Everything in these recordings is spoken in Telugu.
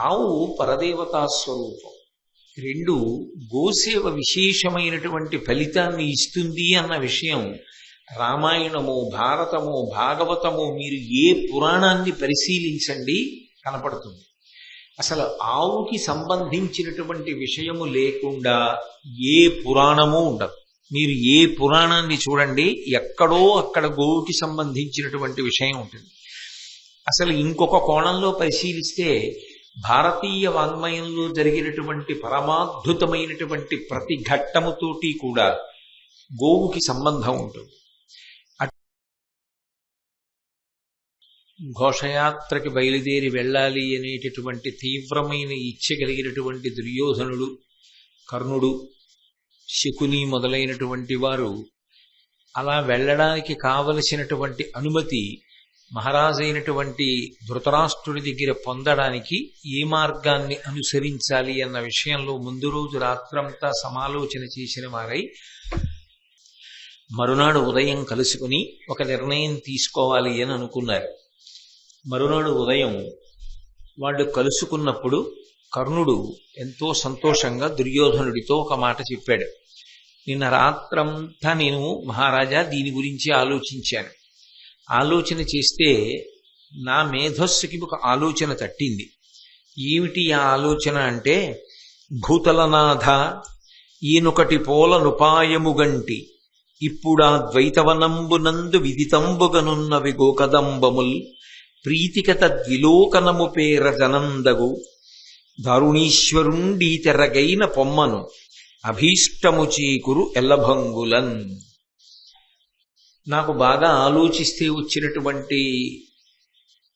ఆవు పరదేవతా స్వరూపం. రెండు, గోసేవ విశేషమైనటువంటి ఫలితాన్ని ఇస్తుంది అన్న విషయం రామాయణము, భారతము, భాగవతము, మీరు ఏ పురాణాన్ని పరిశీలించండి కనపడుతుంది. అసలు ఆవుకి సంబంధించినటువంటి విషయము లేకుండా ఏ పురాణము ఉండదు. మీరు ఏ పురాణాన్ని చూడండి, ఎక్కడో అక్కడ గోవుకి సంబంధించినటువంటి విషయం ఉంటుంది. అసలు ఇంకొక కోణంలో పరిశీలిస్తే భారతీయ వాంగ్మయంలో జరిగినటువంటి పరమాద్భుతమైనటువంటి ప్రతి ఘట్టముతోటి కూడా గోవుకి సంబంధం ఉంటుంది. ఘోషయాత్రకి బయలుదేరి వెళ్ళాలి అనేటటువంటి తీవ్రమైన ఇచ్చ కలిగినటువంటి దుర్యోధనుడు, కర్ణుడు, శకుని మొదలైనటువంటి వారు అలా వెళ్ళడానికి కావలసినటువంటి అనుమతి మహారాజైనటువంటి ధృతరాష్ట్రుడి దగ్గర పొందడానికి ఏ మార్గాన్ని అనుసరించాలి అన్న విషయంలో ముందు రోజు రాత్రంతా సమాలోచన చేసిన వారై మరునాడు ఉదయం కలుసుకుని ఒక నిర్ణయం తీసుకోవాలి అని అనుకున్నారు. మరునాడు ఉదయం వాళ్ళు కలుసుకున్నప్పుడు కర్ణుడు ఎంతో సంతోషంగా దుర్యోధనుడితో ఒక మాట చెప్పాడు. నిన్న రాత్రంతా నేను మహారాజా దీని గురించి ఆలోచించాను. ఆలోచన చేస్తే నా మేధస్సుకి ఒక ఆలోచన తట్టింది. ఏమిటి ఆ ఆలోచన అంటే, భూతలనాథ ఈనొకటి పోలనుపాయముగంటి ఇప్పుడా ద్వైతవనంబునందు విదితంబుగనున్నవి గోకదంబముల్ ప్రీతిక తద్విలోకనము పేర జనందగు దారుణీశ్వరుండీ తెరగైన పొమ్మను అభీష్టము చీకురు ఎల్లభంగులన్. నాకు బాగా ఆలోచిస్తే వచ్చినటువంటి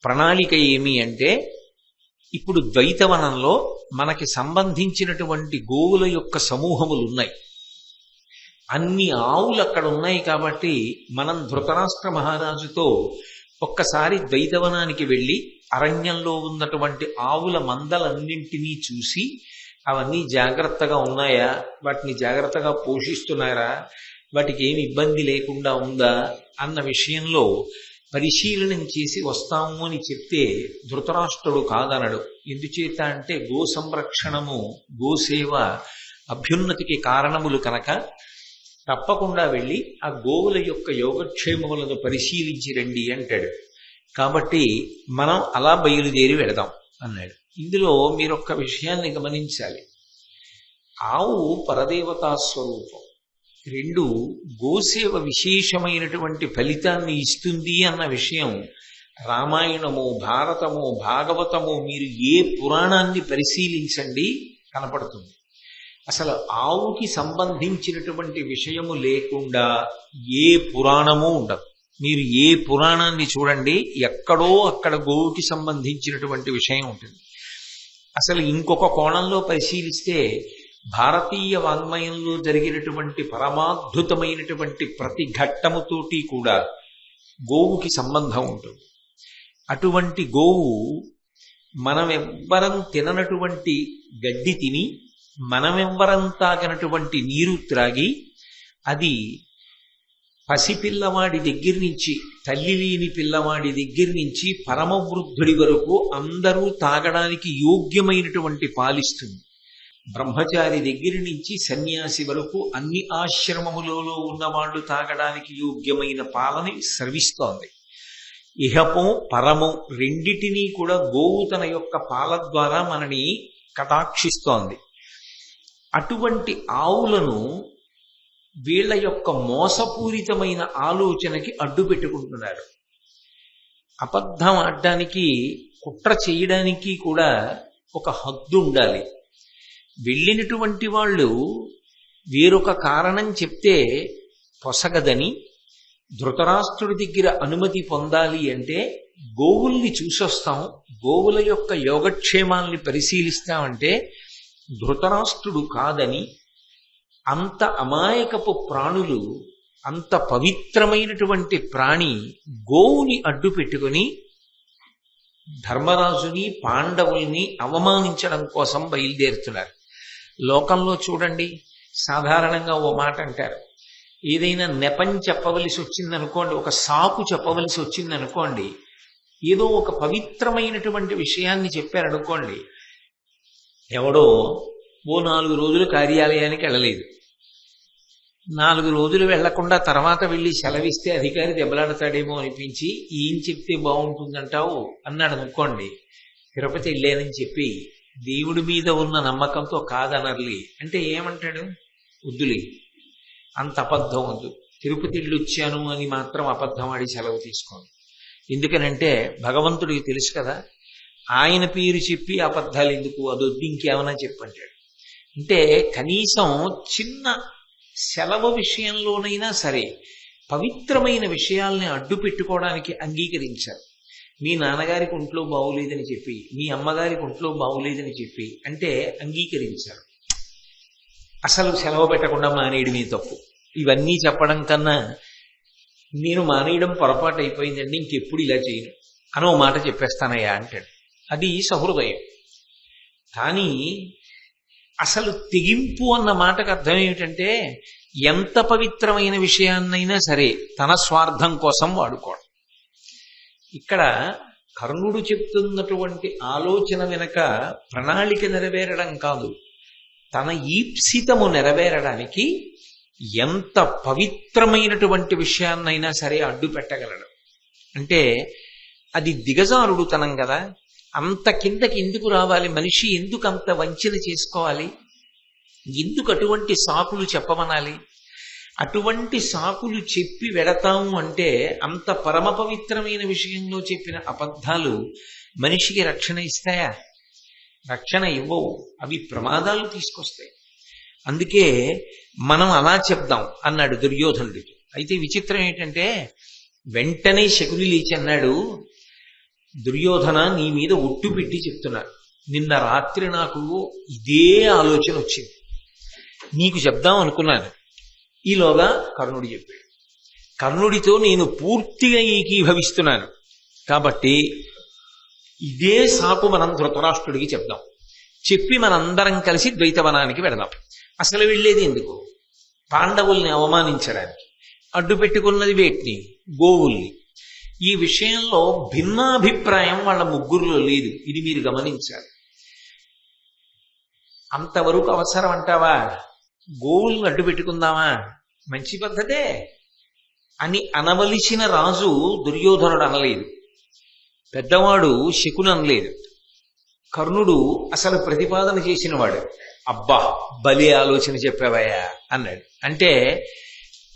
ప్రణాళిక ఏమి అంటే, ఇప్పుడు ద్వైతవనంలో మనకి సంబంధించినటువంటి గోవుల యొక్క సమూహములు ఉన్నాయి. అన్ని ఆవులు అక్కడ ఉన్నాయి కాబట్టి మనం ధృతరాష్ట్ర మహారాజుతో ఒక్కసారి ద్వైతవనానికి వెళ్ళి అరణ్యంలో ఉన్నటువంటి ఆవుల మందలన్నింటినీ చూసి అవన్నీ జాగ్రత్తగా ఉన్నాయా, వాటిని జాగ్రత్తగా పోషిస్తున్నారా, వాటికి ఏమి ఇబ్బంది లేకుండా ఉందా అన్న విషయంలో పరిశీలనం చేసి వస్తాము అని చెప్తే ధృతరాష్ట్రుడు కాదనడు. ఎందుచేత అంటే గో సంరక్షణము, గోసేవ అభ్యున్నతికి కారణములు కనుక తప్పకుండా వెళ్ళి ఆ గోవుల యొక్క యోగక్షేమములను పరిశీలించి రండి అంటాడు. కాబట్టి మనం అలా బయలుదేరి వెళదాం అన్నాడు. ఇందులో మీరొక్క విషయాన్ని గమనించాలి. ఆవు పరదేవతా స్వరూపం. రెండు, గోసేవ విశేషమైనటువంటి ఫలితాన్ని ఇస్తుంది అన్న విషయం రామాయణము, భారతము, భాగవతము, మీరు ఏ పురాణాన్ని పరిశీలించండి కనపడుతుంది. అసలు ఆవుకి సంబంధించినటువంటి విషయము లేకుండా ఏ పురాణము ఉండదు. మీరు ఏ పురాణాన్ని చూడండి, ఎక్కడో అక్కడ గోవుకి సంబంధించినటువంటి విషయం ఉంటుంది. అసలు ఇంకొక కోణంలో పరిశీలిస్తే భారతీయ వాంగ్మయంలో జరిగినటువంటి పరమాద్భుతమైనటువంటి ప్రతి ఘట్టముతోటి కూడా గోవుకి సంబంధం ఉంటుంది. అటువంటి గోవు మనమెవ్వరం తిననటువంటి గడ్డి తిని, మనమెవ్వరం తాగనటువంటి నీరు త్రాగి, అది పసిపిల్లవాడి దగ్గర నుంచి, తల్లి లేని పిల్లవాడి దగ్గర నుంచి పరమవృద్ధుడి వరకు అందరూ తాగడానికి యోగ్యమైనటువంటి పాలిస్తుంది. బ్రహ్మచారి దగ్గర నుంచి సన్యాసి వరకు అన్ని ఆశ్రమములలో ఉన్నవాళ్లు తాగడానికి యోగ్యమైన పాలని స్రవిస్తోంది. ఇహపం పరమం రెండిటినీ కూడా గోవు తన యొక్క పాల ద్వారా మనని కటాక్షిస్తోంది. అటువంటి ఆవులను వీళ్ల యొక్క మోసపూరితమైన ఆలోచనకి అడ్డు పెట్టుకుంటున్నారు. అబద్ధం ఆడడానికి, కుట్ర చేయడానికి కూడా ఒక హద్దు ఉండాలి. వెళ్ళినటువంటి వాళ్ళు వేరొక కారణం చెప్తే పొసగదని ధృతరాష్ట్రుడి దగ్గర అనుమతి పొందాలి అంటే గోవుల్ని చూసొస్తాం, గోవుల యొక్క యోగక్షేమాల్ని పరిశీలిస్తామంటే ధృతరాష్ట్రుడు కాదని, అంత అమాయకపు ప్రాణులు, అంత పవిత్రమైనటువంటి ప్రాణి గోవుని అడ్డు పెట్టుకుని ధర్మరాజుని, పాండవుల్ని అవమానించడం కోసం బయలుదేరుతున్నారు. లోకంలో చూడండి, సాధారణంగా ఓ మాట అంటారు, ఏదైనా నెపం చెప్పవలసి వచ్చిందనుకోండి, ఒక సాకు చెప్పవలసి వచ్చిందనుకోండి, ఏదో ఒక పవిత్రమైనటువంటి విషయాన్ని చెప్పారనుకోండి, ఎవడో ఓ 4 రోజులు కార్యాలయానికి వెళ్ళలేదు. 4 రోజులు వెళ్లకుండా తర్వాత వెళ్ళి సెలవిస్తే అధికారి దెబ్బలాడతాడేమో అనిపించి ఏం చెప్తే బాగుంటుందంటావు అన్నాడు అనుకోండి. తిరుపతి వెళ్ళానని చెప్పి దేవుడి మీద ఉన్న నమ్మకంతో కాదనర్లి అంటే ఏమంటాడు? వద్దులే, అంత అబద్ధం వద్దు, తిరుపతి వెళ్ళొచ్చాను అని మాత్రం అబద్ధం ఆడి సెలవు తీసుకోండి. ఎందుకనంటే భగవంతుడికి తెలుసు కదా, ఆయన పేరు చెప్పి అబద్ధాలు ఎందుకు, అదొద్దు ఇంకేమైనా చెప్పంటాడు. అంటే కనీసం చిన్న సెలవు విషయంలోనైనా సరే పవిత్రమైన విషయాల్ని అడ్డు పెట్టుకోవడానికి అంగీకరించారు. మీ నాన్నగారికి ఒంట్లో బాగులేదని చెప్పి, మీ అమ్మగారికి ఒంట్లో బాగులేదని చెప్పి అంటే అంగీకరించారు. అసలు సెలవు పెట్టకుండా మానేయడమే తప్పు. ఇవన్నీ చెప్పడం కన్నా నేను మానేయడం పొరపాటు అయిపోయిందండి, ఇంకెప్పుడు ఇలా చేయను అనో మాట చెప్పేస్తానయ్యా అంటాడు. అది సహృదయం. కానీ అసలు తెగింపు అన్న మాటకు అర్థం ఏమిటంటే ఎంత పవిత్రమైన విషయాన్నైనా సరే తన స్వార్థం కోసం వాడుకోవడం. ఇక్కడ కర్ణుడు చెప్తున్నటువంటి ఆలోచన వెనక ప్రణాళిక నెరవేరడం కాదు, తన ఈప్సితము నెరవేరడానికి ఎంత పవిత్రమైనటువంటి విషయాన్నైనా సరే అడ్డు పెట్టగలడు. అంటే అది దిగజారుడుతనం కదా. అంత కిందకి ఎందుకు రావాలి మనిషి? ఎందుకు అంత వంచన చేసుకోవాలి? ఎందుకు అటువంటి సాకులు చెప్పమనాలి? అటువంటి సాకులు చెప్పి వెడతాము అంటే అంత పరమ పవిత్రమైన విషయంలో చెప్పిన అబద్ధాలు మనిషికి రక్షణ ఇస్తాయా? రక్షణ ఇవ్వవు, అవి ప్రమాదాలు తీసుకొస్తాయి. అందుకే మనం అలా చెప్దాం అన్నాడు దుర్యోధనుడికి. అయితే విచిత్రం ఏంటంటే వెంటనే శకుని లేచి అన్నాడు, దుర్యోధన, నీ మీద ఒట్టు పెట్టి చెప్తున్నాను, నిన్న రాత్రి నాకు ఇదే ఆలోచన వచ్చింది, నీకు చెప్దాం అనుకున్నాను. ఈలోగా కర్ణుడు చెప్పాడు. కర్ణుడితో నేను పూర్తిగా ఏకీభవిస్తున్నాను కాబట్టి ఇదే సాకు మనం ధృతరాష్ట్రుడికి చెప్దాం. చెప్పి మనందరం కలిసి ద్వైతవనానికి వెళదాం. అసలు వెళ్ళేది ఎందుకు? పాండవుల్ని అవమానించడానికి. అడ్డు పెట్టుకున్నది వేటిని? గోవుల్ని. ఈ విషయంలో భిన్నాభిప్రాయం వాళ్ళ ముగ్గురులో లేదు, ఇది మీరు గమనించాలి. అంతవరకు అవసరం అంటావా? గోవుల్ని అడ్డు పెట్టుకుందామా? మంచి పద్ధతే అని అనవలసిన రాజు దుర్యోధనుడు అనలేదు, పెద్దవాడు శకుని అనలేదు. కర్ణుడు అసలు ప్రతిపాదన చేసినవాడు. అబ్బా, బలి ఆలోచన చెప్పావయ్యా అన్నాడు. అంటే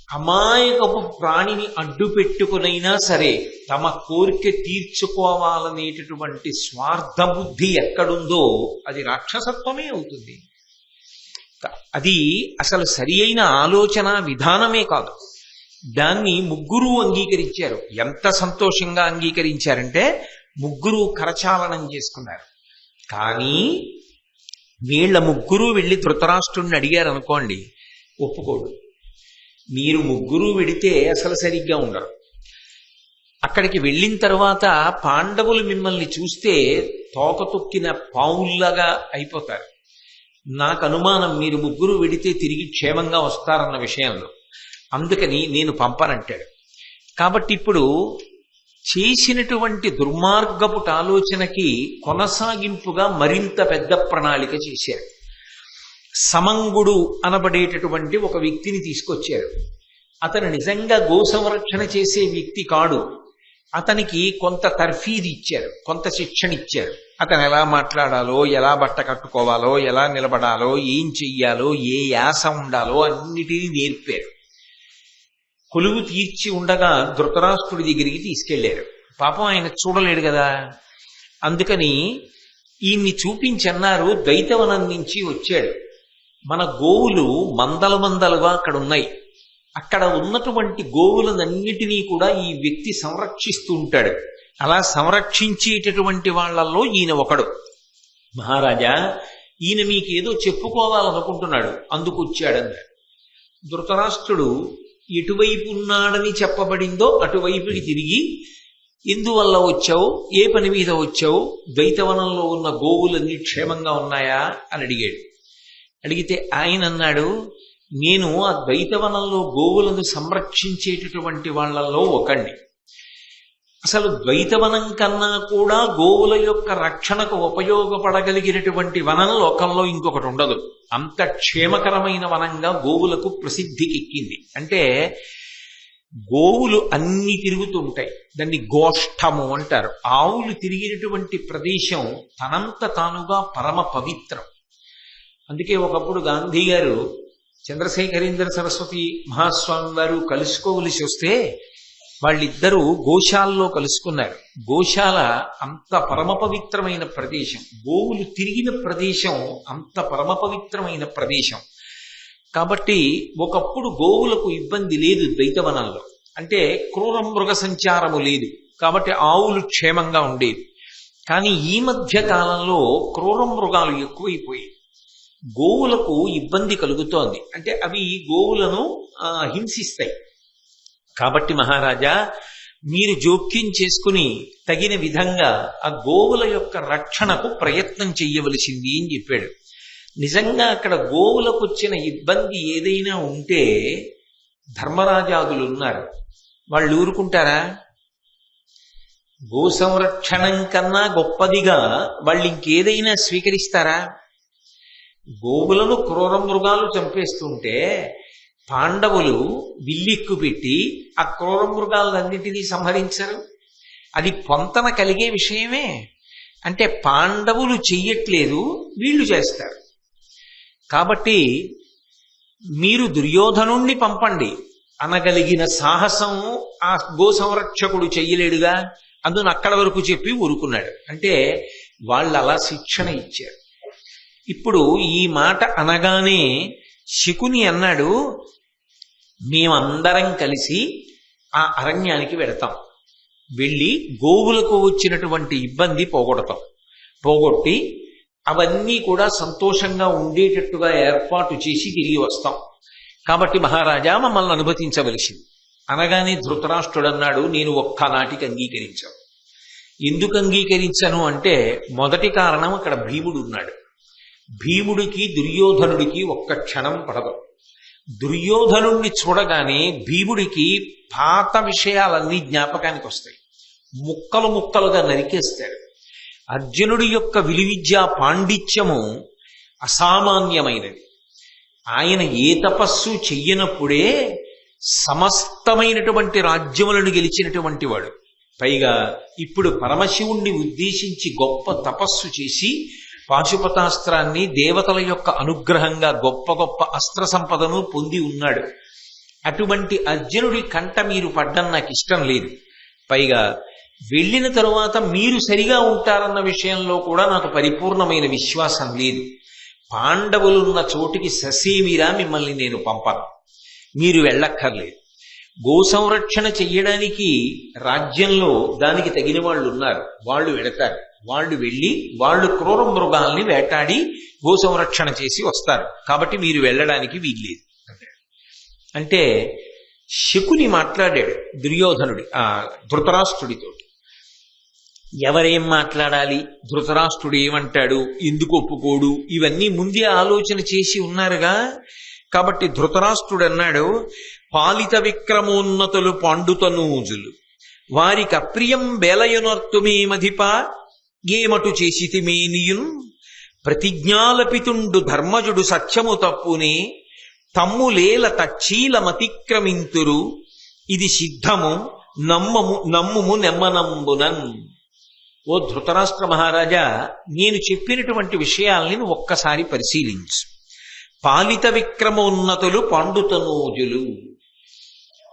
అమాయకపు ప్రాణిని అడ్డు పెట్టుకునైనా సరే తమ కోరిక తీర్చుకోవాలనేటటువంటి స్వార్థ బుద్ధి ఎక్కడుందో అది రాక్షసత్వమే అవుతుంది. అది అసలు సరి అయిన ఆలోచన విధానమే కాదు. దాన్ని ముగ్గురు అంగీకరించారు. ఎంత సంతోషంగా అంగీకరించారంటే ముగ్గురు కరచాలనం చేసుకున్నారు. కానీ వీళ్ళ ముగ్గురు వెళ్ళి ధృతరాష్ట్రుడిని అడిగారు అనుకోండి, ఒప్పుకోడు. మీరు ముగ్గురు వెడితే అసలు సరిగ్గా ఉండరు. అక్కడికి వెళ్ళిన తర్వాత పాండవులు మిమ్మల్ని చూస్తే తోక తొక్కిన పావుల్లాగా అయిపోతారు. నాకు అనుమానం మీరు ముగ్గురు వెడితే తిరిగి క్షేమంగా వస్తారన్న విషయంలో. అందుకని నేను పంపనంటాడు. కాబట్టి ఇప్పుడు చేసినటువంటి దుర్మార్గపు ఆలోచనకి కొనసాగింపుగా మరింత పెద్ద ప్రణాళిక చేశారు. సమంగుడు అనబడేటటువంటి ఒక వ్యక్తిని తీసుకొచ్చారు. అతను నిజంగా గో సంరక్షణ చేసే వ్యక్తి కాడు. అతనికి కొంత తర్ఫీదు ఇచ్చారు, కొంత శిక్షణ ఇచ్చారు. అతను ఎలా మాట్లాడాలో, ఎలా బట్ట కట్టుకోవాలో, ఎలా నిలబడాలో, ఏం చెయ్యాలో, ఏ యాస ఉండాలో అన్నిటినీ నేర్పారు. కొలువు తీర్చి ఉండగా ధృతరాష్ట్రుడి దగ్గరికి తీసుకెళ్లారు. పాపం ఆయన చూడలేడు కదా, అందుకని ఈయన్ని చూపించన్నారు. ద్వైతవనం నుంచి వచ్చాడు. మన గోవులు మందల మందలుగా అక్కడ ఉన్నాయి. అక్కడ ఉన్నటువంటి గోవులనన్నిటినీ కూడా ఈ వ్యక్తి సంరక్షిస్తూ ఉంటాడు. అలా సంరక్షించేటటువంటి వాళ్లలో ఈయన ఒకడు. మహారాజా, ఈయన మీకేదో చెప్పుకోవాలనుకుంటున్నాడు, అందుకు వచ్చాడన్నాడు. ధృతరాష్ట్రుడు ఎటువైపు ఉన్నాడని చెప్పబడిందో అటువైపుకి తిరిగి, ఎందువల్ల వచ్చావు, ఏ పని మీద వచ్చావు, ద్వైతవనంలో ఉన్న గోవులన్నీ క్షేమంగా ఉన్నాయా అని అడిగాడు. అడిగితే ఆయన అన్నాడు, నేను ఆ ద్వైతవనంలో గోవులను సంరక్షించేటటువంటి వాళ్లలో ఒకణ్ణి. అసలు ద్వైతవనం కన్నా కూడా గోవుల యొక్క రక్షణకు ఉపయోగపడగలిగినటువంటి వనం లోకంలో ఇంకొకటి ఉండదు. అంత క్షేమకరమైన వనంగా గోవులకు ప్రసిద్ధికెక్కింది. అంటే గోవులు అన్ని తిరుగుతుంటాయి, దాన్ని గోష్ఠము అంటారు. ఆవులు తిరిగినటువంటి ప్రదేశం తనంత తానుగా పరమ పవిత్రం. అందుకే ఒకప్పుడు గాంధీ గారు చంద్రశేఖరేంద్ర సరస్వతి మహాస్వామి వారు కలుసుకోవలసి వస్తే వాళ్ళిద్దరూ గోశాలలో కలుసుకున్నారు. గోశాల అంత పరమ పవిత్రమైన ప్రదేశం, గోవులు తిరిగిన ప్రదేశం అంత పరమ పవిత్రమైన ప్రదేశం. కాబట్టి ఒకప్పుడు గోవులకు ఇబ్బంది లేదు ద్వైతవనంలో. అంటే క్రూర మృగ సంచారము లేదు, కాబట్టి ఆవులు క్షేమంగా ఉండేవి. కానీ ఈ మధ్య కాలంలో క్రూర మృగాలు ఎక్కువైపోయాయి, గోవులకు ఇబ్బంది కలుగుతోంది. అంటే అవి గోవులను హింసిస్తాయి. కాబట్టి మహారాజా, మీరు జోక్యం చేసుకుని తగిన విధంగా ఆ గోవుల యొక్క రక్షణకు ప్రయత్నం చెయ్యవలసింది అని చెప్పాడు. నిజంగా అక్కడ గోవులకు వచ్చిన ఇబ్బంది ఏదైనా ఉంటే ధర్మరాజాదులు ఉన్నారు, వాళ్ళు ఊరుకుంటారా? గో సంరక్షణం కన్నా గొప్పదిగా వాళ్ళు ఇంకేదైనా స్వీకరిస్తారా? గోవులను క్రూర మృగాలు చంపేస్తుంటే పాండవులు విల్లిక్కు పెట్టి ఆ క్రూర మృగాలన్నింటినీ సంహరించరు. అది పొంతన కలిగే విషయమే. అంటే పాండవులు చెయ్యట్లేదు, వీళ్ళు చేస్తారు. కాబట్టి మీరు దుర్యోధనుణ్ణి పంపండి అనగలిగిన సాహసం ఆ గో సంరక్షకుడు చెయ్యలేడుగా. అందును అక్కడ వరకు చెప్పి ఊరుకున్నాడు. అంటే వాళ్ళు అలా శిక్షణ ఇచ్చారు. ఇప్పుడు ఈ మాట అనగానే శకుని అన్నాడు, మేమందరం కలిసి ఆ అరణ్యానికి వెడతాం, వెళ్ళి గోవులకు వచ్చినటువంటి ఇబ్బంది పోగొట్టి అవన్నీ కూడా సంతోషంగా ఉండేటట్టుగా ఏర్పాటు చేసి తిరిగి వస్తాం. కాబట్టి మహారాజా మమ్మల్ని అనుమతించవలసింది. అనగానే ధృతరాష్ట్రుడు అన్నాడు, నేను ఒక్కనాటికి అంగీకరించాను. ఎందుకు అంగీకరించను అంటే మొదటి కారణం, అక్కడ భీముడు ఉన్నాడు. భీముడికి దుర్యోధనుడికి ఒక్క క్షణం పడదు. దుర్యోధనుణ్ణి చూడగానే భీముడికి పాత విషయాలన్నీ జ్ఞాపకానికి వస్తాయి, ముక్కలు ముక్కలుగా నరికేస్తాడు. అర్జునుడి యొక్క విలువిద్యా పాండిత్యము అసామాన్యమైనది. ఆయన ఏ తపస్సు చెయ్యనప్పుడే సమస్తమైనటువంటి రాజ్యములను గెలిచినటువంటి వాడు. పైగా ఇప్పుడు పరమశివుణ్ణి ఉద్దేశించి గొప్ప తపస్సు చేసి పాశుపతాస్త్రాన్ని దేవతల యొక్క అనుగ్రహంగా గొప్ప గొప్ప అస్త్ర సంపదను పొంది ఉన్నాడు. అటువంటి అర్జునుడి కంట మీరు పడ్డం నాకు ఇష్టం లేదు. పైగా వెళ్ళిన తరువాత మీరు సరిగా ఉంటారన్న విషయంలో కూడా నాకు పరిపూర్ణమైన విశ్వాసం లేదు. పాండవులున్న చోటికి ససేమిరా మిమ్మల్ని నేను పంపను, మీరు వెళ్ళక్కర్లేదు. గో సంరక్షణ చెయ్యడానికి రాజ్యంలో దానికి తగిన వాళ్ళు ఉన్నారు, వాళ్ళు వెళతారు. వాళ్ళు వెళ్ళి వాళ్ళు క్రూర మృగాల్ని వేటాడి గో సంరక్షణ చేసి వస్తారు. కాబట్టి మీరు వెళ్ళడానికి వీల్లేదు అంటే శకుని మాట్లాడాడు ధృతరాష్ట్రుడితోటి. ఎవరేం మాట్లాడాలి, ధృతరాష్ట్రుడు ఏమంటాడు, ఎందుకు ఒప్పుకోడు, ఇవన్నీ ముందే ఆలోచన చేసి ఉన్నారుగా. కాబట్టి ధృతరాష్ట్రుడు అన్నాడు, పాలిత విక్రమోన్నతులు పాండుతనూజులు వారికి అప్రియం బేలయునర్తుమేమధిప ఏమటు చేసితిమేనియున్ ప్రతిజ్ఞాలపితుండు ధర్మజుడు సత్యము తప్పునే తమ్ములేల తచ్చీలమతిక్రమింతురు ఇది సిద్ధము నమ్ముము నెమ్మనంబునన్. ఓ ధృతరాష్ట్ర మహారాజా, నేను చెప్పినటువంటి విషయాల్ని ఒక్కసారి పరిశీలించు. పాలిత విక్రమోన్నతులు పాండుతనూజులు,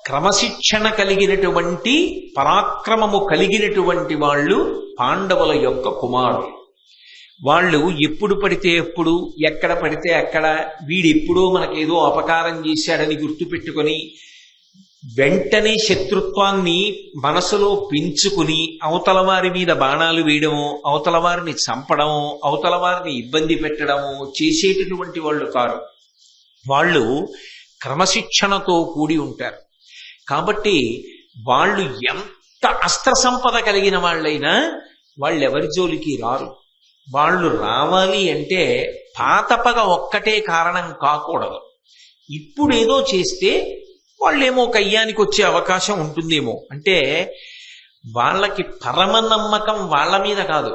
క్రమశిక్షణ కలిగినటువంటి పరాక్రమము కలిగినటువంటి వాళ్ళు పాండవుల యొక్క కుమారులు. వాళ్ళు ఎప్పుడు పడితే ఎప్పుడు, ఎక్కడ పడితే అక్కడ వీడెప్పుడో మనకేదో అపకారం చేశాడని గుర్తుపెట్టుకొని వెంటనే శత్రుత్వాన్ని మనసులో పెంచుకుని అవతల వారి మీద బాణాలు వేయడమో, అవతల వారిని చంపడమో, అవతల వారిని ఇబ్బంది పెట్టడమో చేసేటటువంటి వాళ్ళు కారు. వాళ్ళు క్రమశిక్షణతో కూడి ఉంటారు. కాబట్టి వాళ్ళు ఎంత అస్త్ర సంపద కలిగిన వాళ్ళైనా వాళ్ళెవరి జోలికి రారు. వాళ్ళు రావాలి అంటే పాతపగ ఒక్కటే కారణం కాకూడదు. ఇప్పుడేదో చేస్తే వాళ్ళేమో కయ్యానికి వచ్చే అవకాశం ఉంటుందేమో. అంటే వాళ్ళకి పరమ నమ్మకం వాళ్ళ మీద కాదు,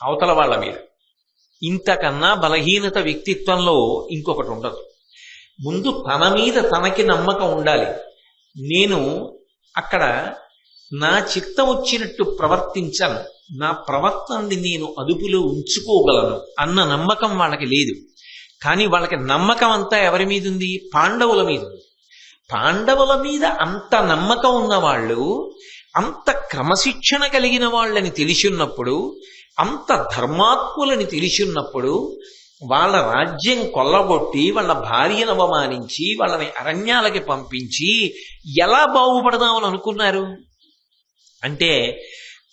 అవతల వాళ్ళ మీద. ఇంతకన్నా బలహీనత వ్యక్తిత్వంలో ఇంకొకటి ఉండదు. ముందు తన మీద తనకి నమ్మకం ఉండాలి. నేను అక్కడ నా చిత్తం వచ్చినట్టు ప్రవర్తించను, నా ప్రవర్తనని నేను అదుపులో ఉంచుకోగలను అన్న నమ్మకం వాళ్ళకి లేదు. కానీ వాళ్ళకి నమ్మకం అంతా ఎవరి మీద ఉంది? పాండవుల మీద ఉంది. పాండవుల మీద అంత నమ్మకం ఉన్నవాళ్ళు, అంత క్రమశిక్షణ కలిగిన వాళ్ళని తెలిసిన్నప్పుడు, అంత ధర్మాత్ములని తెలిసిన్నప్పుడు, వాళ్ళ రాజ్యం కొల్లగొట్టి వాళ్ళ భార్యను అవమానించి వాళ్ళని అరణ్యాలకి పంపించి ఎలా బాగుపడదామని అనుకున్నారు? అంటే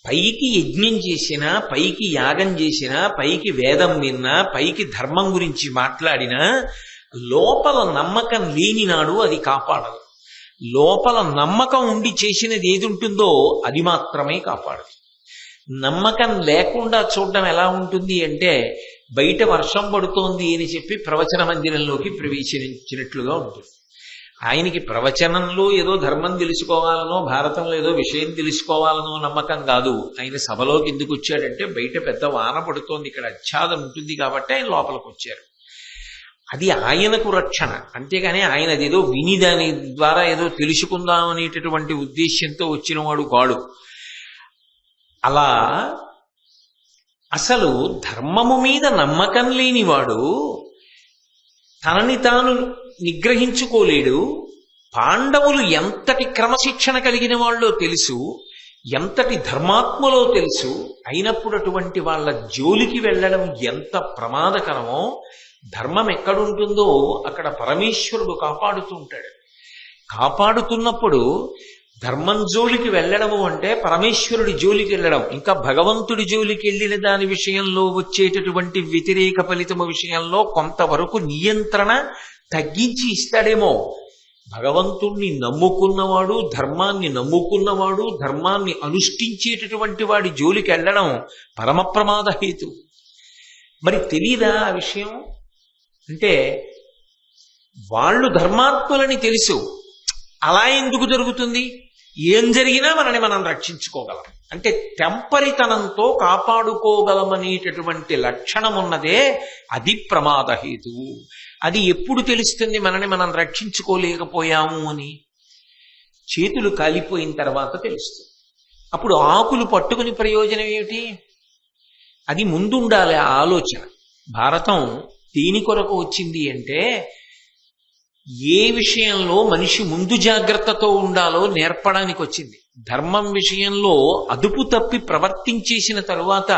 పైకి యజ్ఞం చేసినా, పైకి యాగం చేసినా, పైకి వేదం విన్నా, పైకి ధర్మం గురించి మాట్లాడినా లోపల నమ్మకం లేనినాడు అది కాపాడదు. లోపల నమ్మకం ఉండి చేసినది ఏది ఉంటుందో అది మాత్రమే కాపాడదు. నమ్మకం లేకుండా చూడడం ఎలా ఉంటుంది అంటే, బయట వర్షం పడుతోంది అని చెప్పి ప్రవచన మందిరంలోకి ప్రవేశించినట్లుగా ఉంటుంది. ఆయనకి ప్రవచనంలో ఏదో ధర్మం తెలుసుకోవాలనో, భారతంలో ఏదో విషయం తెలుసుకోవాలనో నమ్మకం కాదు. ఆయన సభలోకి ఎందుకు వచ్చాడంటే, బయట పెద్ద వాన పడుతోంది, ఇక్కడ ఆచ్ఛాదం ఉంటుంది కాబట్టి ఆయన లోపలికి వచ్చారు. అది ఆయనకు రక్షణ. అంతేగాని ఆయన అదేదో విని దాని ద్వారా ఏదో తెలుసుకుందాం అనేటటువంటి ఉద్దేశ్యంతో వచ్చినవాడు కాడు. అలా అసలు ధర్మము మీద నమ్మకం లేనివాడు తనని తాను నిగ్రహించుకోలేడు. పాండవులు ఎంతటి క్రమశిక్షణ కలిగిన వాళ్ళో తెలుసు, ఎంతటి ధర్మాత్మలో తెలుసు. అయినప్పుడు అటువంటి వాళ్ళ జోలికి వెళ్ళడం ఎంత ప్రమాదకరమో, ధర్మం ఎక్కడుంటుందో అక్కడ పరమేశ్వరుడు కాపాడుతూ ఉంటాడు. కాపాడుతున్నప్పుడు ధర్మం జోలికి వెళ్ళడము అంటే పరమేశ్వరుడి జోలికి వెళ్ళడం. ఇంకా భగవంతుడి జోలికి వెళ్ళిన దాని విషయంలో వచ్చేటటువంటి వ్యతిరేక ఫలితము విషయంలో కొంతవరకు నియంత్రణ తగ్గించి ఇస్తాడేమో. భగవంతుణ్ణి నమ్ముకున్నవాడు, ధర్మాన్ని నమ్ముకున్నవాడు, ధర్మాన్ని అనుష్ఠించేటటువంటి వాడి జోలికి వెళ్ళడం పరమ ప్రమాద హేతు. మరి తెలీదా ఆ విషయం? అంటే వాళ్ళు ధర్మాత్ములని తెలుసు, అలా ఎందుకు జరుగుతుంది? ఏం జరిగినా మనని మనం రక్షించుకోగలం అంటే తెంపరితనంతో కాపాడుకోగలమనేటటువంటి లక్షణం ఉన్నదే, అది ప్రమాద హేతువు. అది ఎప్పుడు తెలుస్తుంది మనని మనం రక్షించుకోలేకపోయాము అని? చేతులు కాలిపోయిన తర్వాత తెలుస్తుంది. అప్పుడు ఆకులు పట్టుకుని ప్రయోజనం ఏమిటి? అది ముందుండాలి ఆ ఆలోచన. భారతం దేని కొరకు వచ్చింది అంటే, ఏ విషయంలో మనిషి ముందు జాగ్రత్తతో ఉండాలో నేర్పడానికి వచ్చింది. ధర్మం విషయంలో అదుపు తప్పి ప్రవర్తించేసిన తరువాత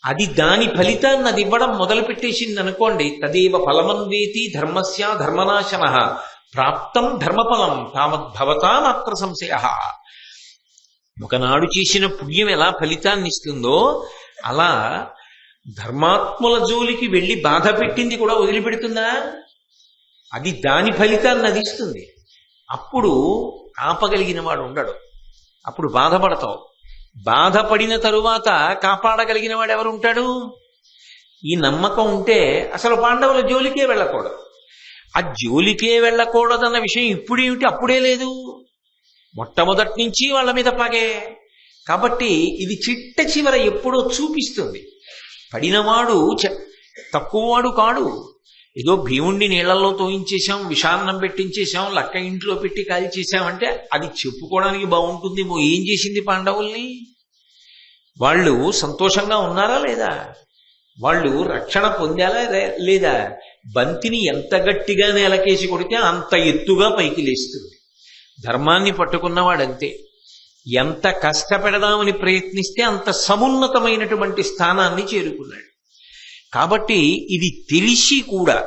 అది దాని ఫలితాన్ని అది ఇవ్వడం మొదలుపెట్టేసింది అనుకోండి, తదేవ ఫలమన్వేతి ధర్మస్య ధర్మనాశన ప్రాప్తం ధర్మఫలం తామద్భవతా మాత్ర సంశయ. ఒకనాడు చేసిన పుణ్యం ఎలా ఫలితాన్ని ఇస్తుందో అలా ధర్మాత్ముల జోలికి వెళ్ళి బాధ పెట్టింది కూడా వదిలిపెడుతుందా? అది దాని ఫలితాన్ని నదిస్తుంది. అప్పుడు ఆపగలిగిన వాడు ఉండడు, అప్పుడు బాధపడతావు. బాధపడిన తరువాత కాపాడగలిగిన వాడు ఎవరు ఉంటాడు? ఈ నమ్మకం ఉంటే అసలు పాండవుల జోలికే వెళ్ళకూడదు. ఆ జోలికే వెళ్ళకూడదన్న విషయం ఇప్పుడేమిటి, అప్పుడే లేదు, మొట్టమొదటి నుంచి వాళ్ళ మీద పగే. కాబట్టి ఇది చిట్ట చివర ఎప్పుడో చూపిస్తుంది. పడినవాడు తక్కువవాడు కాడు. ఏదో భీముణ్ణి నీళ్లలో తోయించేశాం, విషాన్నం పెట్టించేశాం, లక్క ఇంట్లో పెట్టి కాల్చేశామంటే అది చెప్పుకోవడానికి బాగుంటుందేమో. ఏం చేసింది పాండవుల్ని? వాళ్ళు సంతోషంగా ఉన్నారా లేదా? వాళ్ళు రక్షణ పొందాలా లేదా? బంతిని ఎంత గట్టిగా నేలకేసి కొడితే అంత ఎత్తుగా పైకి లేస్తుంది. ధర్మాన్ని పట్టుకున్నవాడంతే. ఎంత కష్టపెడదామని ప్రయత్నిస్తే అంత సమున్నతమైనటువంటి స్థానాన్ని చేరుకున్నాడు. కాబట్టి ఇది తెలిసి కూడా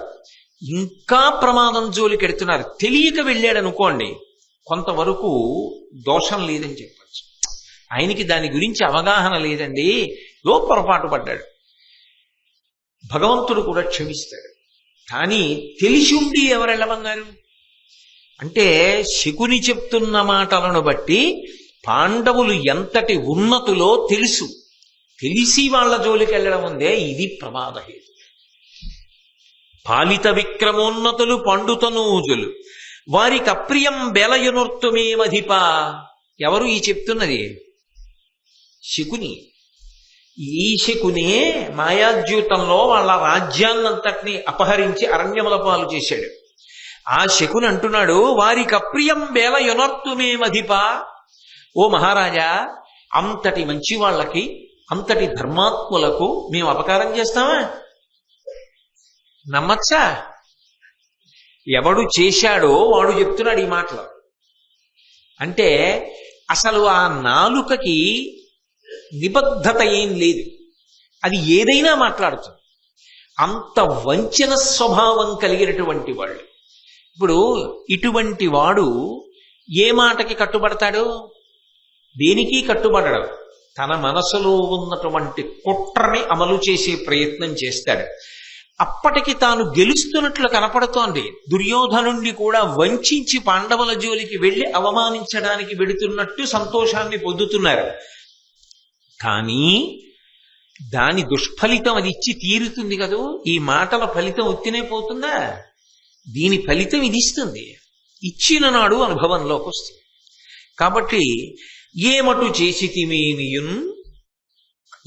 ఇంకా ప్రమాదం జోలికెడుతున్నారు. తెలియక వెళ్ళాడు అనుకోండి, కొంతవరకు దోషం లేదని చెప్పచ్చు. ఆయనకి దాని గురించి అవగాహన లేదండి, పొరపాటు పడ్డాడు, భగవంతుడు కూడా క్షమిస్తాడు. కానీ తెలిసి ఉండి ఎవరు వెళ్ళమన్నారు అంటే, శకుని చెప్తున్న మాటలను బట్టి పాండవులు ఎంతటి ఉన్నతులో తెలుసు, తెలిసి వాళ్ళ జోలికి వెళ్ళడం ఉందే, ఇది ప్రమాదహేతు. పాలిత విక్రమోన్నతులు పండుతనూజులు వారికి అప్రియం బెలయునొర్తుమేమధిప. ఎవరు ఈ చెప్తున్నది? శకుని. ఈ శకునే మాయాద్యూతంలో వాళ్ళ రాజ్యాన్నంతటినీ అపహరించి అరణ్యముల పాలు చేశాడు. ఆ శకుని అంటున్నాడు, వారికి అప్రియం వేల యొనర్తుమేమధిప. ఓ మహారాజా, అంతటి మంచి వాళ్ళకి, అంతటి ధర్మాత్ములకు మేము అపకారం చేస్తామా? నమ్మచ్చా? ఎవడు చేశాడో వాడు చెప్తున్నాడు ఈ మాటలు. అంటే అసలు ఆ నాలుకకి నిబద్ధత ఏం లేదు, అది ఏదైనా మాట్లాడుతుంది. అంత వంచన స్వభావం కలిగినటువంటి వాళ్ళు. ఇప్పుడు ఇటువంటి వాడు ఏ మాటకి కట్టుబడతాడు? దేనికి కట్టుబడడు. తన మనసులో ఉన్నటువంటి కుట్రని అమలు చేసే ప్రయత్నం చేస్తాడు. అప్పటికి తాను గెలుస్తున్నట్లు కనపడుతోంది. దుర్యోధనుణ్ణి కూడా వంచి పాండవుల జోలికి వెళ్లి అవమానించడానికి వెడుతున్నట్టు సంతోషాన్ని పొందుతున్నారు. కానీ దాని దుష్ఫలితం అది ఇచ్చి తీరుతుంది కదూ. ఈ మాటల ఫలితం ఉత్తినే పోతుందా? దీని ఫలితం ఇది ఇస్తుంది. ఇచ్చిన నాడు అనుభవంలోకి వస్తుంది. కాబట్టి ఏమటు చేసి తిమేమియున్,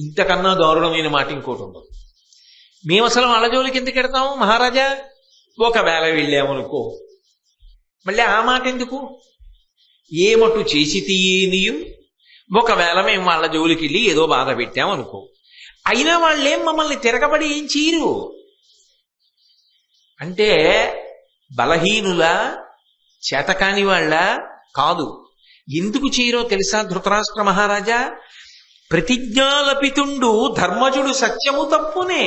ఇంతకన్నా దారుణమైన మాట ఇంకోటి ఉండదు. మేము అసలు వాళ్ళ జోలికి ఎందుకు ఎడతాం మహారాజా? ఒకవేళ వెళ్ళామనుకో, మళ్ళీ ఆ మాట ఎందుకు? ఏమటు చేసి తీయనియు, ఒకవేళ మేము వాళ్ళ జోలికి వెళ్ళి ఏదో బాధ పెట్టామనుకో, అయినా వాళ్ళేం మమ్మల్ని తిరగబడి ఏం చేయరు. అంటే బలహీనుల, చేతకాని వాళ్ళ కాదు. ఎందుకు చేయరో తెలుసా ధృతరాష్ట్ర మహారాజా? ప్రతిజ్ఞాలపితుండు ధర్మజుడు సత్యము తప్పునే.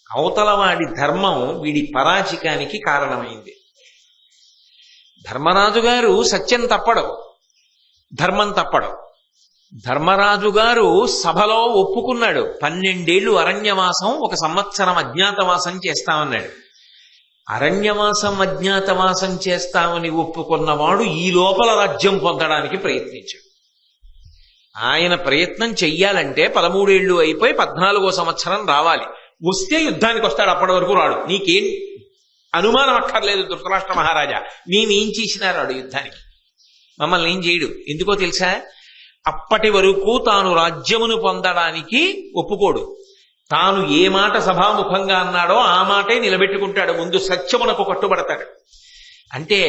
అవతల వాడి ధర్మం వీడి పరాచికానికి కారణమైంది. ధర్మరాజు గారు సత్యం తప్పడం, ధర్మం తప్పడం. ధర్మరాజు గారు సభలో ఒప్పుకున్నాడు, 12 ఏళ్ళు అరణ్యవాసం, 1 సంవత్సరం అజ్ఞాతవాసం చేస్తామన్నాడు. అరణ్యవాసం అజ్ఞాతవాసం చేస్తామని ఒప్పుకున్నవాడు ఈ లోపల రాజ్యం పొందడానికి ప్రయత్నించాడు. ఆయన ప్రయత్నం చెయ్యాలంటే 13 ఏళ్ళు అయిపోయి 14వ సంవత్సరం రావాలి. వస్తే యుద్ధానికి వస్తాడు, అప్పటి వరకు రాడు. నీకేం అనుమానం అక్కర్లేదు ధృతరాష్ట్ర మహారాజా, నేనేం చేసినా రాడు యుద్ధానికి. మమ్మల్ని ఏం చేయడు. ఎందుకో తెలుసా? అప్పటి వరకు తాను రాజ్యమును పొందడానికి ఒప్పుకోడు. తాను ఏ మాట సభాముఖంగా అన్నాడో ఆ మాటే నిలబెట్టుకుంటాడు. ముందు సత్యమునకు కట్టుబడతాడు. అంటే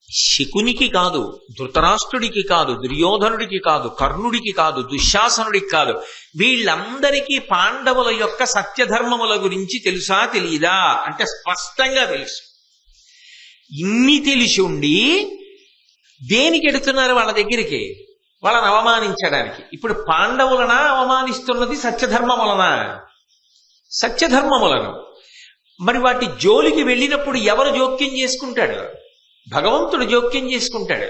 శకునికి కాదు, ధృతరాష్ట్రుడికి కాదు, దుర్యోధనుడికి కాదు, కర్ణుడికి కాదు, దుశ్శాసనుడికి కాదు, వీళ్ళందరికీ పాండవుల యొక్క సత్యధర్మముల గురించి తెలుసా తెలియదా అంటే స్పష్టంగా తెలుసు. ఇన్ని తెలిసి ఉండి దేనికి ఎడుతున్నారు వాళ్ళ దగ్గరికి? వాళ్ళని అవమానించడానికి. ఇప్పుడు పాండవులనా అవమానిస్తున్నది సత్యధర్మములనా? సత్యధర్మములను. మరి వాటి జోలికి వెళ్ళినప్పుడు ఎవరు జోక్యం చేసుకుంటాడు? భగవంతుడు జోక్యం చేసుకుంటాడు.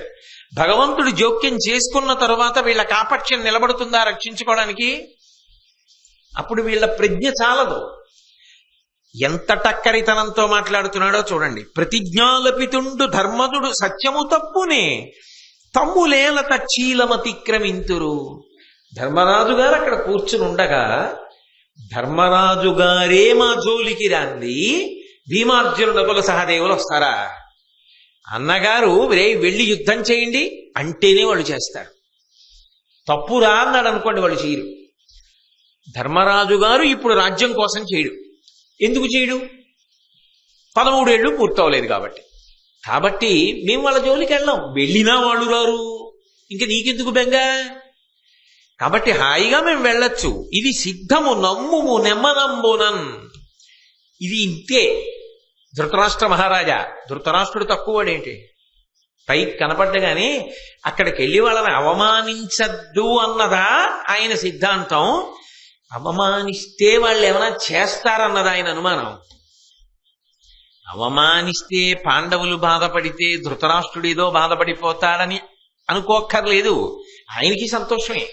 భగవంతుడు జోక్యం చేసుకున్న తరువాత వీళ్ళ కాపట్యం నిలబడుతుందా రక్షించుకోవడానికి? అప్పుడు వీళ్ళ ప్రజ్ఞ చాలదు. ఎంత టక్కరితనంతో మాట్లాడుతున్నాడో చూడండి. ప్రతిజ్ఞాలపితుండు ధర్మదుడు సత్యము తప్పునే, తమ్ములేల తచ్చీలమతిక్రమింతురు. ధర్మరాజు గారు అక్కడ కూర్చుని ఉండగా, ధర్మరాజు గారే మా జోలికి రాంది భీమార్జున నకుల సహదేవులు వస్తారా? అన్నగారు వెళ్ళి యుద్ధం చేయండి అంటేనే వాళ్ళు చేస్తారు. తప్పురా అన్నాడు అనుకోండి, వాళ్ళు చేయరు. ధర్మరాజు గారు ఇప్పుడు రాజ్యం కోసం చేయడు. ఎందుకు చేయడు? 13 ఏళ్ళు పూర్తవలేదు కాబట్టి. కాబట్టి మేము వాళ్ళ జోలికి వెళ్ళాం. వెళ్ళినా వాళ్ళు రారు, ఇంకా నీకెందుకు బెంగ? కాబట్టి హాయిగా మేము వెళ్ళొచ్చు. ఇది సిద్ధము, నమ్ముము నెమ్మనంబునన్. ఇది ఇంతే. ధృతరాష్ట్ర మహారాజా, ధృతరాష్ట్రుడు తక్కువడేంటి? పైకి కనపడ్డగానే అక్కడికి వెళ్ళి వాళ్ళని అవమానించద్దు అన్నదా ఆయన సిద్ధాంతం? అవమానిస్తే వాళ్ళు ఏమైనా చేస్తారన్నదా ఆయన అనుమానం? అవమానిస్తే పాండవులు బాధపడితే ధృతరాష్ట్రుడేదో బాధపడిపోతాడని అనుకోక్కర్లేదు. ఆయనకి సంతోషమే.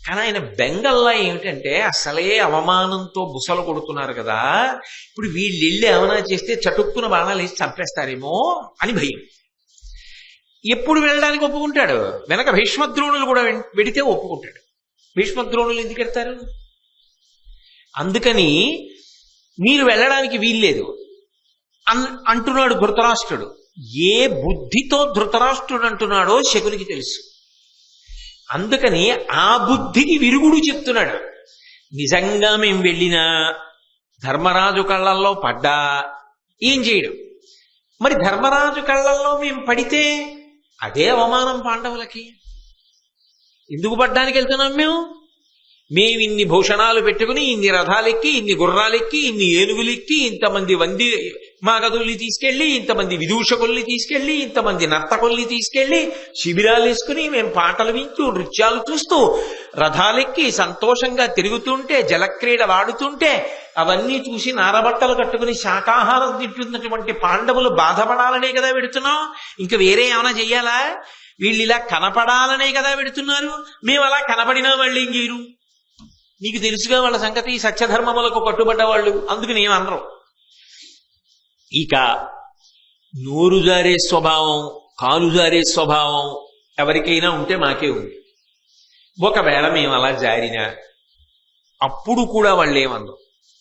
కానీ ఆయన బెంగల్లా ఏమిటంటే, అసలే అవమానంతో బుసలు కొడుతున్నారు కదా, ఇప్పుడు వీళ్ళు వెళ్ళి ఏమైనా చేస్తే చటుక్కున బాణాలు వేసి చంపేస్తారేమో అని భయం. ఎప్పుడు వెళ్ళడానికి ఒప్పుకుంటాడు? వెనక భీష్మద్రోణులు కూడా వెడితే ఒప్పుకుంటాడు. భీష్మద్రోణులు ఎందుకు వెళ్తారు? అందుకని మీరు వెళ్ళడానికి వీల్లేదు అంటున్నాడు ధృతరాష్ట్రుడు. ఏ బుద్ధితో ధృతరాష్ట్రుడు అంటున్నాడో శకునికి తెలుసు. అందుకని ఆ బుద్ధికి విరుగుడు చెప్తున్నాడు. నిజంగా మేము వెళ్ళినా ధర్మరాజు కళ్ళల్లో పడ్డా ఏం చేయడం? మరి ధర్మరాజు కళ్ళల్లో మేము పడితే అదే అవమానం పాండవులకి. ఎందుకు పడ్డానికి వెళ్తున్నాం మేము ఇన్ని భూషణాలు పెట్టుకుని, ఇన్ని రథాలెక్కి, ఇన్ని గుర్రాలెక్కి, ఇన్ని ఏనుగులెక్కి, ఇంతమంది వంది మాగదుల్ని తీసుకెళ్లి, ఇంతమంది విదూషకుల్ని తీసుకెళ్లి, ఇంతమంది నర్తకుల్ని తీసుకెళ్లి శిబిరాలు వేసుకుని మేము పాటలు వింటూ నృత్యాలు చూస్తూ రథాలెక్కి సంతోషంగా తిరుగుతుంటే, జలక్రీడ వాడుతుంటే అవన్నీ చూసి నారబట్టలు కట్టుకుని శాకాహారం తింటున్నటువంటి పాండవులు బాధపడాలనే కదా పెడుతున్నాం. ఇంకా వేరే ఏమైనా చెయ్యాలా? వీళ్ళు ఇలా కనపడాలనే కదా పెడుతున్నారు. మేము అలా కనపడినా వాళ్ళు ఏం చేయరు? నీకు తెలుసుగా వాళ్ళ సంగతి. సత్యధర్మములకు కట్టుబడ్డ వాళ్ళు, అందుకని ఏమనరు. ఇక నోరు జారే స్వభావం, కాలు జారే స్వభావం ఎవరికైనా ఉంటే మాకే ఉంది. ఒకవేళ మేము అలా జారినా అప్పుడు కూడా వాళ్ళు ఏమనరు.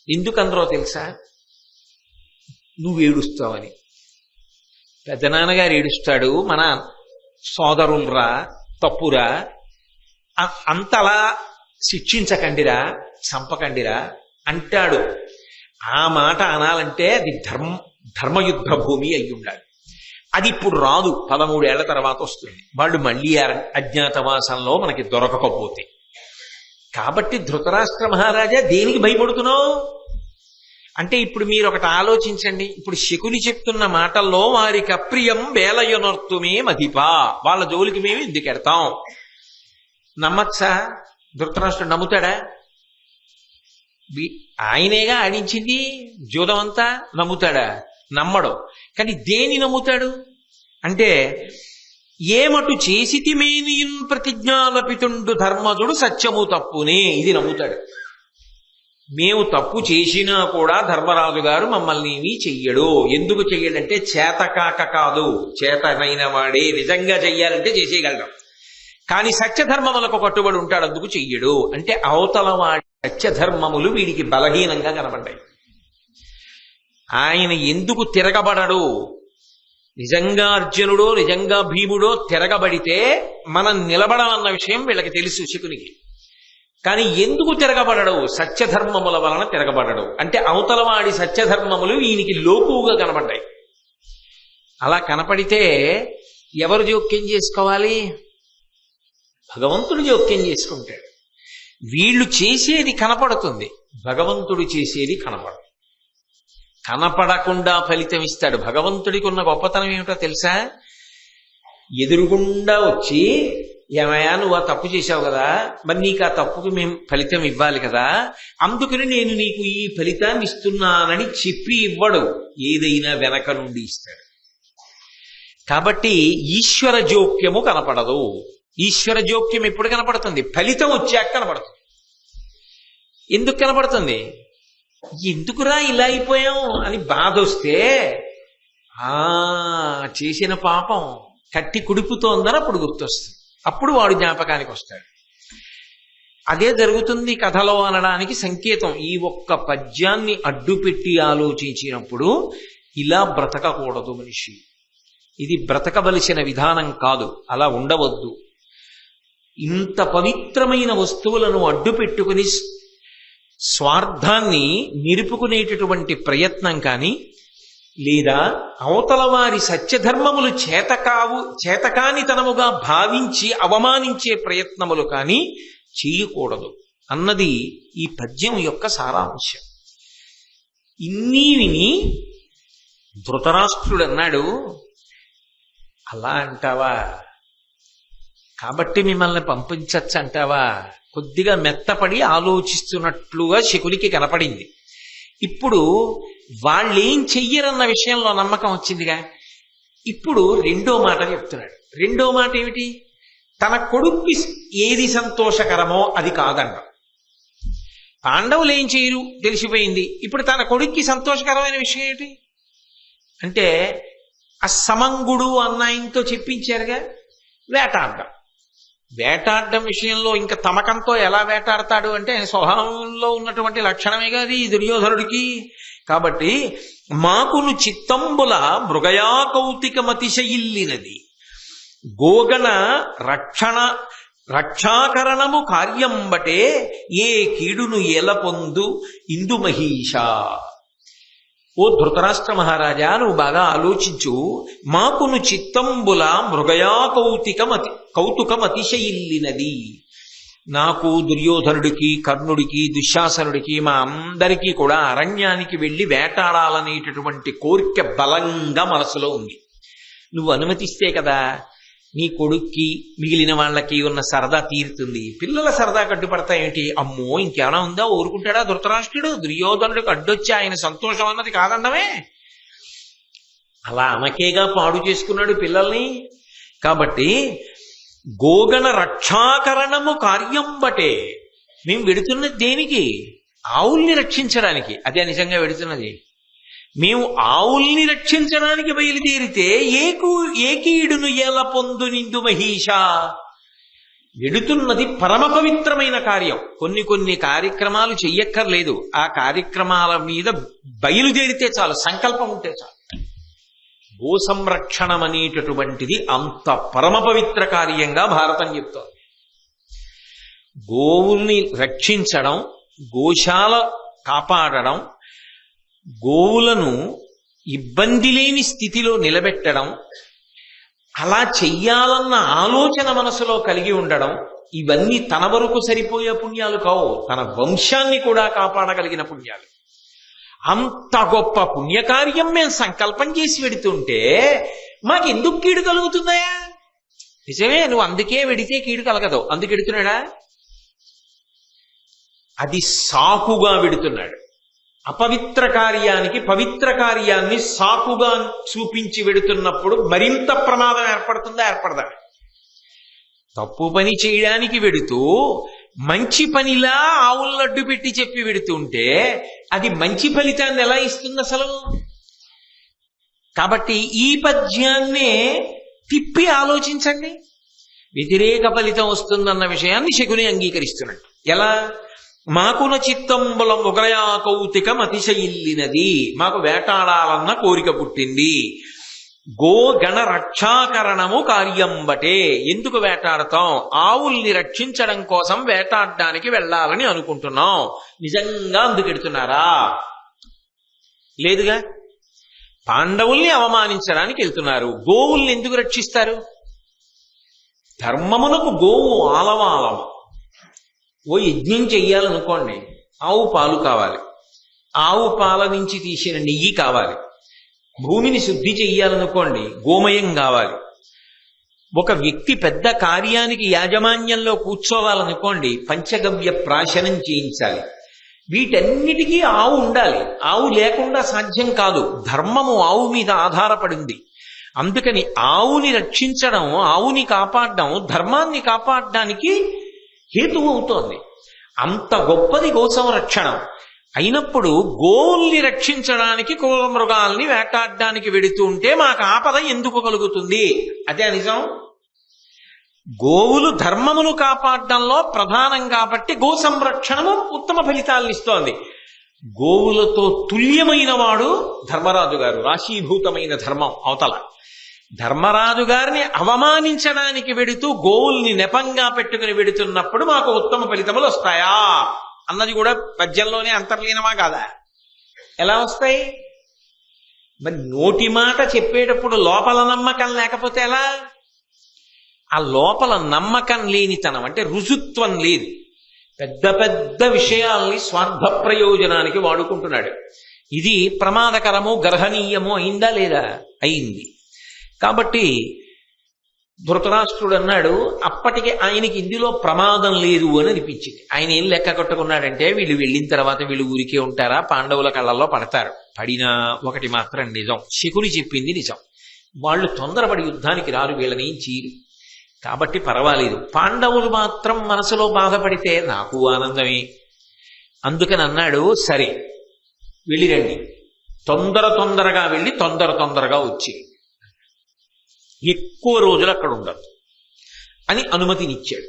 ఎందుకనరో తెలుసా? నువ్వు ఏడుస్తావని. పెద్దనాన్నగారు ఏడుస్తాడు, మన సోదరులరా తప్పురా, అంతలా శిక్షించకండిరా, చంపకండిరా అంటాడు. ఆ మాట అనాలంటే అది ధర్మయుద్ధ భూమి అయి ఉండాలి. అది ఇప్పుడు రాదు, 13 ఏళ్ల తర్వాత వస్తుంది. వాళ్ళు మళ్ళీ అజ్ఞాతవాసంలో మనకి దొరకకపోతే. కాబట్టి ధృతరాష్ట్ర మహారాజా దేనికి భయపడుతున్నావు అంటే, ఇప్పుడు మీరు ఒకటి ఆలోచించండి. ఇప్పుడు శకుని చెప్తున్న మాటల్లో వారికి అప్రియం వేలయనర్తుమే మధిపా, వాళ్ళ జోలికి మేము ఎందుకెడతాం? నమ్మచ్చా? ధృతరాష్ట్రుడు నమ్ముతాడా? ఆయనేగా ఆడించింది జూదం అంతా. నమ్ముతాడా? నమ్మడు. కానీ దేని నమ్ముతాడు అంటే, ఏమటు చేసితిమేనియున్ ప్రతిజ్ఞాలపితుండు ధర్మజుడు సత్యము తప్పునే, ఇది నమ్ముతాడు. మేము తప్పు చేసినా కూడా ధర్మరాజు గారు మమ్మల్ని ఏమీ చెయ్యడు. ఎందుకు చెయ్యడంటే చేతకాక కాదు, చేతనైన వాడే. నిజంగా చెయ్యాలంటే చేసేయగలడు, కానీ సత్యధర్మములకు కట్టుబడి ఉంటాడు, అందుకు చెయ్యడు. అంటే అవతల వాడి సత్యధర్మములు వీడికి బలహీనంగా కనబడ్డాయి. ఆయన ఎందుకు తిరగబడడు? నిజంగా అర్జునుడో నిజంగా భీముడో తిరగబడితే మనం నిలబడాలన్న విషయం వీళ్ళకి తెలుసు శకునికి. కానీ ఎందుకు తిరగబడడు? సత్యధర్మముల వలన తిరగబడడు. అంటే అవతల వాడి సత్యధర్మములు ఈయనకి లోకువుగా కనబడ్డాయి. అలా కనపడితే ఎవరు జోక్యం చేసుకోవాలి? భగవంతుడు జోక్యం చేసుకుంటాడు. వీళ్ళు చేసేది కనపడుతుంది, భగవంతుడు చేసేది కనపడదు. కనపడకుండా ఫలితం ఇస్తాడు. భగవంతుడికి ఉన్న గొప్పతనం ఏమిటో తెలుసా? ఎదురుగుండా వచ్చి, ఏమయ్యా నువ్వు ఆ తప్పు చేశావు కదా, మరి నీకు ఆ తప్పుకి మేము ఫలితం ఇవ్వాలి కదా, అందుకని నేను నీకు ఈ ఫలితాన్ని ఇస్తున్నానని చెప్పి ఇవ్వడు, ఏదైనా వెనక నుండి ఇస్తాడు. కాబట్టి ఈశ్వర జోక్యము కనపడదు. ఈశ్వర జోక్యం ఎప్పుడు కనపడుతుంది? ఫలితం వచ్చాక కనపడుతుంది. ఎందుకు కనపడుతుంది? ఎందుకురా ఇలా అయిపోయాం అని బాధ వస్తే, చేసిన పాపం కట్టి కుడిపుతోందని అప్పుడు గుర్తొస్తుంది. అప్పుడు వాడు జ్ఞాపకానికి వస్తాడు. అదే జరుగుతుంది కథలో అనడానికి సంకేతం. ఈ ఒక్క పద్యాన్ని అడ్డుపెట్టి ఆలోచించినప్పుడు ఇలా బ్రతకకూడదు మనిషి, ఇది బ్రతకవలసిన విధానం కాదు, అలా ఉండవద్దు. ఇంత పవిత్రమైన వస్తువులను అడ్డు పెట్టుకుని స్వార్థాన్ని నిలుపుకునేటటువంటి ప్రయత్నం కానీ, లేదా అవతల వారి సత్యధర్మములు చేతకానితనముగా భావించి అవమానించే ప్రయత్నములు కానీ చేయకూడదు అన్నది ఈ పద్యం యొక్క సారాంశం. ఇన్ని విని ధృతరాష్ట్రుడు అన్నాడు, అలా అంటావా? కాబట్టి మిమ్మల్ని పంపించచ్చు అంటావా? కొద్దిగా మెత్తపడి ఆలోచిస్తున్నట్లుగా శకునికి కనపడింది. ఇప్పుడు వాళ్ళేం చెయ్యరన్న విషయంలో నమ్మకం వచ్చిందిగా. ఇప్పుడు రెండో మాట చెప్తున్నాడు. రెండో మాట ఏమిటి? తన కొడుక్కి ఏది సంతోషకరమో అది కాదంట. పాండవులు ఏం చేయరు తెలిసిపోయింది. ఇప్పుడు తన కొడుక్కి సంతోషకరమైన విషయం ఏంటి అంటే, ఆ సమంగుడు అన్న ఆయనతో చెప్పించారుగా వేటాడడం. వేటాడడం విషయంలో ఇంకా తమకంతో ఎలా వేటాడతాడు అంటే, స్వభావంలో ఉన్నటువంటి లక్షణమేగా అది దుర్యోధనుడికి. కాబట్టి మాకును చిత్తంబుల మృగయా కౌతికమతిశయిల్లినది, గోగణ రక్షణ రక్షాకరణము కార్యంబటే ఏ కీడును ఎల పొందు ఇందు మహీష. ఓ ధృతరాష్ట్ర మహారాజా, నువ్వు బాగా ఆలోచించు. మాకును చిత్తంబుల మృగయా కౌతుకమతిశయిల్లినది. నాకు, దుర్యోధనుడికి, కర్ణుడికి, దుశ్శాసనుడికి, మా అందరికీ కూడా అరణ్యానికి వెళ్లి వేటాడాలనేటటువంటి కోరిక బలంగా మనసులో ఉంది. నువ్వు అనుమతిస్తే కదా నీ కొడుక్కి, మిగిలిన వాళ్ళకి ఉన్న సరదా తీరుతుంది. పిల్లల సరదా కట్టుపడతాయేంటి? అమ్మో, ఇంకేమైనా ఉందా? ఊరుకుంటాడా ధృతరాష్ట్రుడు? దుర్యోధనుడికి అడ్డొచ్చి ఆయన సంతోషం అన్నది కాదండమే. అలా అనకేగా పాడు చేసుకున్నాడు పిల్లల్ని. కాబట్టి గోగణ రక్షాకరణము కార్యం బటే. మేము వెడుతున్నది దేనికి? ఆవుల్ని రక్షించడానికి. అదే నిజంగా వెడుతున్నది. మేము ఆవుల్ని రక్షించడానికి బయలుదేరితే ఏ కీడును ఎలా పొందు నిందు మహీష. వెడుతున్నది పరమ పవిత్రమైన కార్యం. కొన్ని కార్యక్రమాలు చెయ్యక్కర్లేదు. ఆ కార్యక్రమాల మీద బయలుదేరితే చాలు, సంకల్పం ఉంటే చాలు. గో సంరక్షణం అనేటటువంటిది అంత పరమ పవిత్ర కార్యంగా భారతం చెప్తోంది. గోవుల్ని రక్షించడం, గోశాల కాపాడడం, గోవులను ఇబ్బంది లేని స్థితిలో నిలబెట్టడం, అలా చెయ్యాలన్న ఆలోచన మనసులో కలిగి ఉండడం, ఇవన్నీ తన వరకు సరిపోయే పుణ్యాలు కావు, తన వంశాన్ని కూడా కాపాడగలిగిన పుణ్యాలు. అంత గొప్ప పుణ్యకార్యం మేము సంకల్పం చేసి వెడుతుంటే మాకెందుకు కీడు కలుగుతుందయా? నిజమే, నువ్వు అందుకే వెడితే కీడు కలగదు, అందుకు వెడుతున్నాడా? అది సాకుగా వెడుతున్నాడు. అపవిత్ర కార్యానికి పవిత్ర కార్యాన్ని సాకుగా చూపించి వెడుతున్నప్పుడు మరింత ప్రమాదం ఏర్పడుతుందా? ఏర్పడదా? తప్పు పని చేయడానికి వెడుతూ మంచి పనిలా ఆవులను అడ్డు పెట్టి చెప్పి వెడుతుంటే అది మంచి ఫలితాన్ని ఎలా ఇస్తుంది అసలు? కాబట్టి ఈ పద్యాన్నే తిప్పి ఆలోచించండి. వ్యతిరేక ఫలితం వస్తుందన్న విషయాన్ని శకుని అంగీకరిస్తున్నాడు. ఎలా? మాకున చిత్తంబుల మొగలయా కౌతికం అతిశయిల్లినది. మాకు వేటాడాలన్న కోరిక పుట్టింది. గోగణ రక్షాకరణము కార్యంబటే. ఎందుకు వేటాడతాం? ఆవుల్ని రక్షించడం కోసం వేటాడడానికి వెళ్ళాలని అనుకుంటున్నాం. నిజంగా అందుకెడుతున్నారా? లేదుగా. పాండవుల్ని అవమానించడానికి వెళ్తున్నారు. గోవుల్ని ఎందుకు రక్షిస్తారు? ధర్మమునకు గోవు ఆలవాలము. ఓ యజ్ఞం చెయ్యాలనుకోండి, ఆవు పాలు కావాలి, ఆవు పాల నుంచి తీసిన నెయ్యి కావాలి. భూమిని శుద్ధి చెయ్యాలనుకోండి, గోమయం కావాలి. ఒక వ్యక్తి పెద్ద కార్యానికి యాజమాన్యంలో కూర్చోవాలనుకోండి, పంచగవ్య ప్రాశనం చేయించాలి. వీటన్నిటికీ ఆవు ఉండాలి. ఆవు లేకుండా సాధ్యం కాదు. ధర్మము ఆవు మీద ఆధారపడింది. అందుకని ఆవుని రక్షించడం, ఆవుని కాపాడడం ధర్మాన్ని కాపాడడానికి హేతువు అవుతోంది. అంత గొప్పది గో సంరక్షణం అయినప్పుడు గోవుల్ని రక్షించడానికి, క్రూర మృగాల్ని వేటాడడానికి వెడుతూ ఉంటే మాకు ఆపద ఎందుకు కలుగుతుంది? అదే నిజం. గోవులు ధర్మమును కాపాడడంలో ప్రధానం కాబట్టి గో సంరక్షణము ఉత్తమ ఫలితాలను ఇస్తోంది. గోవులతో తుల్యమైన వాడు ధర్మరాజు గారు. రాశీభూతమైన ధర్మం అవతల. ధర్మరాజు గారిని అవమానించడానికి వెడుతూ గోవుల్ని నెపంగా పెట్టుకుని వెడుతున్నప్పుడు మాకు ఉత్తమ ఫలితములు వస్తాయా అన్నది కూడా పద్యంలోనే అంతర్లీనమా కాదా? ఎలా వస్తాయి? మరి నోటి మాట చెప్పేటప్పుడు లోపల నమ్మకం లేకపోతే ఎలా? ఆ లోపల నమ్మకం లేనితనం అంటే రుజుత్వం లేదు. పెద్ద పెద్ద విషయాల్ని స్వార్థ ప్రయోజనానికి వాడుకుంటున్నాడు. ఇది ప్రమాదకరము, గర్హనీయము అయిందా లేదా? అయింది. కాబట్టి ధృతరాష్ట్రుడు అన్నాడు, అప్పటికి ఆయనకి ఇందులో ప్రమాదం లేదు అని అనిపించింది. ఆయన ఏం లెక్క కట్టుకున్నాడంటే, వీళ్ళు వెళ్ళిన తర్వాత వీళ్ళు ఊరికే ఉంటారా? పాండవుల కళ్ళల్లో పడతారు. పడినా ఒకటి మాత్రం నిజం, శకుని చెప్పింది నిజం. వాళ్ళు తొందరపడి యుద్ధానికి రారు, వీళ్ళని చీరు. కాబట్టి పర్వాలేదు. పాండవులు మాత్రం మనసులో బాధపడితే నాకు ఆనందమే. అందుకని అన్నాడు, సరే వెళ్ళిరండి, తొందరగా వెళ్ళి తొందరగా వచ్చి ఎక్కువ రోజులు అక్కడ ఉండదు అని అనుమతినిచ్చాడు.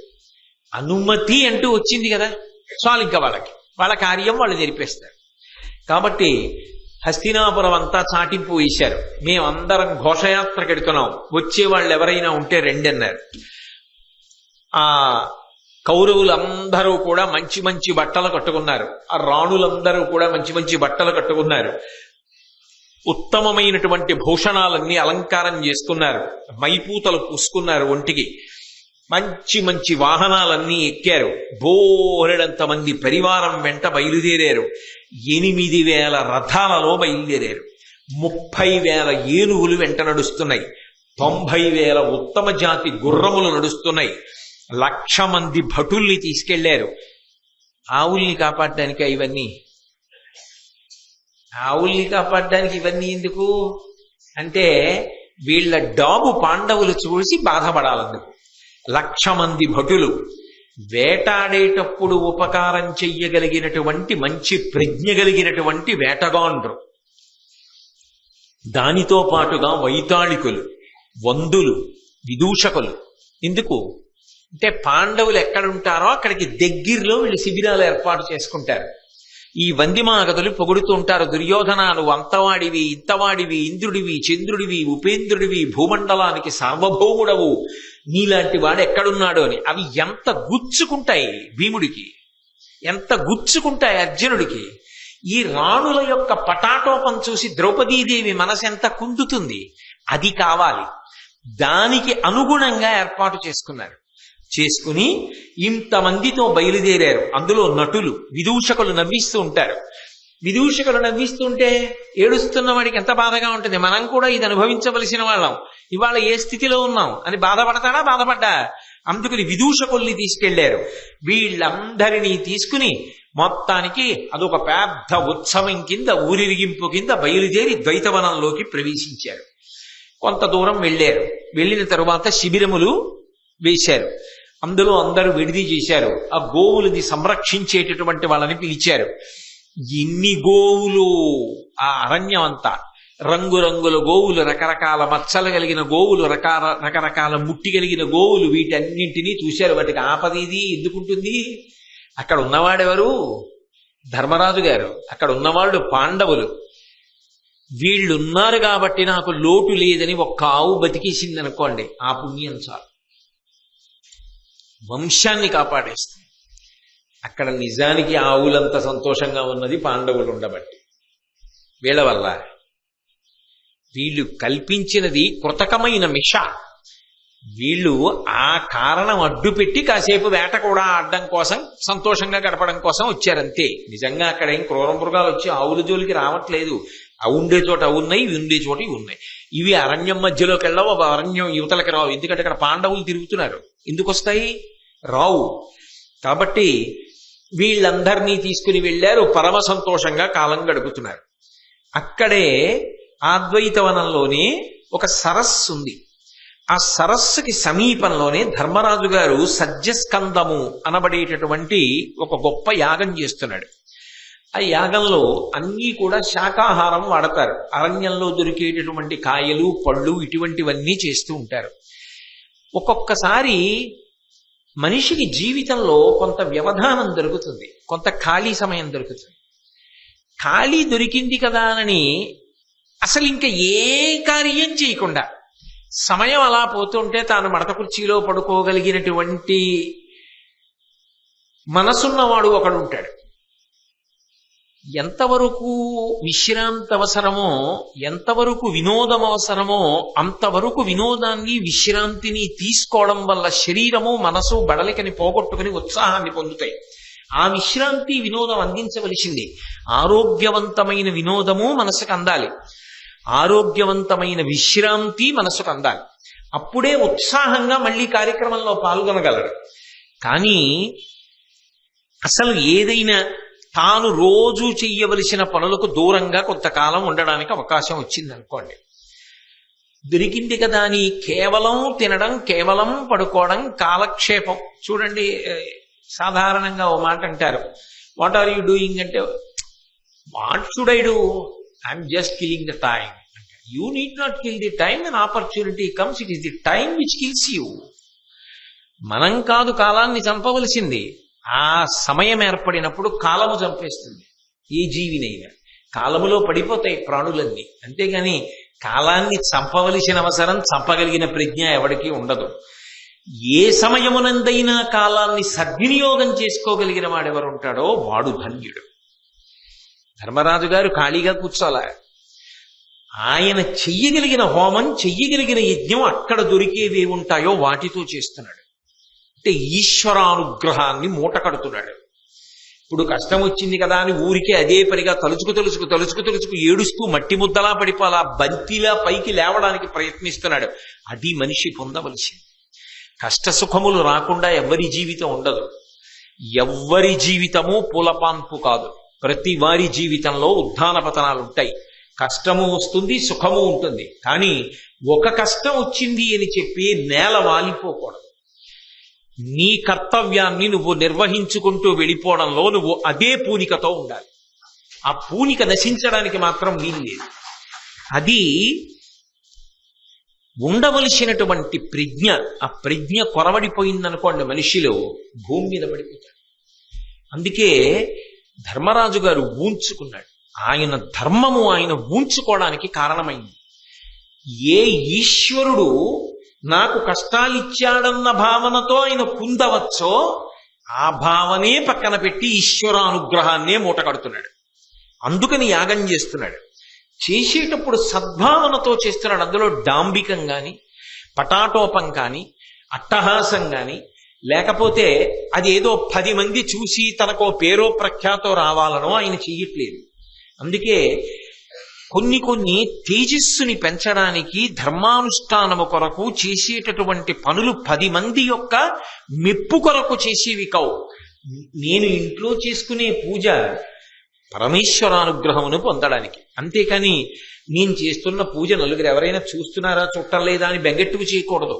అనుమతి అంటూ వచ్చింది కదా, చాలు. ఇంకా వాళ్ళ కార్యం వాళ్ళు జరిపేస్తారు. కాబట్టి హస్తినాపురం అంతా చాటింపు వేశారు. మేమందరం ఘోషయాత్రకు ఎడుతున్నాం, వచ్చే వాళ్ళు ఎవరైనా ఉంటే రండి అన్నారు. ఆ కౌరవులందరూ కూడా మంచి మంచి బట్టలు కట్టుకున్నారు, ఆ రాణులందరూ కూడా మంచి మంచి బట్టలు కట్టుకున్నారు, ఉత్తమమైనటువంటి భూషణాలన్నీ అలంకారం చేసుకున్నారు, మైపూతలు పూసుకున్నారు ఒంటికి, మంచి మంచి వాహనాలన్నీ ఎక్కారు, బోరెడంత మంది పరివారం వెంట బయలుదేరారు. 8,000 రథాలలో బయలుదేరారు. 30,000 ఏనుగులు వెంట నడుస్తున్నాయి. 90,000 ఉత్తమ జాతి గుర్రములు నడుస్తున్నాయి. 1,00,000 మంది భటుల్ని తీసుకెళ్లారు. ఆవుల్ని కాపాడడానికి ఇవన్నీ, ఆవుల్ని కాపాడడానికి ఇవన్నీ ఎందుకు అంటే వీళ్ళ డాబు పాండవులు చూసి బాధపడాలందుకు. 1,00,000 మంది భటులు, వేటాడేటప్పుడు ఉపకారం చెయ్యగలిగినటువంటి మంచి ప్రజ్ఞ కలిగినటువంటి వేటగాండ్రు, దానితో పాటుగా వైతాళికులు, వందులు, విదూషకులు. ఎందుకు అంటే పాండవులు ఎక్కడుంటారో అక్కడికి దగ్గరలో వీళ్ళు శిబిరాలు ఏర్పాటు చేసుకుంటారు. ఈ వందిమాగదులు పొగుడుతూ ఉంటారు, దుర్యోధనాలు అంతవాడివి, ఇంతవాడివి, ఇంద్రుడివి, చంద్రుడివి, ఉపేంద్రుడివి, భూమండలానికి సార్వభౌముడవు, నీలాంటి వాడు ఎక్కడున్నాడు అని. అవి ఎంత గుచ్చుకుంటాయి భీముడికి, ఎంత గుచ్చుకుంటాయి అర్జునుడికి. ఈ రాణుల యొక్క పటాటోపం చూసి ద్రౌపదీదేవి మనసు ఎంత కుందుతుంది. అది కావాలి, దానికి అనుగుణంగా ఏర్పాటు చేసుకుని ఇంతమందితో బయలుదేరారు. అందులో నటులు, విదూషకులు నవ్విస్తూ ఉంటారు. విదూషకులు నవ్విస్తుంటే ఏడుస్తున్న వాడికి ఎంత బాధగా ఉంటుంది. మనం కూడా ఇది అనుభవించవలసిన వాళ్ళం, ఇవాళ ఏ స్థితిలో ఉన్నాం అని బాధపడతాడా? బాధపడ్డా. అందుకని విదూషకుల్ని తీసుకెళ్లారు. వీళ్ళందరినీ తీసుకుని మొత్తానికి అదొక పెద్ద ఉత్సవం కింద, ఊరిరిగింపు కింద బయలుదేరి ద్వైతవనంలోకి ప్రవేశించారు. కొంత దూరం వెళ్ళారు. వెళ్ళిన తరువాత శిబిరములు వేశారు. అందులో అందరూ విడిది చేశారు. ఆ గోవులని సంరక్షించేటటువంటి వాళ్ళని పిలిచారు. ఎన్ని గోవులు! ఆ అరణ్యం అంతా రంగురంగుల గోవులు, రకరకాల మచ్చలు కలిగిన గోవులు, రకరకాల ముట్టి కలిగిన గోవులు, వీటన్నింటినీ చూశారు. వాటికి ఆపదీది ఎందుకుంటుంది? అక్కడ ఉన్నవాడెవరు? ధర్మరాజు గారు. అక్కడ ఉన్నవాళ్ళు పాండవులు. వీళ్ళున్నారు కాబట్టి నాకు లోటు లేదని ఒక్క ఆవు బతికేసింది అనుకోండి, ఆ పుణ్యం చాలు, వంశాన్ని కాపాడేస్తుంది. అక్కడ నిజానికి ఆవులంత సంతోషంగా ఉన్నది పాండవులు ఉండబట్టి. వీళ్ళ వల్ల వీళ్ళు కల్పించినది కృతకమైన మిష. వీళ్ళు ఆ కారణం అడ్డు పెట్టి కాసేపు వేట కూడా ఆడడం కోసం, సంతోషంగా గడపడం కోసం వచ్చారంతే. నిజంగా అక్కడ ఏం క్రూర మృగాలు వచ్చి ఆవుల జోలికి రావట్లేదు. అవి ఉండే చోట అవి ఉన్నాయి, ఇవి ఉండే చోట ఇవి ఉన్నాయి. ఇవి అరణ్యం మధ్యలోకి వెళ్ళవు, అరణ్యం యువతలకి రావు. ఎందుకంటే అక్కడ పాండవులు తిరుగుతున్నారు. ఎందుకు వస్తాయి? రావు. కాబట్టి వీళ్ళందరినీ తీసుకుని వెళ్ళారు. పరమ సంతోషంగా కాలం గడుపుతున్నారు. అక్కడే అద్వైతవనంలోనే ఒక సరస్సు ఉంది. ఆ సరస్సుకి సమీపంలోనే ధర్మరాజు గారు సజ్జస్కందము అనబడేటటువంటి ఒక గొప్ప యాగం చేస్తున్నాడు. ఆ యాగంలో అన్నీ కూడా శాకాహారం వాడతారు. అరణ్యంలో దొరికేటటువంటి కాయలు, పళ్ళు ఇటువంటివన్నీ చేస్తూ ఉంటారు. ఒక్కొక్కసారి మనిషికి జీవితంలో కొంత వ్యవధానం దొరుకుతుంది, కొంత ఖాళీ సమయం దొరుకుతుంది. ఖాళీ దొరికింది కదా అని అసలు ఇంకా ఏ కార్యం చేయకుండా సమయం అలా పోతుంటే తాను మడత కుర్చీలో పడుకోగలిగినటువంటి మనసున్నవాడు ఒకడు ఉంటాడు. ఎంతవరకు విశ్రాంతి అవసరమో, ఎంతవరకు వినోదం అవసరమో అంతవరకు వినోదాన్ని, విశ్రాంతిని తీసుకోవడం వల్ల శరీరము, మనసు బడలికని పోగొట్టుకుని ఉత్సాహాన్ని పొందుతాయి. ఆ విశ్రాంతి, వినోదం అందించవలసింది. ఆరోగ్యవంతమైన వినోదము మనసుకు అందాలి, ఆరోగ్యవంతమైన విశ్రాంతి మనసుకు అందాలి. అప్పుడే ఉత్సాహంగా మళ్ళీ కార్యక్రమంలో పాల్గొనగలరు. కానీ అసలు ఏదైనా తాను రోజు చెయ్యవలసిన పనులకు దూరంగా కొంతకాలం ఉండడానికి అవకాశం వచ్చింది అనుకోండి, దొరికింది కదా అని కేవలం తినడం, కేవలం పడుకోవడం, కాలక్షేపం. చూడండి, సాధారణంగా ఓ మాట అంటారు, వాట్ ఆర్ యూ డూయింగ్ అంటే, what should I do, I'm just killing the time. You need not kill the time, an opportunity comes, it is the time which kills you. మనం కాదు కాలాన్ని చంపవలసింది, ఆ సమయం ఏర్పడినప్పుడు కాలము చంపేస్తుంది ఏ జీవినైనా. కాలములో పడిపోతాయి ప్రాణులన్నీ. అంతేగాని కాలాన్ని చంపవలసిన అవసరం, చంపగలిగిన ప్రజ్ఞ ఎవరికీ ఉండదు. ఏ సమయమునందైనా కాలాన్ని సద్వినియోగం చేసుకోగలిగిన వాడెవరు ఉంటాడో వాడు ధన్యుడు. ధర్మరాజు గారు ఖాళీగా కూర్చోలే. ఆయన చెయ్యగలిగిన హోమం, చెయ్యగలిగిన యజ్ఞం అక్కడ దొరికేవి ఉంటాయో వాటితో చేస్తున్నాడు. అంటే ఈశ్వరానుగ్రహాన్ని మూట కడుతున్నాడు. ఇప్పుడు కష్టం వచ్చింది కదా అని ఊరికే అదే పనిగా తలుచుకు ఏడుస్తూ మట్టి ముద్దలా పడిపోలా బంతిలా పైకి లేవడానికి ప్రయత్నిస్తున్నాడు. అది మనిషి పొందవలసింది. కష్ట సుఖములు రాకుండా ఎవ్వరి జీవితం ఉండదు. ఎవ్వరి జీవితము పూలపాన్పు కాదు. ప్రతి వారి జీవితంలో ఉత్థాన పతనాలు ఉంటాయి. కష్టము వస్తుంది, సుఖము ఉంటుంది. కానీ ఒక కష్టం వచ్చింది అని చెప్పి నేల వాలిపోకూడదు. నీ కర్తవ్యాన్ని నువ్వు నిర్వహించుకుంటూ వెళ్ళిపోవడంలో నువ్వు అదే పూనికతో ఉండాలి. ఆ పూనిక నశించడానికి మాత్రం వీలు లేదు. అది ఉండవలసినటువంటి ప్రజ్ఞ. ఆ ప్రజ్ఞ కొరవడిపోయిందనుకోండి మనిషిలో భూమి మీద పడిపోతాడు. అందుకే ధర్మరాజు గారు ఊంచుకున్నాడు. ఆయన ధర్మము ఆయన ఊంచుకోవడానికి కారణమైంది. ఏ ఈశ్వరుడు నాకు కష్టాలిచ్చాడన్న భావనతో ఆయన కుందవచ్చో ఆ భావనే పక్కన పెట్టి ఈశ్వరానుగ్రహాన్నే మూట కడుతున్నాడు. అందుకని యాగం చేస్తున్నాడు. చేసేటప్పుడు సద్భావనతో చేస్తున్నాడు. అందులో డాంబికం కానీ, పటాటోపం కానీ, అట్టహాసం కానీ, లేకపోతే అది ఏదో 10 మంది చూసి తనకో పేరో ప్రఖ్యాతో రావాలనో ఆయన చెయ్యట్లేదు. అందుకే కొన్ని తేజస్సుని పెంచడానికి ధర్మానుష్ఠానము కొరకు చేసేటటువంటి పనులు 10 మంది యొక్క మెప్పు కొరకు చేసేవి కావు. నేను ఇంట్లో చేసుకునే పూజ పరమేశ్వరానుగ్రహమును పొందడానికి. అంతేకాని నేను చేస్తున్న పూజ నలుగురు ఎవరైనా చూస్తున్నారా చూడలేదా అని బెంగెట్టుకు చేయకూడదు.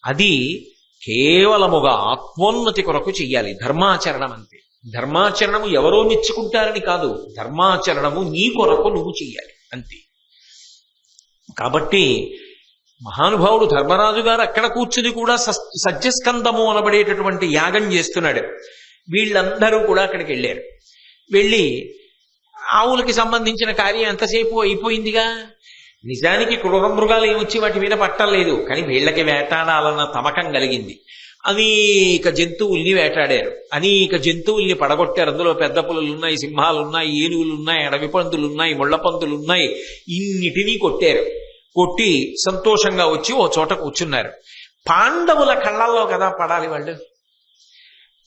అది కేవలముగా ఆత్మోన్నతి కొరకు చెయ్యాలి. ధర్మాచరణం అంతే. ధర్మాచరణము ఎవరో మెచ్చుకుంటారని కాదు, ధర్మాచరణము నీ కొరకు నువ్వు చెయ్యాలి అంతే. కాబట్టి మహానుభావుడు ధర్మరాజు గారు అక్కడ కూర్చుని కూడా సజ్జస్కందము అనబడేటటువంటి యాగం చేస్తున్నాడు. వీళ్ళందరూ కూడా అక్కడికి వెళ్ళారు. వెళ్ళి ఆవులకి సంబంధించిన కార్యం ఎంతసేపు అయిపోయిందిగా. నిజానికి క్రూర మృగాలు ఏమొచ్చి వాటి మీద పట్టలేదు, కానీ వీళ్ళకి వేటాడాలన్న తమకం కలిగింది. అనేక జంతువుల్ని వేటాడారు, అనేక జంతువుల్ని పడగొట్టారు. అందులో పెద్ద పులులున్నాయి, సింహాలున్నాయి, ఏనుగులున్నాయి, అడవి పందులున్నాయి, ముళ్ళ పందులున్నాయి. ఇన్నిటినీ కొట్టారు. కొట్టి సంతోషంగా వచ్చి ఓ చోట కూర్చున్నారు. పాండవుల కళ్ళల్లో కదా పడాలి వాళ్ళు.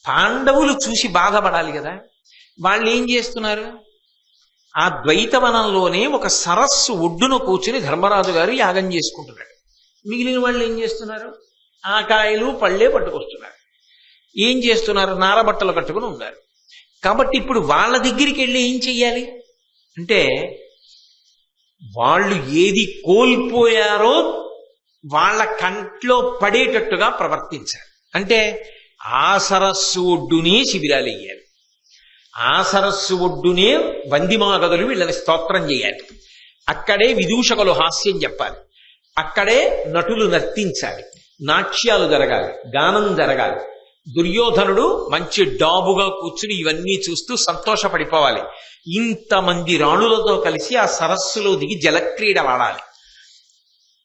పాండవులు చూసి బాధపడాలి కదా. వాళ్ళు ఏం చేస్తున్నారు? ఆ ద్వైతవనంలోనే ఒక సరస్సు ఒడ్డున కూర్చుని ధర్మరాజు గారు యాగం చేసుకుంటున్నాడు. మిగిలిన వాళ్ళు ఏం చేస్తున్నారు? ఆ కాయలు పళ్ళే పట్టుకొస్తున్నారు. ఏం చేస్తున్నారు? నారబట్టలు కట్టుకుని ఉన్నారు. కాబట్టి ఇప్పుడు వాళ్ళ దగ్గరికి వెళ్ళి ఏం చెయ్యాలి అంటే, వాళ్ళు ఏది కోల్పోయారో వాళ్ళ కంట్లో పడేటట్టుగా ప్రవర్తించాలి. అంటే ఆ సరస్సు ఒడ్డునే శిబిరాలు వేయాలి. ఆ సరస్సు ఒడ్డునే వందిమాగదులు వీళ్ళని స్తోత్రం చేయాలి. అక్కడే విదూషకులు హాస్యం చెప్పాలి. అక్కడే నటులు నర్తించాలి. నాట్యాలు జరగాలి, గానం జరగాలి. దుర్యోధనుడు మంచి డాబుగా కూర్చుని ఇవన్నీ చూస్తూ సంతోషపడిపోవాలి. ఇంతమంది రాణులతో కలిసి ఆ సరస్సులో దిగి జలక్రీడ వాడాలి.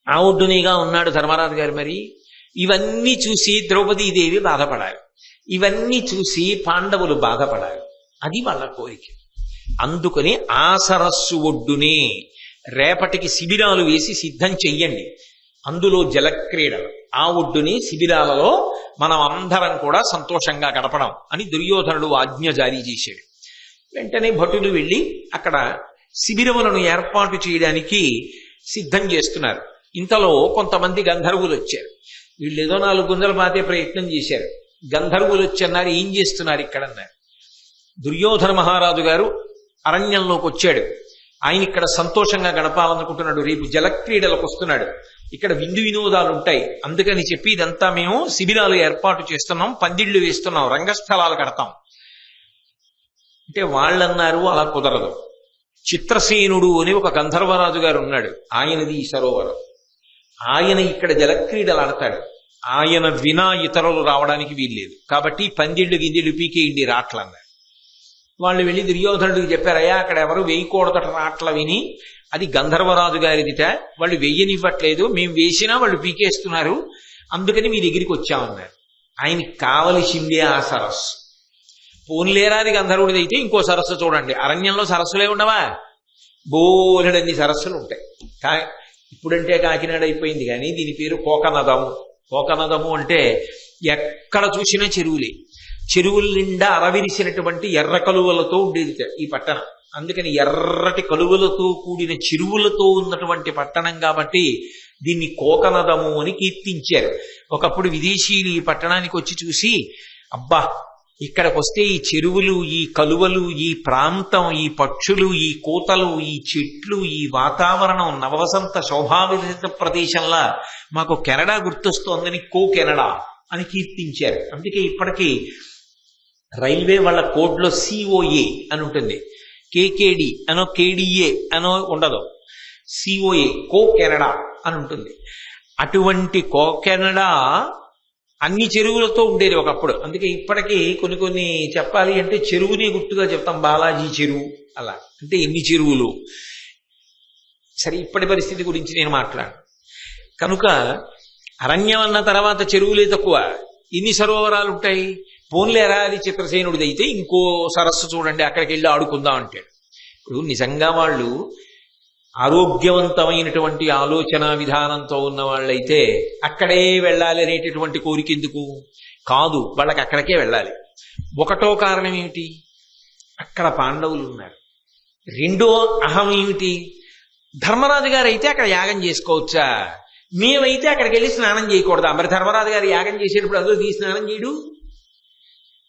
ఆ ఒడ్డునేగా ఉన్నాడు ధర్మరాజు గారు. మరి ఇవన్నీ చూసి ద్రౌపదీదేవి బాధపడాలి. ఇవన్నీ చూసి పాండవులు బాధపడాలి. అది వాళ్ళ కోరిక. అందుకని ఆ సరస్సు ఒడ్డునే రేపటికి శిబిరాలు వేసి సిద్ధం చెయ్యండి. అందులో జలక్రీడలు, ఆ ఒడ్డుని శిబిరాలలో మనం అందరం కూడా సంతోషంగా గడపడం అని దుర్యోధనుడు ఆజ్ఞ జారీ చేశాడు. వెంటనే భటులు వెళ్ళి అక్కడ శిబిరములను ఏర్పాటు చేయడానికి సిద్ధం చేస్తున్నారు. ఇంతలో కొంతమంది గంధర్వులు వచ్చారు. వీళ్ళు ఏదో 4 గుంజలు పాతే ప్రయత్నం చేశారు. గంధర్వులు వచ్చన్నారు. ఏం చేస్తున్నారు ఇక్కడ అన్నారు. దుర్యోధన మహారాజు గారు అరణ్యంలోకి వచ్చాడు. ఆయన ఇక్కడ సంతోషంగా గడపాలనుకుంటున్నాడు. రేపు జలక్రీడలకు వస్తున్నాడు. ఇక్కడ విందు వినోదాలు ఉంటాయి. అందుకని చెప్పి ఇదంతా మేము శిబిరాలు ఏర్పాటు చేస్తున్నాం, పందిళ్లు వేస్తున్నాం, రంగస్థలాలు కడతాం అంటే వాళ్ళన్నారు అలా కుదరదు. చిత్రసేనుడు అని ఒక గంధర్వరాజు గారు ఉన్నాడు. ఆయనది ఈ సరోవరం. ఆయన ఇక్కడ జలక్రీడలు ఆడతాడు. ఆయన వినా ఇతరులు రావడానికి వీల్లేదు. కాబట్టి పందిళ్లు గిందిళ్లు పీకేయండి రాట్లన్నారు. వాళ్ళు వెళ్ళి దుర్యోధనుడికి చెప్పారయ్యా, అక్కడ ఎవరు వేయకూడదట రాట్ల విని, అది గంధర్వరాజు గారిదిట, వాళ్ళు వెయ్యనివ్వట్లేదు, మేము వేసినా వాళ్ళు పీకేస్తున్నారు, అందుకని మీ దగ్గరికి వచ్చామన్నారు. ఆయనకి కావలసిందే ఆ సరస్సు. పోన్లేరాది గంధర్వుడిదైతే ఇంకో సరస్సు చూడండి. అరణ్యంలో సరస్సులే ఉండవా? బోలెడన్ని సరస్సులు ఉంటాయి. ఇప్పుడంటే కాకినాడ అయిపోయింది, కానీ దీని పేరు కోకనదము. కోకనదము అంటే ఎక్కడ చూసినా చెరువులే. చెరువుల నిండా అరవిరిసినటువంటి ఎర్ర కలువలతో ఉండేది ఈ పట్టణం. అందుకని ఎర్రటి కలువలతో కూడిన చెరువులతో ఉన్నటువంటి పట్టణం కాబట్టి దీన్ని కోకనదము అని కీర్తించారు. ఒకప్పుడు విదేశీయులు ఈ పట్టణానికి వచ్చి చూసి, అబ్బా ఇక్కడికి వస్తే ఈ చెరువులు, ఈ కలువలు, ఈ ప్రాంతం, ఈ పక్షులు, ఈ కూతలు, ఈ చెట్లు, ఈ వాతావరణం నవవసంత శోభావిత ప్రదేశంలా మాకు కెనడా గుర్తొస్తోందని కో కెనడా అని కీర్తించారు. అందుకే ఇప్పటికీ రైల్వే వాళ్ళ కోడ్లో సిఓఏ అని ఉంటుంది. కేకేడి అనో కేడిఏ అనో ఉండదు, సిఓఏ కో కెనడా అని ఉంటుంది. అటువంటి కో కెనడా అన్ని చెరువులతో ఉండేది ఒకప్పుడు. అందుకే ఇప్పటికీ కొన్ని చెప్పాలి అంటే చెరువుని గుర్తుగా చెప్తాం, బాలాజీ చెరువు అలా. అంటే ఎన్ని చెరువులు. సరే, ఇప్పటి పరిస్థితి గురించి నేను మాట్లాడు. కనుక అరణ్యం అన్న తర్వాత చెరువులే తక్కువ, ఇన్ని సరోవరాలు ఉంటాయి. పోన్లేరా అది చిత్రసేనుడిది అయితే ఇంకో సరస్సు చూడండి, అక్కడికి వెళ్ళి ఆడుకుందాం అంటాడు. ఇప్పుడు నిజంగా వాళ్ళు ఆరోగ్యవంతమైనటువంటి ఆలోచన విధానంతో ఉన్న వాళ్ళైతే అక్కడే వెళ్ళాలి అనేటటువంటి కోరిక ఎందుకు కాదు, వాళ్ళకి అక్కడికే వెళ్ళాలి. ఒకటో కారణం ఏమిటి? అక్కడ పాండవులు ఉన్నారు. రెండో అహం ఏమిటి? ధర్మరాజు గారు అయితే అక్కడ యాగం చేసుకోవచ్చా, మేమైతే అక్కడికి వెళ్ళి స్నానం చేయకూడదా? మరి ధర్మరాజు గారు యాగం చేసేటప్పుడు అందరూ తీసి స్నానం చేయడు?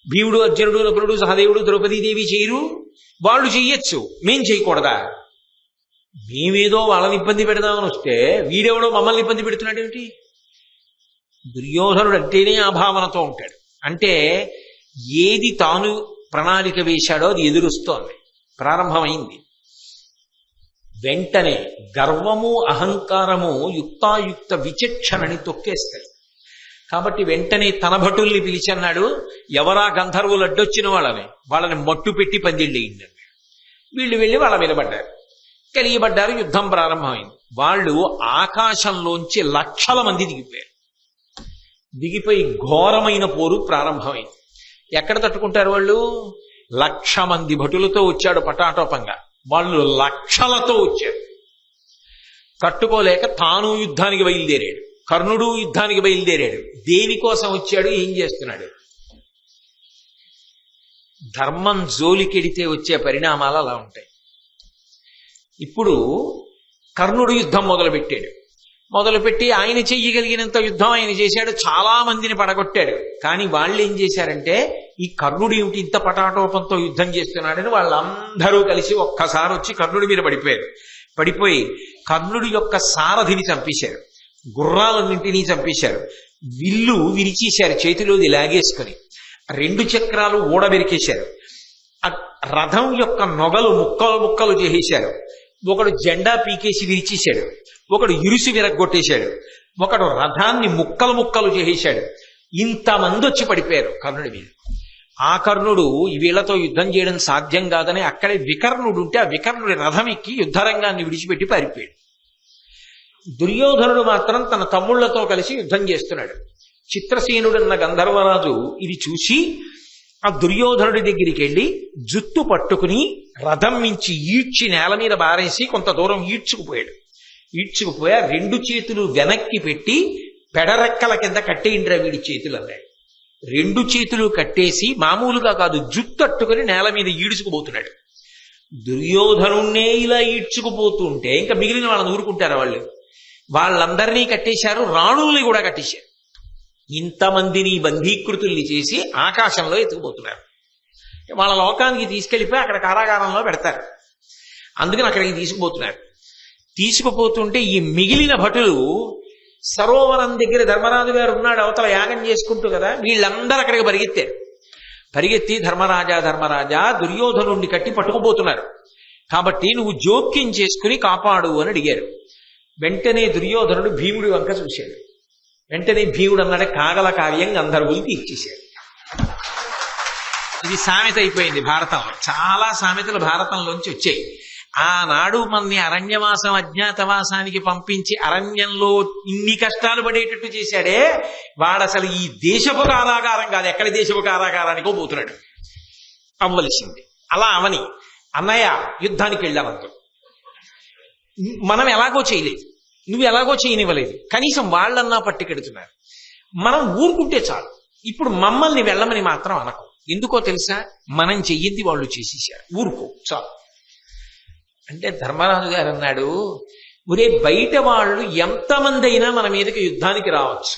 భీముడు, అర్జునుడు, నకులుడు, సహదేవుడు, ద్రౌపదీదేవి చేయరు? వాళ్ళు చెయ్యొచ్చు, మేం చేయకూడదా? మేమేదో వాళ్ళని ఇబ్బంది పెడదామని వస్తే వీడెవడో మమ్మల్ని ఇబ్బంది పెడుతున్నాడు ఏమిటి? దుర్యోధనుడు అంటేనే ఆ భావనతో ఉంటాడు. అంటే ఏది తాను ప్రణాళిక వేశాడో అది ఎదురుస్తోంది, ప్రారంభమైంది. వెంటనే గర్వము అహంకారము యుక్తాయుక్త విచక్షణని తొక్కేస్తాయి. కాబట్టి వెంటనే తన భటుల్ని పిలిచన్నాడు, ఎవరా గంధర్వులు అడ్డొచ్చిన వాళ్ళని మట్టు పెట్టి పందిళ్ళేయండి. వీళ్ళు వెళ్ళి వాళ్ళ మీద పడ్డారు, కలియబడ్డారు. యుద్ధం ప్రారంభమైంది. వాళ్ళు ఆకాశంలోంచి లక్షల మంది దిగిపోయారు. దిగిపోయి ఘోరమైన పోరు ప్రారంభమైంది. ఎక్కడ తట్టుకుంటారు వాళ్ళు? 1,00,000 మంది భటులతో వచ్చాడు పటాటోపంగా. వాళ్ళు లక్షలతో వచ్చారు. తట్టుకోలేక తాను యుద్ధానికి బయలుదేరాడు, కర్ణుడు యుద్ధానికి బయలుదేరాడు. దేనికోసం వచ్చాడు, ఏం చేస్తున్నాడు? ధర్మం జోలికెడితే వచ్చే పరిణామాలు అలా ఉంటాయి. ఇప్పుడు కర్ణుడు యుద్ధం మొదలుపెట్టి ఆయన చెయ్యగలిగినంత యుద్ధం ఆయన చేశాడు, చాలా మందిని పడగొట్టాడు. కానీ వాళ్ళు ఏం చేశారంటే, ఈ కర్ణుడు ఏమిటి ఇంత పటాటోపంతో యుద్ధం చేస్తున్నాడని వాళ్ళందరూ కలిసి ఒక్కసారి వచ్చి కర్ణుడి మీద పడిపోయి కర్ణుడి యొక్క సారథిని చంపేశారు, గుర్రాలన్నింటినీ చంపేశారు, విల్లు విరిచేశారు, చేతిలోది లాగేసుకుని 2 చక్రాలు ఊడబెరికేశారు, రథం యొక్క నొగలు ముక్కలు చేసేశారు. ఒకడు జెండా పీకేసి విరిచేశాడు, ఒకడు ఇరుసు విరగొట్టేశాడు, ఒకడు రథాన్ని ముక్కలు చేసేశాడు. ఇంతమంది వచ్చి పడిపోయారు కర్ణుడి మీద. ఆ కర్ణుడు వీళ్లతో యుద్ధం చేయడం సాధ్యం కాదని అక్కడే వికర్ణుడు ఉంటే ఆ వికర్ణుడి రథం ఎక్కి యుద్ధరంగాన్ని విడిచిపెట్టి పారిపోయాడు. దుర్యోధనుడు మాత్రం తన తమ్ముళ్లతో కలిసి యుద్ధం చేస్తున్నాడు. చిత్రసేనుడన్న గంధర్వరాజు ఇది చూసి ఆ దుర్యోధనుడి దగ్గరికి వెళ్ళి జుత్తు పట్టుకుని రథం మించి ఈడ్చి నేల మీద బారేసి కొంత దూరం ఈడ్చుకుపోయాడు. 2 చేతులు వెనక్కి పెట్టి పెడరెక్కల కింద కట్టేయండిరా వీడి చేతులు అన్నాడు. 2 చేతులు కట్టేసి మామూలుగా కాదు, జుత్తట్టుకుని నేల మీద ఈడ్చుకుపోతున్నాడు. దుర్యోధనుణ్ణే ఇలా ఈడ్చుకుపోతుంటే ఇంకా మిగిలిన వాళ్ళని ఊరుకుంటారా? వాళ్ళందరినీ కట్టేశారు, రాణుల్ని కూడా కట్టేశారు. ఇంతమందిని బంధీకృతుల్ని చేసి ఆకాశంలో ఎత్తుకుపోతున్నారు. వాళ్ళ లోకానికి తీసుకెళ్లిపోయి అక్కడ కారాగారంలో పెడతారు. అందుకని అక్కడికి తీసుకుపోతుంటే ఈ మిగిలిన భటులు సరోవరం దగ్గర ధర్మరాజు గారు ఉన్నాడు, అవతల యాగం చేసుకుంటూ కదా, వీళ్ళందరూ అక్కడికి పరిగెత్తి ధర్మరాజా దుర్యోధనుడిని కట్టి పట్టుకుపోతున్నారు కాబట్టి నువ్వు జోక్యం చేసుకుని కాపాడు అని అడిగారు. వెంటనే దుర్యోధనుడు భీముడి వంక చూశాడు. వెంటనే భీముడు అన్నాడు, కాగల కార్యం గంధర్వులు తీర్చేశాడు. ఇది సామెత అయిపోయింది భారతంలో. చాలా సామెతలు భారతంలోంచి వచ్చాయి. ఆనాడు మనని అరణ్యవాసం అజ్ఞాతవాసానికి పంపించి అరణ్యంలో ఇన్ని కష్టాలు పడేటట్టు చేశాడే, వాడు అసలు ఈ దేశపు కారాగారం కాదు, ఎక్కడి దేశపు కారాగారానికో పోతున్నాడు. అవ్వలసింది అలా అవని. అన్నయ్య యుద్ధానికి వెళ్ళామంతో మనం ఎలాగో చేయలేదు, నువ్వు ఎలాగో చేయనివ్వలేదు, కనీసం వాళ్ళన్నా పట్టుకెడుతున్నారు, మనం ఊరుకుంటే చాలు. ఇప్పుడు మమ్మల్ని వెళ్ళమని మాత్రం అనకు. ఎందుకో తెలుసా, మనం చెయ్యింది వాళ్ళు చేసేసారు, ఊరుకో చాలు అంటే. ధర్మరాజు గారు అన్నాడు, ఒరే బయట వాళ్ళు ఎంతమంది అయినా మన మీదకి యుద్ధానికి రావచ్చు,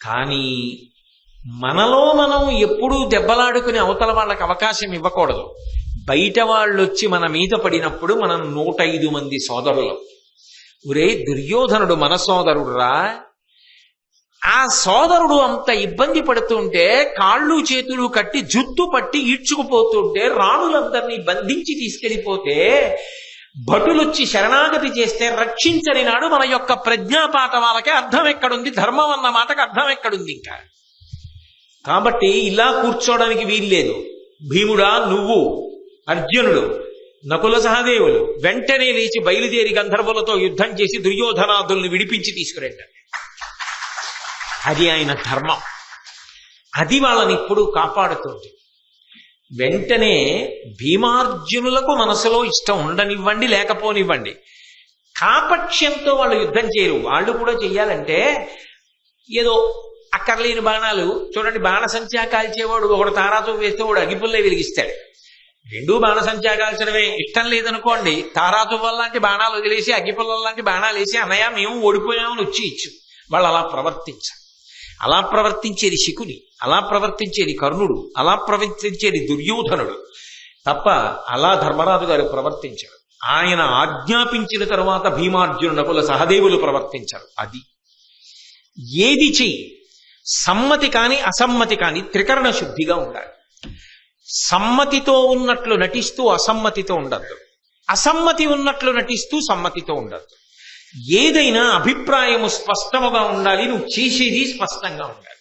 కానీ మనలో మనం ఎప్పుడూ దెబ్బలాడుకుని అవతల వాళ్ళకి అవకాశం ఇవ్వకూడదు. బయట వాళ్ళు వచ్చి మన మీద పడినప్పుడు మనం 105 మంది సోదరులు. ఒరే దుర్యోధనుడు మన సోదరుడురా, ఆ సోదరుడు అంత ఇబ్బంది పడుతుంటే కాళ్ళు చేతులు కట్టి జుత్తు పట్టి ఈడ్చుకుపోతుంటే రాణులందరినీ బంధించి తీసుకెళ్లిపోతే భటులొచ్చి శరణాగతి చేస్తే రక్షించని నాడు మన యొక్క ప్రజ్ఞాపాఠ వాళ్ళకి అర్థం ఎక్కడుంది, ధర్మం అన్న మాటకు అర్థం ఎక్కడుంది ఇంకా. కాబట్టి ఇలా కూర్చోవడానికి వీల్లేదు. భీముడా, నువ్వు, అర్జునుడు, నకుల సహదేవులు వెంటనే లేచి బయలుదేరి గంధర్వులతో యుద్ధం చేసి దుర్యోధనాదుల్ని విడిపించి తీసుకురండి. అది ఆయన ధర్మం, అది వాళ్ళని ఇప్పుడు కాపాడుతుంది. వెంటనే భీమార్జునులకు మనసులో ఇష్టం ఉండనివ్వండి లేకపోనివ్వండి, కాపక్ష్యంతో వాళ్ళు యుద్ధం చేయరు. వాళ్ళు కూడా చెయ్యాలంటే ఏదో అక్కర్లేని బాణాలు చూడండి, బాణసంచా కాల్చేవాడు ఒకడు తారాతో వేస్తే వాడు అగిపుల్లే వెలిగిస్తాడు. రెండూ బాణసంచా కాల్చడమే. ఇష్టం లేదనుకోండి, తారాతో లాంటి బాణాలు వదిలేసి అగ్గిపుల్లల లాంటి బాణాలు వేసి అన్నయ్య మేము ఓడిపోయామని వచ్చి ఇచ్చు. వాళ్ళు అలా ప్రవర్తించారు. అలా ప్రవర్తించేది శకుని, అలా ప్రవర్తించేది కర్ణుడు, అలా ప్రవర్తించేది దుర్యోధనుడు తప్ప అలా ధర్మరాజు గారు ప్రవర్తించారు. ఆయన ఆజ్ఞాపించిన తరువాత భీమార్జును నకుల సహదేవులు ప్రవర్తించారు. అది ఏది చెయ్యి, సమ్మతి కాని అసమ్మతి కాని త్రికరణ శుద్ధిగా ఉండాలి. సమ్మతితో ఉన్నట్లు నటిస్తూ అసమ్మతితో ఉండద్దు, అసమ్మతి ఉన్నట్లు నటిస్తూ సమ్మతితో ఉండద్దు. ఏదైనా అభిప్రాయము స్పష్టముగా ఉండాలి, నువ్వు చేసేది స్పష్టంగా ఉండాలి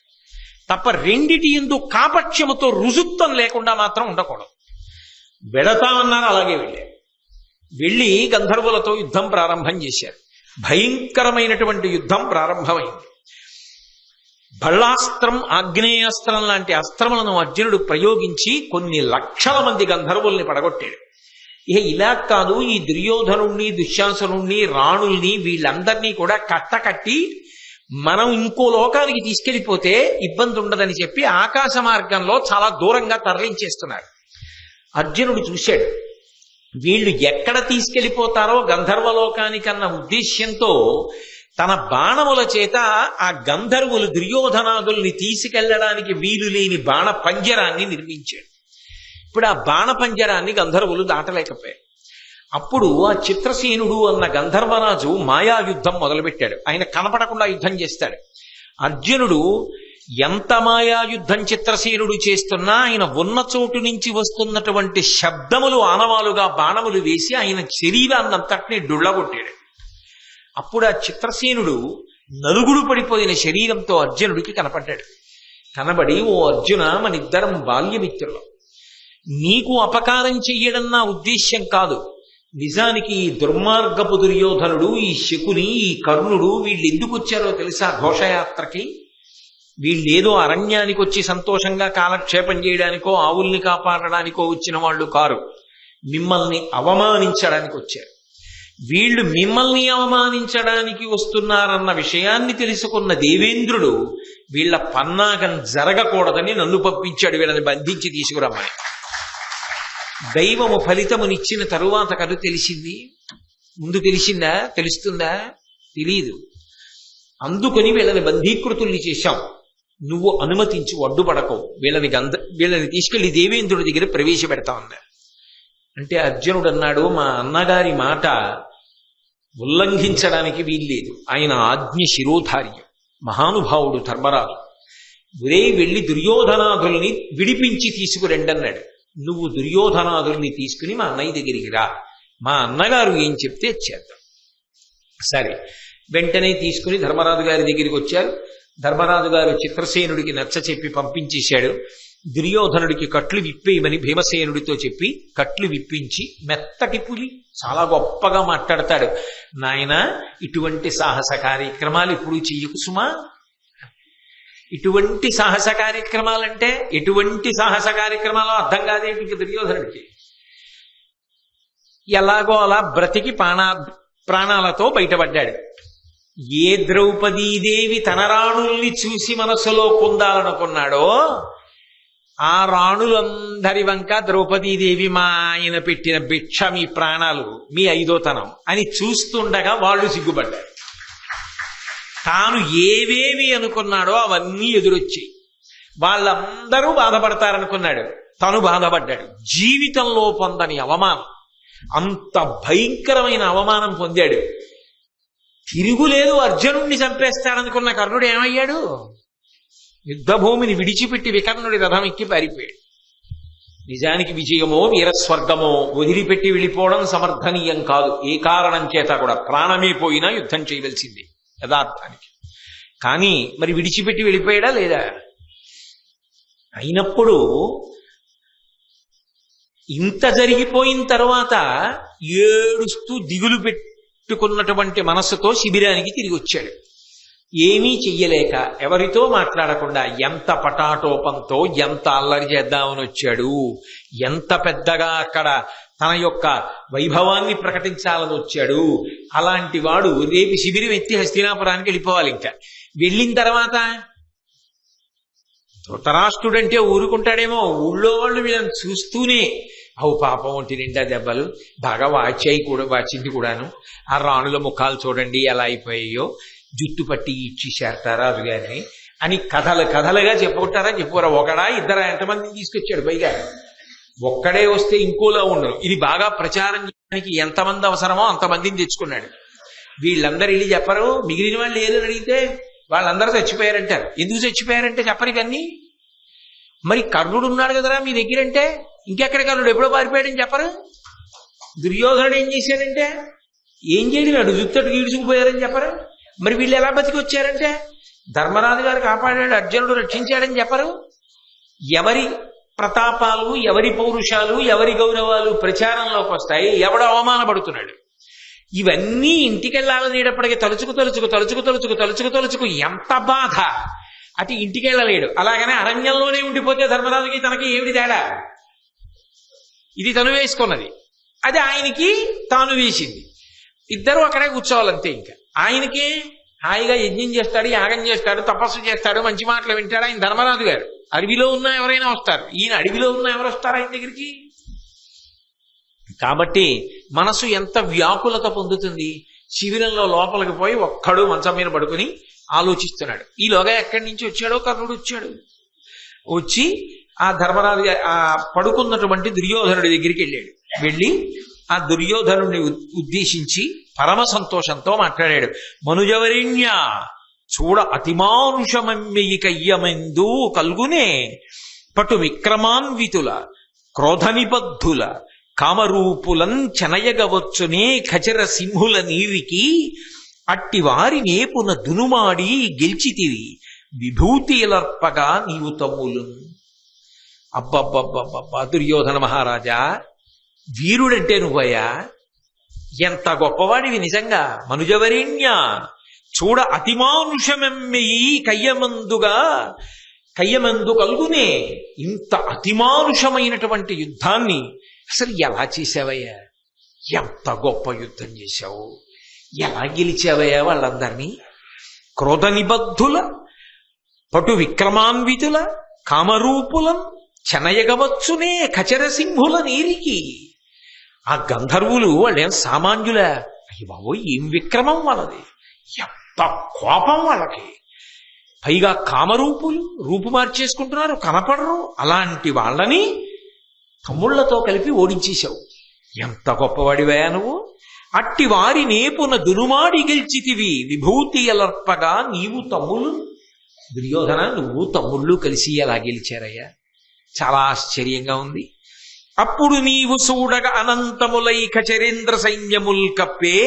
తప్ప రెండిటి యందు కాపక్ష్యముతో రుజుత్వం లేకుండా మాత్రం ఉండకూడదు. వెడతామన్నారు, అలాగే వెళ్ళారు. వెళ్ళి గంధర్వులతో యుద్ధం ప్రారంభం చేశారు. భయంకరమైనటువంటి యుద్ధం ప్రారంభమైంది. బళ్ళాస్త్రం, ఆగ్నేయాస్త్రం లాంటి అస్త్రములను అర్జునుడు ప్రయోగించి కొన్ని లక్షల మంది గంధర్వుల్ని పడగొట్టాడు. ఇక ఇలా కాదు, ఈ దుర్యోధనుణ్ణి, దుశ్శాసనుణ్ణి, రాణుల్ని వీళ్ళందరినీ కూడా కట్టకట్టి మనం ఇంకో లోకానికి తీసుకెళ్లిపోతే ఇబ్బంది ఉండదని చెప్పి ఆకాశ మార్గంలో చాలా దూరంగా తరలించేస్తున్నారు. అర్జునుడు చూశాడు, వీళ్ళు ఎక్కడ తీసుకెళ్లిపోతారో గంధర్వలోకానికన్న ఉద్దేశ్యంతో తన బాణముల చేత ఆ గంధర్వులు దుర్యోధనాదుల్ని తీసుకెళ్లడానికి వీలు లేని బాణ పంజరాన్ని నిర్మించాడు. ఇప్పుడు ఆ బాణ పంజరాన్ని గంధర్వులు దాటలేకపోయారు. అప్పుడు ఆ చిత్రసేనుడు అన్న గంధర్వరాజు మాయాయుద్ధం మొదలుపెట్టాడు. ఆయన కనపడకుండా యుద్ధం చేస్తాడు. అర్జునుడు ఎంత మాయాయుద్ధం చిత్రసేనుడు చేస్తున్నా ఆయన ఉన్న చోటు నుంచి వస్తున్నటువంటి శబ్దములు ఆనవాలుగా బాణములు వేసి ఆయన శరీరాన్నంతటినీ డుళ్ళగొట్టాడు. అప్పుడు ఆ చిత్రసేనుడు నలుగుడు పడిపోయిన శరీరంతో అర్జునుడికి కనపడ్డాడు. కనబడి, ఓ అర్జున, మనిద్దరం బాల్యమిత్రులం, నీకు అపకారం చెయ్యడం నా ఉద్దేశ్యం కాదు. నిజానికి ఈ దుర్మార్గపు దుర్యోధనుడు, ఈ శకుని, ఈ కర్ణుడు వీళ్ళు ఎందుకు వచ్చారో తెలుసా? ఘోషయాత్రకి. వీళ్ళేదో అరణ్యానికి వచ్చి సంతోషంగా కాలక్షేపం చేయడానికో ఆవుల్ని కాపాడడానికో వచ్చిన వాళ్ళు కారు, మిమ్మల్ని అవమానించడానికి వచ్చారు. వీళ్ళు మిమ్మల్ని అవమానించడానికి వస్తున్నారన్న విషయాన్ని తెలుసుకున్న దేవేంద్రుడు వీళ్ళ పన్నాగం జరగకూడదని నన్ను పంపించాడు, వీళ్ళని బంధించి తీసుకురమ్మని. దైవము ఫలితమునిచ్చిన తరువాత కదు తెలిసింది. ముందు తెలిసిందా? తెలుస్తుందా? తెలీదు. అందుకని వీళ్ళని బంధీకృతుల్ని చేశాం. నువ్వు అనుమతించి అడ్డుపడకవు, వీళ్ళని తీసుకెళ్లి దేవేంద్రుడి దగ్గర ప్రవేశపెడతా ఉన్నారు. అంటే అర్జునుడు అన్నాడు, మా అన్నగారి మాట ఉల్లంఘించడానికి వీల్లేదు, ఆయన ఆజ్ఞ శిరోధార్యం. మహానుభావుడు ధర్మరాజు. ఒరే వెళ్ళి దుర్యోధనాదుల్ని విడిపించి తీసుకురండి అన్నాడు. నువ్వు దుర్యోధనాదుల్ని తీసుకుని మా అన్నయ్య దగ్గరికి రా, మా అన్నగారు ఏం చెప్తే చేద్దాం. సరే, వెంటనే తీసుకుని ధర్మరాజు గారి దగ్గరికి వచ్చారు. ధర్మరాజు గారు చిత్రసేనుడికి నచ్చ చెప్పి పంపించేశాడు. దుర్యోధనుడికి కట్లు విప్పేయమని భీమసేనుడితో చెప్పి కట్లు విప్పించి మెత్తటి పులి చాలా గొప్పగా మాట్లాడతాడు. నాయన, ఇటువంటి సాహస కార్యక్రమాలు ఇప్పుడు చెయ్యకు సుమా. ఇటువంటి సాహస కార్యక్రమాలంటే ఎటువంటి సాహస కార్యక్రమాలు అర్థం కాదేంటి ఇంక దుర్యోధనుడికి. ఎలాగో అలా బ్రతికి ప్రాణాలతో బయటపడ్డాడు. ఏ ద్రౌపదీదేవి తన రాణుల్ని చూసి మనసులో పొందాలనుకున్నాడో ఆ రాణులందరి వంక ద్రౌపదీదేవి మా ఆయన పెట్టిన భిక్ష మీ ప్రాణాలు, మీ ఐదోతనం అని చూస్తుండగా వాళ్ళు సిగ్గుపడ్డారు. తాను ఏవేవి అనుకున్నాడో అవన్నీ ఎదురొచ్చాయి. వాళ్ళందరూ బాధపడతారనుకున్నాడు, తను బాధపడ్డాడు. జీవితంలో పొందని అవమానం, అంత భయంకరమైన అవమానం పొందాడు. తిరుగులేదు, అర్జునుడిని చంపేస్తాడనుకున్న కర్ణుడు ఏమయ్యాడు? యుద్ధభూమిని విడిచిపెట్టి వికర్ణుడి రథం ఎక్కి పారిపోయాడు. నిజానికి విజయమో వీరస్వర్గమో వదిలిపెట్టి వెళ్ళిపోవడం సమర్థనీయం కాదు. ఏ కారణం చేత కూడా ప్రాణమే పోయినా యుద్ధం చేయవలసింది యథార్థానికి. కానీ మరి విడిచిపెట్టి వెళ్ళిపోయాడా లేదా? అయినప్పుడు ఇంత జరిగిపోయిన తర్వాత ఏడుస్తూ దిగులు పెట్టుకున్నటువంటి మనస్సుతో శిబిరానికి తిరిగి వచ్చాడు. ఏమీ చెయ్యలేక, ఎవరితో మాట్లాడకుండా, ఎంత పటాటోపంతో, ఎంత అల్లరి చేద్దామని వచ్చాడు. ఎంత పెద్దగా అక్కడ తన యొక్క వైభవాన్ని ప్రకటించాలని వచ్చాడు. అలాంటి వాడు రేపు శిబిరం ఎత్తి హస్తినాపురానికి వెళ్ళిపోవాలి. ఇంకా వెళ్ళిన తర్వాత ధృతరాష్ట్రుడంటే ఊరుకుంటాడేమో, ఊళ్ళో వాళ్ళు వీళ్ళని చూస్తూనే అవు పాపం ఒంటి నిండా దెబ్బలు, బాగా వాచింది కూడాను, ఆ రాణుల ముఖాలు చూడండి ఎలా అయిపోయాయో, జుట్టు పట్టి ఇచ్చేశారట రాజుగారిని అని కథలుగా చెప్పుకుంటారా? చెప్పుకోరా? ఒకడా ఇద్దరా? ఎంతమందిని తీసుకొచ్చాడు? పైగా ఒక్కడే వస్తే ఇంకోలా ఉండరు. ఇది బాగా ప్రచారం చేయడానికి ఎంతమంది అవసరమో అంతమందిని తెచ్చుకున్నాడు. వీళ్ళందరూ వెళ్ళి చెప్పరు. మిగిలిన వాళ్ళు ఏదని అడిగితే వాళ్ళందరూ చచ్చిపోయారంటారు. ఎందుకు చచ్చిపోయారంటే చెప్పరు ఇవన్నీ. మరి కర్ణుడు ఉన్నాడు కదరా మీ దగ్గరంటే, ఇంకెక్కడ కర్ణుడు ఎప్పుడో పారిపోయాడని చెప్పరు. దుర్యోధనుడు ఏం చేశాడంటే ఏం చేయడు, జుత్తటు ఈడ్చుకుపోయారని చెప్పరు. మరి వీళ్ళు ఎలా బతికి వచ్చారంటే ధర్మరాజు గారు కాపాడాడు, అర్జునుడు రక్షించాడని చెప్పరు. ఎవరి ప్రతాపాలు, ఎవరి పౌరుషాలు, ఎవరి గౌరవాలు ప్రచారంలోకి వస్తాయి, ఎవడు అవమానపడుతున్నాడు. ఇవన్నీ ఇంటికెళ్ళాలనేటప్పటికీ తలుచుకు ఎంత బాధ. అటు ఇంటికెళ్ళలేడు. అలాగనే అరణ్యంలోనే ఉండిపోతే ధర్మరాజుకి తనకి ఏమిటి తేడా? ఇది తను వేసుకున్నది, అది ఆయనకి తాను వేసింది. ఇద్దరు అక్కడే కూర్చోవాలంతే. ఇంకా ఆయనకి హాయిగా యజ్ఞం చేస్తాడు, యాగం చేస్తాడు, తపస్సు చేస్తాడు, మంచి మాటలు వింటాడు. ఆయన ధర్మరాజు గారు. అడవిలో ఉన్నా ఎవరైనా వస్తారు, ఈయన అడవిలో ఉన్నా ఎవరు వస్తారు ఆయన దగ్గరికి? కాబట్టి మనసు ఎంత వ్యాకులత పొందుతుంది. శిబిరంలో లోపలికి పోయి ఒక్కడు మంచం మీద పడుకుని ఆలోచిస్తున్నాడు. ఈలోగా ఎక్కడి నుంచి వచ్చాడో కర్ణుడు వచ్చాడు. వచ్చి ఆ ధర్మరాజు ఆ పడుకున్నటువంటి దుర్యోధనుడి దగ్గరికి వెళ్ళాడు. వెళ్ళి ఆ దుర్యోధనుడిని ఉద్దేశించి పరమ సంతోషంతో మాట్లాడాడు. మనుజవరిణ్య చూడ అతిమానుషమమ్మెయి కయ్యమెందు కల్గునే పటు విక్రమాన్వితుల క్రోధ నిబద్ధుల కామరూపులం చెనయగవచ్చునే ఖచర సింహుల నీరికి అట్టి వారి నేపున దునుమాడి గెలిచితివి విభూతిలర్పగా నీవు తమ్ములు. అబ్బబ్బబ్బబ్బబ్బా, దుర్యోధన మహారాజా, వీరుడంటే నువ్వయ్యా, ఎంత గొప్పవాడివి నిజంగా. మనుజవరేణ్య చూడ అతిమానుషమెమ్మెయి కయ్యమందు కలుగునే. ఇంత అతిమానుషమైనటువంటి యుద్ధాన్ని అసలు ఎలా చేశావయ్యా? ఎంత గొప్ప యుద్ధం చేశావు, ఎలా గెలిచావయ్యా వాళ్ళందరినీ? క్రోధ నిబద్ధుల పటు విక్రమాన్వితుల కామరూపులం చెనయగవచ్చునే ఖచరసింహుల నీరికి. ఆ గంధర్వులు వాళ్ళేం సామాన్యులా? అయ్య బాబోయ్, ఏం విక్రమం వాళ్ళది, ఎంత కోపం వాళ్ళకి. పైగా కామరూపులు, రూపు మార్చేసుకుంటున్నారు, కనపడరు. అలాంటి వాళ్ళని తమ్ముళ్లతో కలిపి ఓడించేశావు. ఎంత గొప్పవాడివయా నువ్వు. అట్టి వారి నేపున దునుమాడి గెలిచితివి విభూతి అలర్పగా నీవు తమ్ముళ్ళు. దుర్యోధన, నువ్వు తమ్ముళ్ళు కలిసి ఎలా గెలిచారయ్యా? చాలా ఆశ్చర్యంగా ఉంది. అప్పుడు నీవు చూడగా అనంతములై ఖచరేంద్ర సైన్యముల్ కప్పే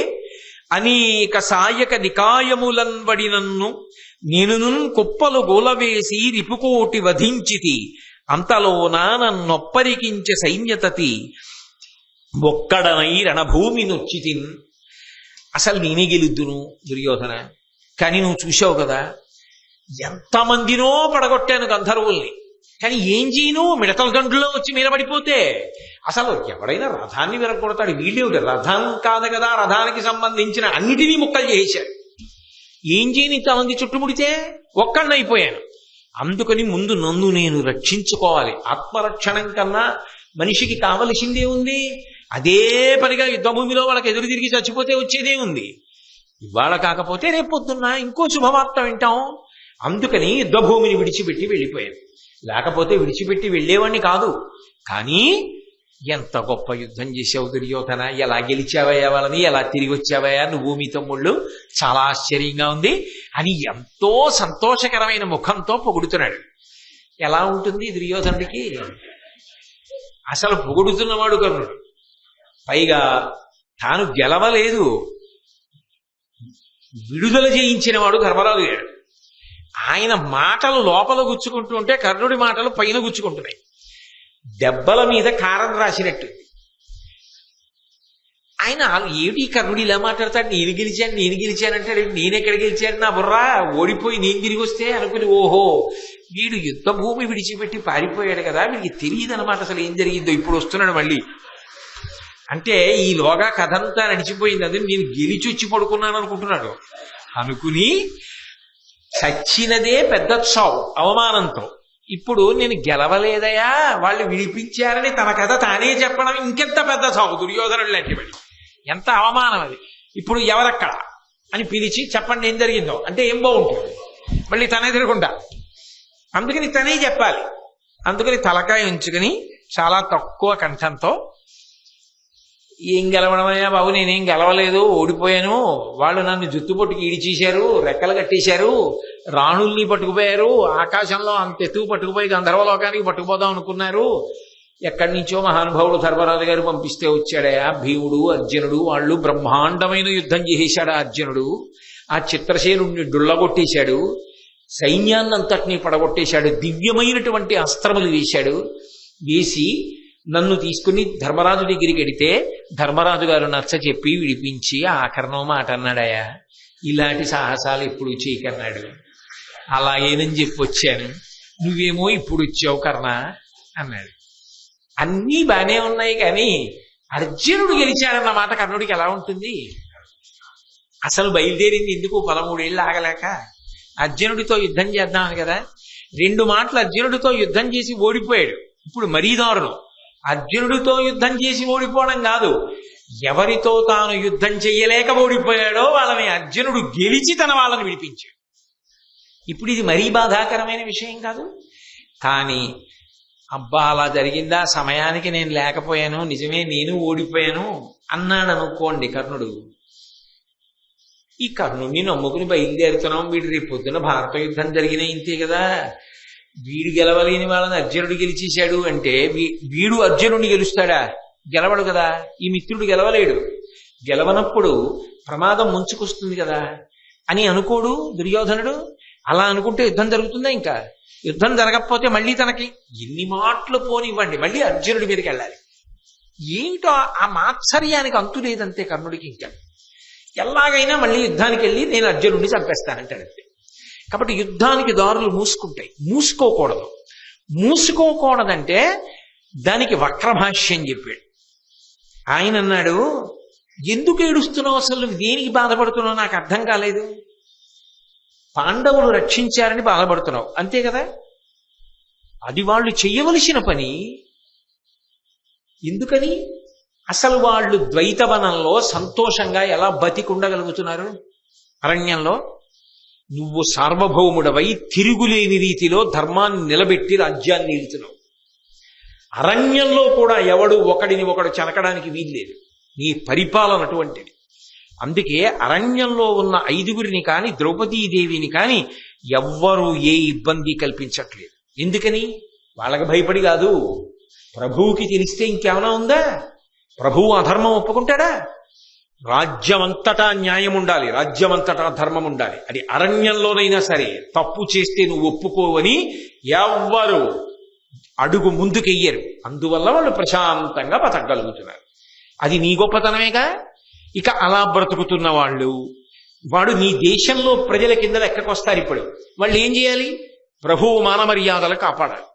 అనేక సాయక నికాయములన్వడినన్ను నేనును కుప్పలు గోలవేసి రిపుకోటి వధించితి అంతలోన నన్నొప్పరికించే సైన్యతతి ఒక్కడనై రణభూమి నొచ్చితిన్. అసలు నేనే గెలుద్దును దుర్యోధన, కానీ నువ్వు చూసావు కదా ఎంతమందినో పడగొట్టాను గంధర్వుల్ని, కానీ ఏం చేయను మిడతల దండులో వచ్చి మీద పడిపోతే. అసలు ఎవడైనా రథాన్ని విరగొడతాడు, వీళ్ళేమిటి రథం కాదు కదా, రథానికి సంబంధించిన అన్నిటినీ ముక్కలు చేశారు. ఏం చేయని ఇంతమంది చుట్టుముడితే ఒక్కడినైపోయాను. అందుకని ముందు నన్ను నేను రక్షించుకోవాలి. ఆత్మరక్షణం కన్నా మనిషికి కావలసిందే ఉంది. అదే పనిగా యుద్ధభూమిలో వాళ్ళకి ఎదురు తిరిగి చచ్చిపోతే వచ్చేదే ఉంది. ఇవాళ కాకపోతే రేపు పొద్దున్న ఇంకో శుభవార్త వింటాం. అందుకని యుద్ధభూమిని విడిచిపెట్టి వెళ్ళిపోయాను. లేకపోతే విడిచిపెట్టి వెళ్ళేవాడిని కాదు. కానీ ఎంత గొప్ప యుద్ధం చేసావు దుర్యోధన, ఎలా గెలిచావయ్యా వాళ్ళని, ఎలా తిరిగి వచ్చావయ్యా నువ్వు మీ తమ్ముళ్ళు, చాలా ఆశ్చర్యంగా ఉంది అని ఎంతో సంతోషకరమైన ముఖంతో పొగుడుతున్నాడు. ఎలా ఉంటుంది దుర్యోధనుడికి? అసలు పొగుడుతున్నవాడు కర్ణుడు, పైగా తాను గెలవలేదు విడుదల చేయించిన వాడు ధర్మరాజు గారు. ఆయన మాటలు లోపల గుచ్చుకుంటూ ఉంటే కర్ణుడి మాటలు పైన గుచ్చుకుంటున్నాయి. దెబ్బల మీద కారం రాసినట్టు. ఆయన ఏమిటి కర్ణుడు ఇలా మాట్లాడతాడు, నేను గెలిచానంటాడు. నేనెక్కడ గెలిచాను, నా బుర్రా ఓడిపోయి నేను తిరిగి వస్తే అనుకుని, ఓహో వీడు యుద్ధ భూమి విడిచిపెట్టి పారిపోయాడు కదా, వీడికి తెలియదు అనమాట అసలు ఏం జరిగిందో. ఇప్పుడు వస్తున్నాడు మళ్ళీ అంటే ఈలోగా కథ అంతా నడిచిపోయింది. అది నేను గెలిచొచ్చి పడుకున్నాను అనుకుంటున్నాడు. అనుకుని చచ్చినదే పెద్ద చావు అవమానంతో. ఇప్పుడు నేను గెలవలేదయా వాళ్ళు విడిపించారని తన కథ తానే చెప్పడం ఇంకెంత పెద్ద చావు. దుర్యోధనుడు లాంటి వాడి ఎంత అవమానం అది. ఇప్పుడు ఎవరక్కడ అని పిలిచి చెప్పండి ఏం జరిగిందో అంటే ఏం బాగుంటుంది, మళ్ళీ తనే తిరగకుండా. అందుకని తనే చెప్పాలి. అందుకని తలకాయ ఉంచుకుని చాలా తక్కువ కంఠంతో, ఏం గెలవడమయ్యా బాబు, నేనేం గెలవలేదు, ఓడిపోయాను. వాళ్ళు నన్ను జుత్తుపొట్టుకి ఈడిచేశారు, రెక్కలు కట్టేశారు, రాణుల్ని పట్టుకుపోయారు, ఆకాశంలో అంత ఎత్తుకు పట్టుకుపోయి గంధర్వలోకానికి పట్టుకుపోదాం అనుకున్నారు. ఎక్కడి నుంచో మహానుభావుడు ధర్మరాజు గారు పంపిస్తే వచ్చాడయా భీముడు, అర్జునుడు. వాళ్ళు బ్రహ్మాండమైన యుద్ధం చేసేశాడు అర్జునుడు. ఆ చిత్రసేనుడిని డుల్లగొట్టేశాడు, సైన్యాన్నంతటినీ పడగొట్టేశాడు, దివ్యమైనటువంటి అస్త్రములు వేశాడు. వేసి నన్ను తీసుకుని ధర్మరాజు దగ్గరికి వెడితే ధర్మరాజు గారు నచ్చ చెప్పి విడిపించి ఆఖరణం మాట అన్నాడయా, ఇలాంటి సాహసాలు ఎప్పుడు చేయకన్నాడు. అలాగేనని చెప్పి వచ్చాను, నువ్వేమో ఇప్పుడు వచ్చావు కర్ణ అన్నాడు. అన్నీ బానే ఉన్నాయి, కానీ అర్జునుడు గెలిచాడన్న మాట కర్ణుడికి ఎలా ఉంటుంది? అసలు బయలుదేరింది ఎందుకు 13 ఏళ్ళు ఆగలేక? అర్జునుడితో యుద్ధం చేద్దామని కదా. 2 మాటలు అర్జునుడితో యుద్ధం చేసి ఓడిపోయాడు. ఇప్పుడు మరీ దారుణం, అర్జునుడితో యుద్ధం చేసి ఓడిపోవడం కాదు, ఎవరితో తాను యుద్ధం చెయ్యలేక ఓడిపోయాడో వాళ్ళని అర్జునుడు గెలిచి తన వాళ్ళని విడిపించాడు. ఇప్పుడు ఇది మరీ బాధాకరమైన విషయం కాదు. కానీ అబ్బా అలా జరిగిందా, సమయానికి నేను లేకపోయాను, నిజమే నేను ఓడిపోయాను అన్నాడు అనుకోండి కర్ణుడు. ఈ కర్ణుడిని నమ్ముకుని బయలుదేరుతున్నాం, వీడు రేపు పొద్దున భారత యుద్ధం జరిగిన ఇంతే కదా, వీడు గెలవలేని వాళ్ళని అర్జునుడు గెలిచేశాడు అంటే వీడు అర్జునుడిని గెలుస్తాడా? గెలవడు కదా. ఈ మిత్రుడు గెలవలేడు. గెలవనప్పుడు ప్రమాదం ముంచుకొస్తుంది కదా అని అనుకోడు దుర్యోధనుడు. అలా అనుకుంటే యుద్ధం జరుగుతుందా? ఇంకా యుద్ధం జరగకపోతే మళ్ళీ తనకి ఎన్ని మాటలు పోనివ్వండి, మళ్ళీ అర్జునుడి మీదకి వెళ్ళాలి. ఏమిటో ఆ మాత్సర్యానికి అంతు లేదంతే కర్ణుడికి. ఇంకా ఎలాగైనా మళ్ళీ యుద్ధానికి వెళ్ళి నేను అర్జునుడిని చంపేస్తానంటాడు. కాబట్టి యుద్ధానికి దారులు మూసుకుంటాయి. మూసుకోకూడదు. మూసుకోకూడదంటే దానికి వక్రభాష్యం చెప్పాడు. ఆయన అన్నాడు, ఎందుకు ఏడుస్తున్నావు, అసలు దేనికి బాధపడుతున్నావు నాకు అర్థం కాలేదు. పాండవులు రక్షించారని బాధపడుతున్నావు అంతే కదా, అది వాళ్ళు చెయ్యవలసిన పని. ఎందుకని? అసలు వాళ్ళు ద్వైతవనంలో సంతోషంగా ఎలా బతికుండగలుగుతున్నారు? అరణ్యంలో నువ్వు సార్వభౌముడవై తిరుగులేని రీతిలో ధర్మాన్ని నిలబెట్టి రాజ్యాన్ని ఏలుతున్నావు. అరణ్యంలో కూడా ఎవడు ఒకడిని ఒకడు చెనకడానికి వీల్లేదు. నీ పరిపాలన అటువంటిది. అందుకే అరణ్యంలో ఉన్న 5గురిని కాని ద్రౌపదీదేవిని కాని ఎవ్వరూ ఏ ఇబ్బంది కల్పించట్లేదు. ఎందుకని? వాళ్ళకి భయపడి కాదు. ప్రభువుకి తెలిస్తే ఇంకేమైనా ఉందా? ప్రభువు అధర్మం ఒప్పుకుంటాడా? రాజ్యమంతటా న్యాయం ఉండాలి, రాజ్యమంతటా ధర్మం ఉండాలి. అది అరణ్యంలోనైనా సరే తప్పు చేస్తే నువ్వు ఒప్పుకోవని ఎవ్వరు అడుగు ముందుకెయ్యరు. అందువల్ల వాళ్ళు ప్రశాంతంగా బతకగలుగుతున్నారు. అది నీ గొప్పతనమేగా. ఇక అలా బ్రతుకుతున్న వాడు నీ దేశంలో ప్రజల కింద లెక్కకొస్తారు. ఇప్పుడు వాళ్ళు ఏం చేయాలి? ప్రభువు మాన మర్యాదలు కాపాడాలి.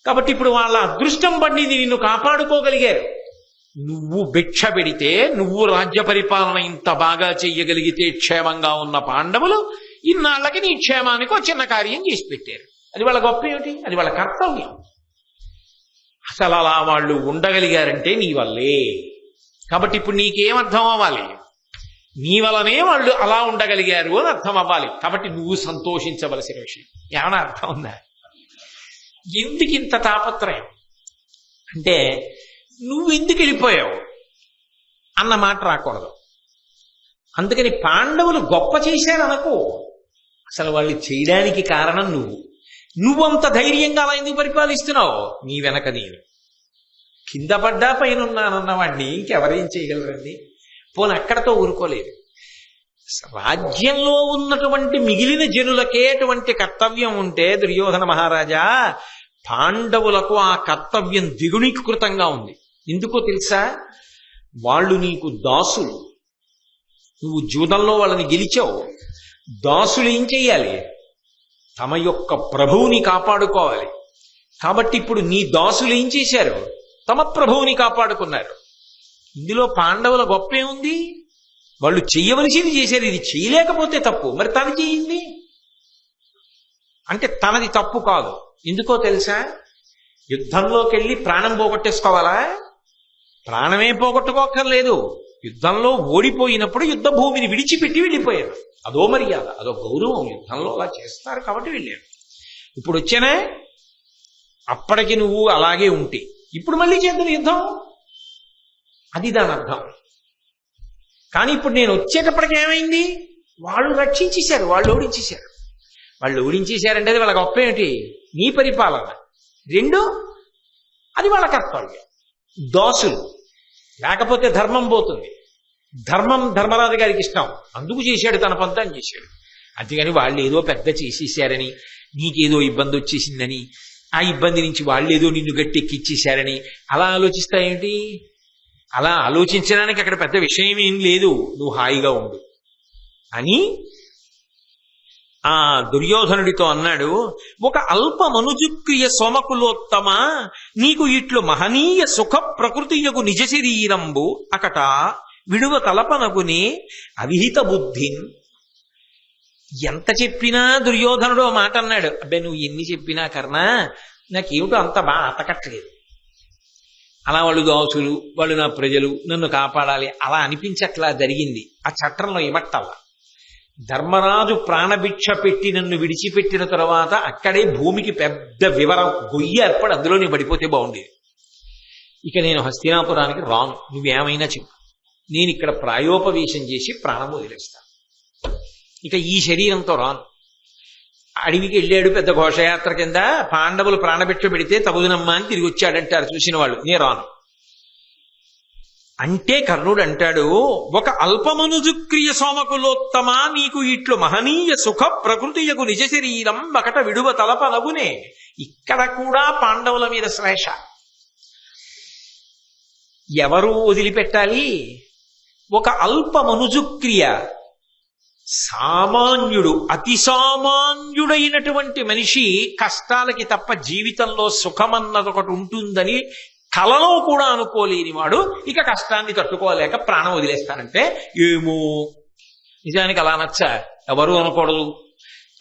కాబట్టి ఇప్పుడు వాళ్ళ అదృష్టం పండింది, నిన్ను కాపాడుకోగలిగారు. నువ్వు భిక్ష పెడితే, నువ్వు రాజ్య పరిపాలన ఇంత బాగా చెయ్యగలిగితే క్షేమంగా ఉన్న పాండవులు ఇన్నాళ్ళకి నీ క్షేమానికి ఒక చిన్న కార్యం చేసి పెట్టారు. అది వాళ్ళ గొప్ప ఏమిటి? అది వాళ్ళ కర్తవ్యం. అసలు అలా వాళ్ళు ఉండగలిగారంటే నీ వల్లే. కాబట్టి ఇప్పుడు నీకేమర్థం అవ్వాలి? నీ వలనే వాళ్ళు అలా ఉండగలిగారు అని అర్థం అవ్వాలి. కాబట్టి నువ్వు సంతోషించవలసిన విషయం. ఏమైనా అర్థం ఉందా? ఎందుకు ఇంత తాపత్రయం అంటే, నువ్వెందుకు వెళ్ళిపోయావు అన్న మాట రాకూడదు. అందుకని పాండవులు గొప్ప చేశారనుకో, అసలు వాళ్ళు చేయడానికి కారణం నువ్వంత ధైర్యంగా అలా ఎందుకు పరిపాలిస్తున్నావు? నీ వెనక నేను కింద పడ్డా పైనున్నానన్నవాడిని ఇంకెవరేం చేయగలరండి? పోనీ అక్కడతో ఊరుకోలేదు. రాజ్యంలో ఉన్నటువంటి మిగిలిన జనులకే అటువంటి కర్తవ్యం ఉంటే, దుర్యోధన మహారాజా, పాండవులకు ఆ కర్తవ్యం ద్విగుణీకృతంగా ఉంది. ఎందుకో తెలుసా? వాళ్ళు నీకు దాసులు. నువ్వు జూదంలో వాళ్ళని గెలిచావు. దాసులు ఏం చెయ్యాలి? తమ యొక్క ప్రభువుని కాపాడుకోవాలి. కాబట్టి ఇప్పుడు నీ దాసులు ఏం చేశారు? తమ ప్రభువుని కాపాడుకున్నారు. ఇందులో పాండవుల గొప్ప ఏముంది? వాళ్ళు చెయ్యవలసింది చేశారు. ఇది చేయలేకపోతే తప్పు. మరి తను చేయింది అంటే తనది తప్పు కాదు. ఎందుకో తెలుసా? యుద్ధంలోకి వెళ్ళి ప్రాణం పోగొట్టేసుకోవాలా? ప్రాణమే పోగొట్టుకోక్కర్లేదు. యుద్ధంలో ఓడిపోయినప్పుడు యుద్ధ భూమిని విడిచిపెట్టి వెళ్ళిపోయారు. అదో మర్యాద, అదో గౌరవం. యుద్ధంలో అలా చేస్తారు కాబట్టి వెళ్ళారు. ఇప్పుడు వచ్చానే, అప్పటికి నువ్వు అలాగే ఉంటే ఇప్పుడు మళ్ళీ చేద్దాం యుద్ధం, అది దాని అర్థం. కానీ ఇప్పుడు నేను వచ్చేటప్పటికి ఏమైంది? వాళ్ళు రక్షించేశారు, వాళ్ళు ఓడించేశారు. వాళ్ళు ఓడించేశారంటే అది వాళ్ళ గొప్ప ఏమిటి? నీ పరిపాలన. రెండు, అది వాళ్ళ కర్తవ్యం. దాసులు లేకపోతే ధర్మం పోతుంది. ధర్మరాజు గారికి ఇష్టం, అందుకు చేశాడు, తన పంతం చేశాడు. అంతేగాని వాళ్ళు ఏదో పెద్ద చేసేసారని, నీకేదో ఇబ్బంది వచ్చేసిందని, ఆ ఇబ్బంది నుంచి వాళ్ళేదో నిన్ను గట్టెక్కిచ్చేశారని అలా ఆలోచిస్తాయేంటి? అలా ఆలోచించడానికి అక్కడ పెద్ద విషయం ఏం లేదు. నువ్వు హాయిగా ఉండు అని ఆ దుర్యోధనుడితో అన్నాడు. ఒక అల్ప మనుజుక్రియ సోమకులోత్తమ, నీకు ఇట్లు మహనీయ సుఖ ప్రకృతియకు నిజ శరీరంబు అకట విడువ తలపనగునే అవిహిత బుద్ధిన్. ఎంత చెప్పినా దుర్యోధనుడు మాట అన్నాడు. అబ్బే, నువ్వు ఎన్ని చెప్పినా కర్ణా, నాకేమిటో అంత బాగా అతకట్లేదు. అలా వాళ్ళు దాసులు, వాళ్ళు నా ప్రజలు, నన్ను కాపాడాలి అలా అనిపించట్లా జరిగింది. ఆ చట్టంలో ఏమట్టల్లా. ధర్మరాజు ప్రాణభిక్ష పెట్టి నన్ను విడిచిపెట్టిన తర్వాత అక్కడే భూమికి పెద్ద వివరం గొయ్యి ఏర్పడి అందులోనే పడిపోతే బాగుండేది. ఇక నేను హస్తినాపురానికి రాను, నువ్వేమైనా చెప్పు, నేను ఇక్కడ ప్రాయోపవేశం చేసి ప్రాణం వదిలేస్తాను. ఇక ఈ శరీరంతో రాను. అడవికి వెళ్ళాడు పెద్ద ఘోషయాత్ర కింద, పాండవులు ప్రాణభిక్ష పెడితే తగుదనమ్మా అని తిరిగి వచ్చాడంటారు చూసిన వాళ్ళు. నే రాను అంటే కర్ణుడు అంటాడు, ఒక అల్పమనుజుక్రియ సోమకులోత్తమ, నీకు ఇట్లు మహనీయ సుఖ ప్రకృతియకు నిజ శరీరం ఒకట విడువ తలపనగునే. ఇక్కడ కూడా పాండవుల మీద శ్లేష. ఎవరు వదిలిపెట్టాలి? ఒక అల్పమనుజుక్రియ, సామాన్యుడు, అతి సామాన్యుడైనటువంటి మనిషి కష్టాలకి తప్ప జీవితంలో సుఖమన్నది ఒకటి ఉంటుందని కలలో కూడా అనుకోలేని వాడు ఇక కష్టాన్ని తట్టుకోలేక ప్రాణం వదిలేస్తానంటే ఏమో. నిజానికి అలా నచ్చా, ఎవరు అనకూడదు.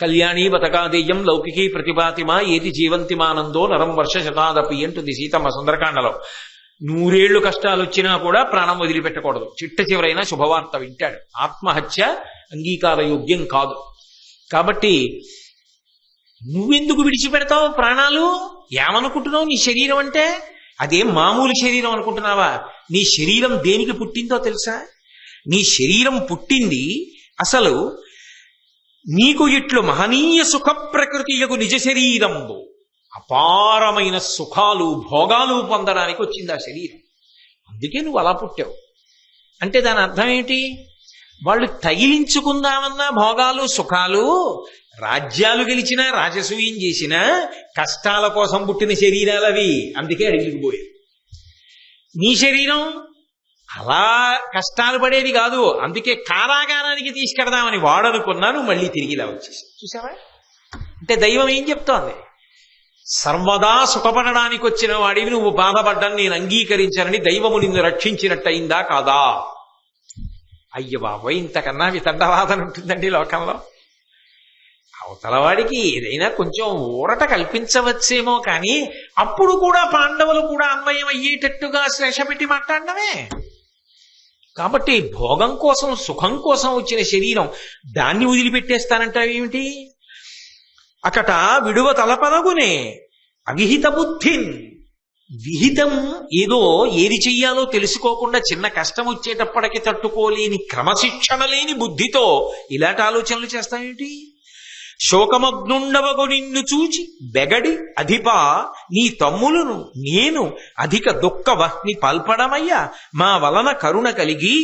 కళ్యాణి బతకాదేయం లౌకికీ ప్రతిభాతిమా ఏది జీవంతిమానందో నరం వర్ష శతాదపి అంటుంది సీతమ్మ సుందరకాండలో. 100 ఏళ్లు కష్టాలు వచ్చినా కూడా ప్రాణం వదిలిపెట్టకూడదు. చిట్ట చివరైన శుభవార్త వింటాడు. ఆత్మహత్య అంగీకార యోగ్యం కాదు. కాబట్టి నువ్వెందుకు విడిచిపెడతావు ప్రాణాలు? ఏమనుకుంటున్నావు? నీ శరీరం అంటే అదేం మామూలు శరీరం అనుకుంటున్నావా? నీ శరీరం దేనికి పుట్టిందో తెలుసా? నీ శరీరం పుట్టింది అసలు నీకు ఇట్లు మహనీయ సుఖ ప్రకృతియకు నిజ శరీరంబు, అపారమైన సుఖాలు భోగాలు పొందడానికి వచ్చింది ఆ శరీరం. అందుకే నువ్వు అలా పుట్టావు. అంటే దాని అర్థం ఏంటి? వాళ్ళు తగిలించుకుందామన్నా భోగాలు సుఖాలు రాజ్యాలు గెలిచినా రాజసూయం చేసినా కష్టాల కోసం పుట్టిన శరీరాలవి, అందుకే అడిగికి పోయాయి. నీ శరీరం అలా కష్టాలు పడేది కాదు, అందుకే కారాగారానికి తీసుకెడదామని వాడనుకున్నాను, మళ్ళీ తిరిగి ఇలా వచ్చేసి. చూసావా? అంటే దైవం ఏం చెప్తోంది? సర్వదా సుఖపడడానికి వచ్చిన వాడివి నువ్వు బాధపడ్డాన్ని నేను అంగీకరించానని దైవము నిన్ను రక్షించినట్టయిందా కాదా? అయ్య బాబోయ్, ఇంతకన్నా వితండవాదన ఉంటుందండి లోకంలో. అవతలవాడికి ఏదైనా కొంచెం ఊరట కల్పించవచ్చేమో కానీ అప్పుడు కూడా పాండవులు కూడా అన్వయం అయ్యేటట్టుగా శ్లేష పెట్టి మాట్లాడడమే. కాబట్టి భోగం కోసం సుఖం కోసం వచ్చిన శరీరం దాన్ని వదిలిపెట్టేస్తానంటావేమిటి? అకట విడువ తలపనగునే అవిహిత బుద్ధిన్. విహితం ఏదో ఏది చెయ్యాలో తెలుసుకోకుండా చిన్న కష్టం వచ్చేటప్పటికి తట్టుకోలేని క్రమశిక్షణ లేని బుద్ధితో ఇలాంటి ఆలోచనలు చేస్తావేమిటి? శోకమగ్నుండవగు నిన్ను చూచి బెగడి అధిపా నీ తమ్ములను నేను అధిక దుఃఖ వహ్ని పాల్పడమయ్యా మా వలన కరుణ కలిగి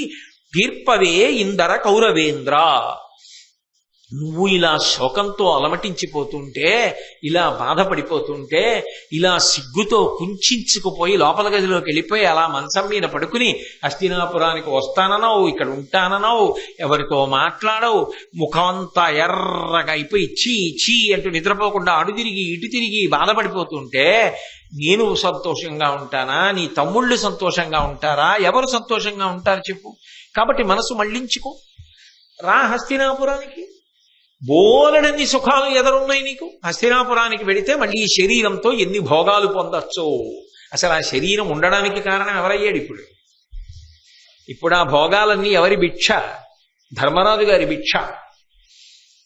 తీర్పవే ఇందర కౌరవేంద్ర. నువ్వు ఇలా శోకంతో అలమటించిపోతుంటే, ఇలా బాధపడిపోతుంటే, ఇలా సిగ్గుతో కుంచుకుపోయి లోపల గదిలోకి వెళ్ళిపోయి అలా మంచం మీద పడుకుని హస్తినాపురానికి వస్తానన్నావు, ఇక్కడ ఉంటానన్నావు, ఎవరితో మాట్లాడవు, ముఖమంతా ఎర్రగా అయిపోయి చీ చీ అంటూ నిద్రపోకుండా అడు తిరిగి ఇటు తిరిగి బాధపడిపోతుంటే నేను సంతోషంగా ఉంటానా? నీ తమ్ముళ్ళు సంతోషంగా ఉంటారా? ఎవరు సంతోషంగా ఉంటారు చెప్పు? కాబట్టి మనసు మళ్లించుకో, రా హస్తినాపురానికి. బోలెడన్ని సుఖాలు ఎదురున్నాయి నీకు. హస్తినాపురానికి వెడితే మళ్ళీ ఈ శరీరంతో ఎన్ని భోగాలు పొందొచ్చు. అసలు ఆ శరీరం ఉండడానికి కారణం ఎవరయ్యాడు? ఇప్పుడు ఆ భోగాలన్నీ ఎవరి భిక్ష? ధర్మరాజు గారి భిక్ష.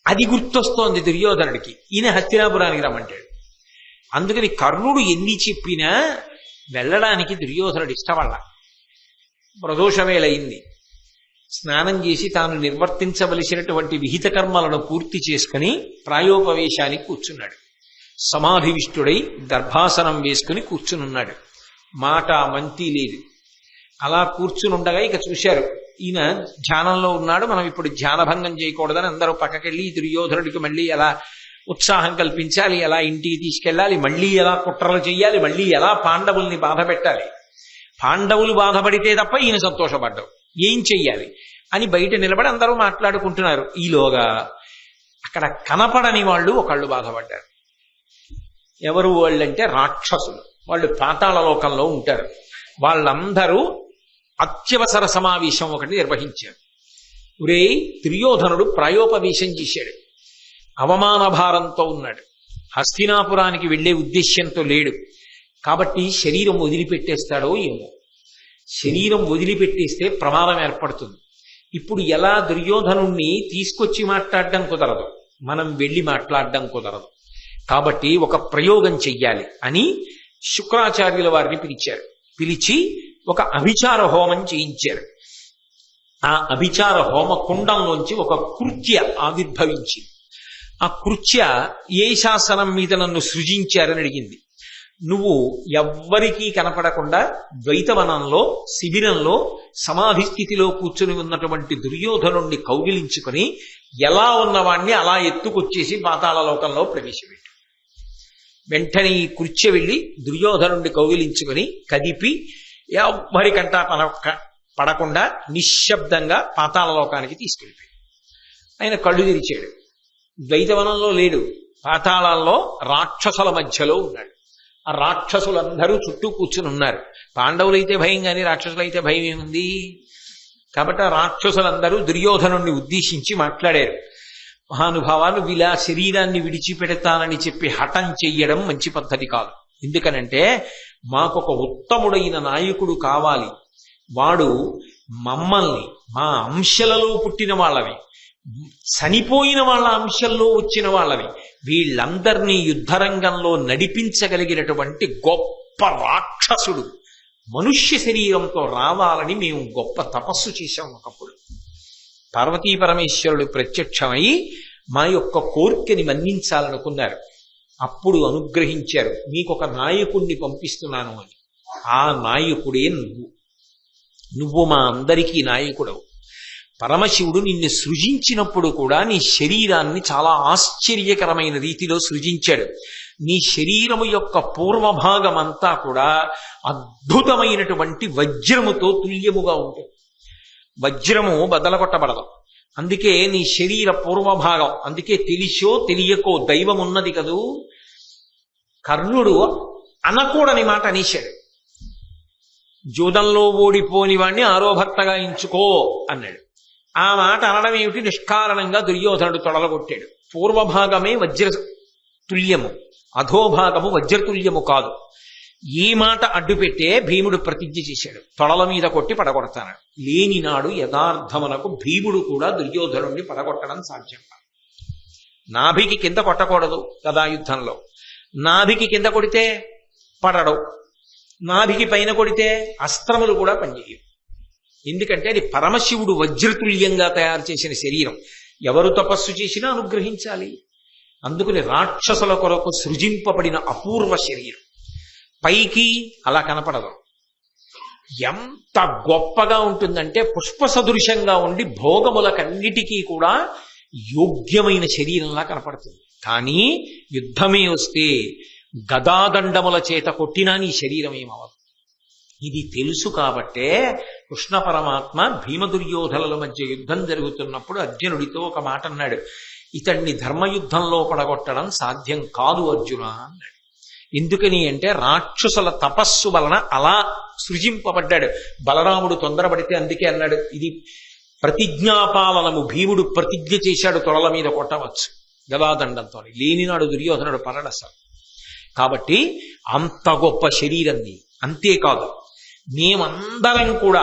అది గుర్తొస్తోంది దుర్యోధనుడికి. ఈయన హస్తినాపురానికి రమ్మంటాడు. అందుకని కర్ణుడు ఎన్ని చెప్పినా వెళ్ళడానికి దుర్యోధనుడు ఇష్టపడ్డ. ప్రదోషవేళయింది. స్నానం చేసి తాను నిర్వర్తించవలసినటువంటి విహిత కర్మలను పూర్తి చేసుకుని ప్రాయోపవేశానికి కూర్చున్నాడు. సమాధివిష్టుడై దర్భాసనం వేసుకుని కూర్చునున్నాడు. మాట మంతి లేదు. అలా కూర్చునుండగా ఇక చూశారు, ఈయన ధ్యానంలో ఉన్నాడు, మనం ఇప్పుడు ధ్యానభంగం చేయకూడదని అందరూ పక్కకెళ్ళి దుర్యోధనుడికి మళ్ళీ ఎలా ఉత్సాహం కల్పించాలి, ఎలా ఇంటికి తీసుకెళ్ళాలి, మళ్ళీ ఎలా కుట్రలు చెయ్యాలి, మళ్ళీ ఎలా పాండవుల్ని బాధ పెట్టాలి. పాండవులు బాధపడితే తప్ప ఈయన సంతోషపడ్డావు, ఏం చెయ్యాలి అని బయట నిలబడి అందరూ మాట్లాడుకుంటున్నారు. ఈలోగా అక్కడ కనపడని వాళ్ళు ఒకళ్ళు బాధపడ్డారు. ఎవరు వాళ్ళంటే రాక్షసులు. వాళ్ళు పాతాళ లోకంలో ఉంటారు. వాళ్ళందరూ అత్యవసర సమావేశం ఒకటి నిర్వహించారు. ఒరే, దుర్యోధనుడు ప్రాయోపవేశం చేశాడు, అవమాన భారంతో ఉన్నాడు, హస్తినాపురానికి వెళ్లే ఉద్దేశ్యంతో లేడు. కాబట్టి శరీరం వదిలిపెట్టేస్తాడో ఏమో. శరీరం వదిలిపెట్టేస్తే ప్రమాదం ఏర్పడుతుంది. ఇప్పుడు ఎలా దుర్యోధనుణ్ణి తీసుకొచ్చి మాట్లాడడం కుదరదు, మనం వెళ్ళి మాట్లాడడం కుదరదు. కాబట్టి ఒక ప్రయోగం చెయ్యాలి అని శుక్రాచార్యుల వారిని పిలిచారు. పిలిచి ఒక అభిచార హోమం చేయించారు. ఆ అభిచార హోమ కుండంలోంచి ఒక కృత్య ఆవిర్భవించింది. ఆ కృత్య ఏ శాసనం మీద నన్ను సృజించారని అడిగింది. నువ్వు ఎవ్వరికీ కనపడకుండా ద్వైతవనంలో శిబిరంలో సమాధి స్థితిలో కూర్చుని ఉన్నటువంటి దుర్యోధనుణ్ణి కౌగిలించుకొని ఎలా ఉన్నవాణ్ణి అలా ఎత్తుకొచ్చేసి పాతాళలోకంలో ప్రవేశపెట్టు. వెంటనే ఈ కృత్య వెళ్ళి దుర్యోధనుణ్ణి కౌగిలించుకొని కదిపి ఎవ్వరికంటా పడకుండా నిశ్శబ్దంగా పాతాళలోకానికి తీసుకెళ్ళిపోయాడు. ఆయన కళ్ళు తెరిచాడు. ద్వైతవనంలో లేడు, పాతాళాల్లో రాక్షసుల మధ్యలో ఉన్నాడు. ఆ రాక్షసులందరూ చుట్టూ కూర్చుని ఉన్నారు. పాండవులైతే భయం కానీ రాక్షసులైతే భయం ఏముంది? కాబట్టి ఆ రాక్షసులందరూ దుర్యోధనుణ్ణి ఉద్దేశించి మాట్లాడారు. మహానుభావాలు, ఇలా శరీరాన్ని విడిచిపెడతానని చెప్పి హఠం చెయ్యడం మంచి పద్ధతి కాదు. ఎందుకనంటే మాకొక ఉత్తముడైన నాయకుడు కావాలి. వాడు మమ్మల్ని, మా అంశలలో పుట్టిన వాళ్ళవి, చనిపోయిన వాళ్ళ అంశంలో వచ్చిన వాళ్ళవి, వీళ్ళందరినీ యుద్ధరంగంలో నడిపించగలిగినటువంటి గొప్ప రాక్షసుడు మనుష్య శరీరంతో రావాలని మేము గొప్ప తపస్సు చేశాం. ఒకప్పుడు పార్వతీ పరమేశ్వరుడు ప్రత్యక్షమై మా యొక్క కోరికని మన్నించాలనుకున్నారు. అప్పుడు అనుగ్రహించారు, మీకొక నాయకుణ్ణి పంపిస్తున్నాను అని. ఆ నాయకుడే నువ్వు. నువ్వు మా అందరికీ నాయకుడవు. పరమశివుడు నిన్ను సృజించినప్పుడు కూడా నీ శరీరాన్ని చాలా ఆశ్చర్యకరమైన రీతిలో సృజించాడు. నీ శరీరము యొక్క పూర్వభాగం అంతా కూడా అద్భుతమైనటువంటి వజ్రముతో తుల్యముగా ఉంటుంది. వజ్రము బదలగొట్టబడదు. అందుకే నీ శరీర పూర్వభాగం, అందుకే తెలిసో తెలియకో దైవం ఉన్నది కదూ. కర్ణుడు అనకూడని మాట అనేశాడు. జూదంలో ఓడిపోని వాణ్ణి ఆరోభర్తగా ఎంచుకో అన్నాడు. ఆ మాట అనడం ఏమిటి? నిష్కారణంగా దుర్యోధనుడు తొడలగొట్టాడు. పూర్వభాగమే వజ్ర తుల్యము, అధోభాగము వజ్రతుల్యము కాదు. ఈ మాట అడ్డుపెట్టే భీముడు ప్రతిజ్ఞ చేశాడు, తొడల మీద కొట్టి పడగొడతాను. లేనినాడు యథార్థమునకు భీముడు కూడా దుర్యోధనుడిని పడగొట్టడం సాధ్యం కాదు. నాభికి కింద కొట్టకూడదు కదా యుద్ధంలో. నాభికి కింద కొడితే పడడు, నాభికి పైన కొడితే అస్త్రములు కూడా పనిచేయవు. ఎందుకంటే అది పరమశివుడు వజ్రతుల్యంగా తయారు చేసిన శరీరం. ఎవరు తపస్సు చేసినా అనుగ్రహించాలి. అందుకని రాక్షసుల కొరకు సృజింపబడిన అపూర్వ శరీరం. పైకి అలా కనపడదు. ఎంత గొప్పగా ఉంటుందంటే పుష్ప సదృశంగా ఉండి భోగములకన్నిటికీ కూడా యోగ్యమైన శరీరంలా కనపడుతుంది. కానీ యుద్ధమే వస్తే గదాదండముల చేత కొట్టినా నీ శరీరం ఏమవదు. ఇది తెలుసు కాబట్టే కృష్ణ పరమాత్మ భీమదుర్యోధనుల మధ్య యుద్ధం జరుగుతున్నప్పుడు అర్జునుడితో ఒక మాట అన్నాడు, ఇతన్ని ధర్మయుద్ధంలో పడగొట్టడం సాధ్యం కాదు అర్జున అన్నాడు. ఎందుకని అంటే రాక్షసుల తపస్సు వలన అలా సృజింపబడ్డాడు. బలరాముడు తొందరపడితే అందుకే అన్నాడు, ఇది ప్రతిజ్ఞాపాలనము. భీముడు ప్రతిజ్ఞ చేశాడు తొడల మీద కొట్టవచ్చు గదాదండంతో. లేనినాడు దుర్యోధనుడు పరడసలు. కాబట్టి అంత గొప్ప శరీరాన్ని. అంతేకాదు, మేమందరం కూడా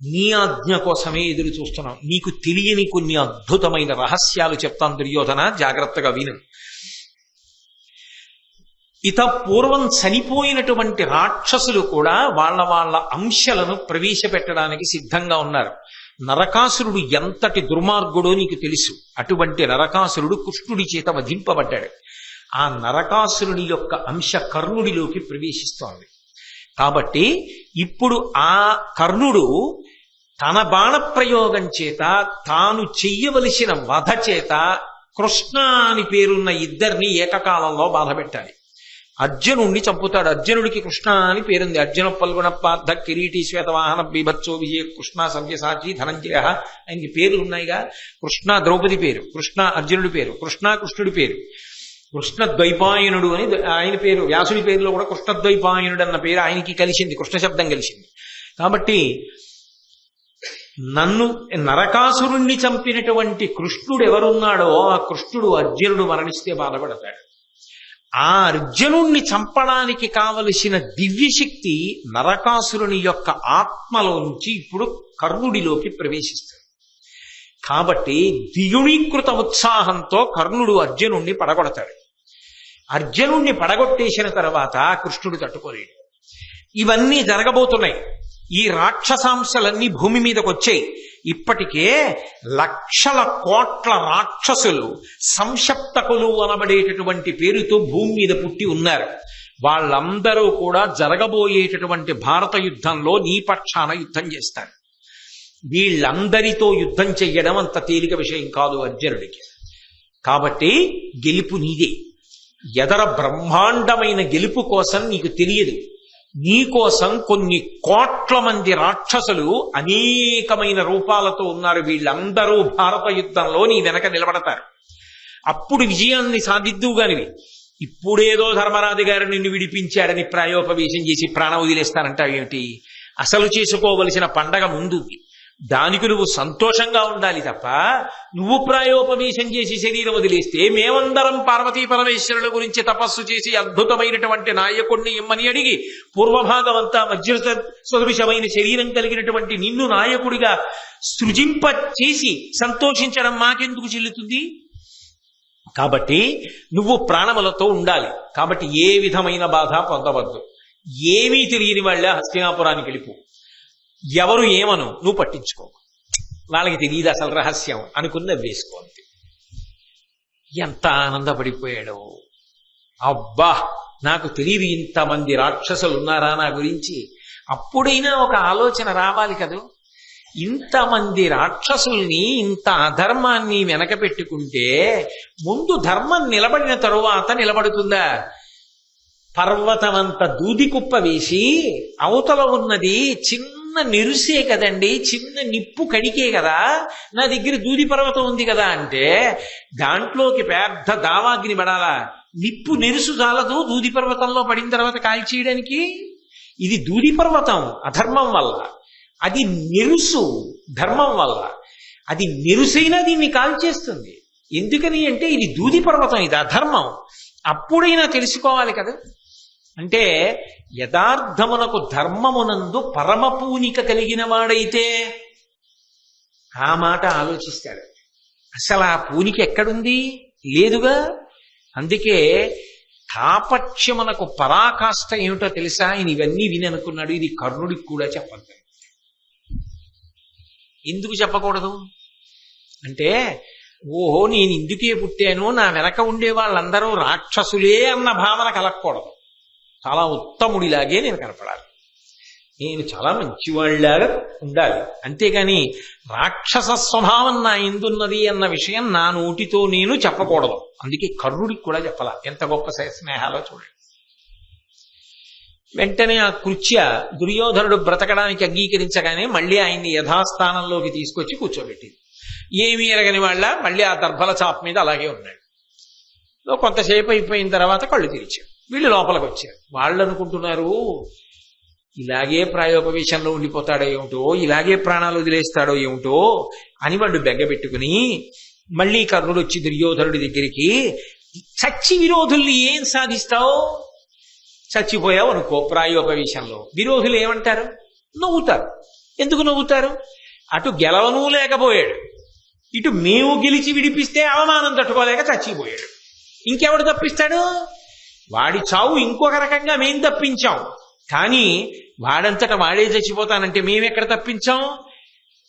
నీ ఆజ్ఞ కోసమే ఎదురు చూస్తున్నాం. నీకు తెలియని కొన్ని అద్భుతమైన రహస్యాలు చెప్తాను దుర్యోధన, జాగ్రత్తగా విను. ఇత పూర్వం చనిపోయినటువంటి రాక్షసులు కూడా వాళ్ళ వాళ్ళ అంశలను ప్రవేశపెట్టడానికి సిద్ధంగా ఉన్నారు. నరకాసురుడు ఎంతటి దుర్మార్గుడో నీకు తెలుసు. అటువంటి నరకాసురుడు కృష్ణుడి చేత వధింపబడ్డాడు. ఆ నరకాసురుడి యొక్క అంశ కర్ణుడిలోకి ప్రవేశిస్తోంది. కాబట్టి ఇప్పుడు ఆ కర్ణుడు తన బాణప్రయోగం చేత తాను చెయ్యవలసిన వధ చేత కృష్ణ అని పేరున్న ఇద్దరిని ఏకకాలంలో బాధపెట్టాలి. అర్జునుడిని చంపుతాడు. అర్జునుడికి కృష్ణ అని పేరుంది. అర్జున పల్గుణ పార్థ కిరీటి శ్వేతవాహన బీభత్సో విజయ కృష్ణ సవ్యసాచి ధనంజయ, ఆయనకి పేర్లు ఉన్నాయిగా. కృష్ణ ద్రౌపది పేరు, కృష్ణ అర్జునుడి పేరు, కృష్ణ కృష్ణుడి పేరు, కృష్ణ ద్వైపాయనుడు అని ఆయన పేరు. వ్యాసుడి పేరులో కూడా కృష్ణద్వైపాయనుడు అన్న పేరు ఆయనకి కలిసింది, కృష్ణ శబ్దం కలిసింది. కాబట్టి నన్ను నరకాసురుణ్ణి చంపినటువంటి కృష్ణుడు ఎవరున్నాడో ఆ కృష్ణుడు అర్జునుడు మరణిస్తే బాధపడతాడు. ఆ అర్జునుణ్ణి చంపడానికి కావలసిన దివ్యశక్తి నరకాసురుని యొక్క ఆత్మలోంచి ఇప్పుడు కర్ణుడిలోకి ప్రవేశిస్తుంది. కాబట్టి ద్విగుణీకృత ఉత్సాహంతో కర్ణుడు అర్జునుణ్ణి పడగొడతాడు. అర్జునుణ్ణి పడగొట్టేసిన తర్వాత కృష్ణుడు తట్టుకోలేడు. ఇవన్నీ జరగబోతున్నాయి. ఈ రాక్షసాంశలన్నీ భూమి మీదకి వచ్చాయి. ఇప్పటికే లక్షల కోట్ల రాక్షసులు సంశప్తకులు అనబడేటటువంటి పేరుతో భూమి మీద పుట్టి ఉన్నారు. వాళ్ళందరూ కూడా జరగబోయేటటువంటి భారత యుద్ధంలో నీ పక్షాన యుద్ధం చేస్తారు. వీళ్ళందరితో యుద్ధం చెయ్యడం అంత తేలిక విషయం కాదు అర్జునుడికి. కాబట్టి గెలుపు నీదే. ఎదర బ్రహ్మాండమైన గెలుపు కోసం నీకు తెలియదు. నీకోసం కొన్ని కోట్ల మంది రాక్షసులు అనేకమైన రూపాలతో ఉన్నారు. వీళ్ళందరూ భారత యుద్ధంలో నీ వెనక నిలబడతారు. అప్పుడు విజయాన్ని సాధిద్దువుగానివి. ఇప్పుడేదో ధర్మరాజు గారు నిన్ను విడిపించాడని ప్రాయోపవేశం చేసి ప్రాణం వదిలేస్తానంటావేమిటి? అసలు చేసుకోవలసిన పండగ ముందు. దానికి నువ్వు సంతోషంగా ఉండాలి తప్ప నువ్వు ప్రాయోపవేశం చేసి శరీరం వదిలేస్తే మేమందరం పార్వతీ పరమేశ్వరుల గురించి తపస్సు చేసి అద్భుతమైనటువంటి నాయకుడిని ఇమ్మని అడిగి పూర్వభాగం అంతా వజ్ర సదృశమైన శరీరం కలిగినటువంటి నిన్ను నాయకుడిగా సృజింప చేసి సంతోషించడం మాకెందుకు చెల్లుతుంది? కాబట్టి నువ్వు ప్రాణములతో ఉండాలి. కాబట్టి ఏ విధమైన బాధ పొందవద్దు. ఏమీ తెలియని వాళ్ళ హస్తినాపురానికి వెళ్ళిపో. ఎవరు ఏమను నువ్వు పట్టించుకో. వాళ్ళకి తెలియదు అసలు రహస్యం అనుకుని వేసుకోండి. ఎంత ఆనందపడిపోయాడు. అబ్బా, నాకు తెలియదు ఇంతమంది రాక్షసులు ఉన్నారా నా గురించి. అప్పుడైనా ఒక ఆలోచన రావాలి కదూ. ఇంతమంది రాక్షసుల్ని ఇంత అధర్మాన్ని వెనక పెట్టుకుంటే ముందు ధర్మం నిలబడిన తరువాత నిలబడుతుందా? పర్వతమంత దూది కుప్ప వేసి అవతల ఉన్నది చిన్న నిరుసే కదండి, చిన్న నిప్పు కడికే కదా, నా దగ్గర దూది పర్వతం ఉంది కదా అంటే దాంట్లోకి పెద్ద దావాగ్ని పడాలా? నిప్పు నిరుసు చాలదు దూది పర్వతంలో పడిన తర్వాత కాల్చేయడానికి. ఇది దూది పర్వతం అధర్మం వల్ల, అది నిరుసు ధర్మం వల్ల. అది నిరుసైనా దీన్ని కాల్చేస్తుంది. ఎందుకని అంటే ఇది దూది పర్వతం, ఇది అధర్మం. అప్పుడైనా తెలుసుకోవాలి కదా. అంటే యథార్థమునకు ధర్మమునందు పరమ పూనిక కలిగిన వాడైతే ఆ మాట ఆలోచిస్తాడు. అసలు ఆ పూనిక ఎక్కడుంది? లేదుగా. అందుకే తాపత్యమునకు పరాకాష్ఠ ఏమిటో తెలుసా? ఆయన ఇవన్నీ విని అనుకున్నాడు, ఇది కర్ణుడికి కూడా చెప్పద్దు. ఎందుకు చెప్పకూడదు అంటే, ఓహో నేను ఇందుకే పుట్టాను, నా వెనక ఉండే వాళ్ళందరూ రాక్షసులే అన్న భావన కలగకూడదు. చాలా ఉత్తముడిలాగే నేను కనపడాలి, నేను చాలా మంచివాళ్ళలాగా ఉండాలి. అంతేగాని రాక్షస స్వభావం నా ఎందున్నది అన్న విషయం నా నోటితో నేను చెప్పకూడదు. అందుకే కర్ణుడికి కూడా చెప్పాల. ఎంత గొప్ప స్నేహాలో చూడండి. వెంటనే ఆ కృత్య దుర్యోధనుడు బ్రతకడానికి అంగీకరించగానే మళ్ళీ ఆయన్ని యథాస్థానంలోకి తీసుకొచ్చి కూర్చోబెట్టింది. ఏమీ ఎరగని వాళ్ళ మళ్ళీ ఆ దర్భల చాప్ మీద అలాగే ఉన్నాడు. కొంతసేపు అయిపోయిన తర్వాత కళ్ళు తెరిచారు. వీళ్ళు లోపలికి వచ్చారు. వాళ్ళు అనుకుంటున్నారు ఇలాగే ప్రాయోపవేశంలో ఉండిపోతాడో ఏమిటో, ఇలాగే ప్రాణాలు వదిలేస్తాడో ఏమిటో అని వాళ్ళు బెంగపెట్టుకుని మళ్ళీ కర్ణుడు వచ్చి దుర్యోధనుడి దగ్గరికి, చచ్చి విరోధుల్ని ఏం సాధిస్తావు? చచ్చిపోయావు అనుకో ప్రాయోపవేశంలో, విరోధులు ఏమంటారు? నవ్వుతారు. ఎందుకు నవ్వుతారు? అటు గెలవను లేకపోయాడు, ఇటు మేము గెలిచి విడిపిస్తే అవమానం తట్టుకోలేక చచ్చిపోయాడు. ఇంకెవడు తప్పిస్తాడు? వాడి చావు ఇంకొక రకంగా మేం తప్పించాం, కానీ వాడంతట వాడే చచ్చిపోతానంటే మేమెక్కడ తప్పించాం?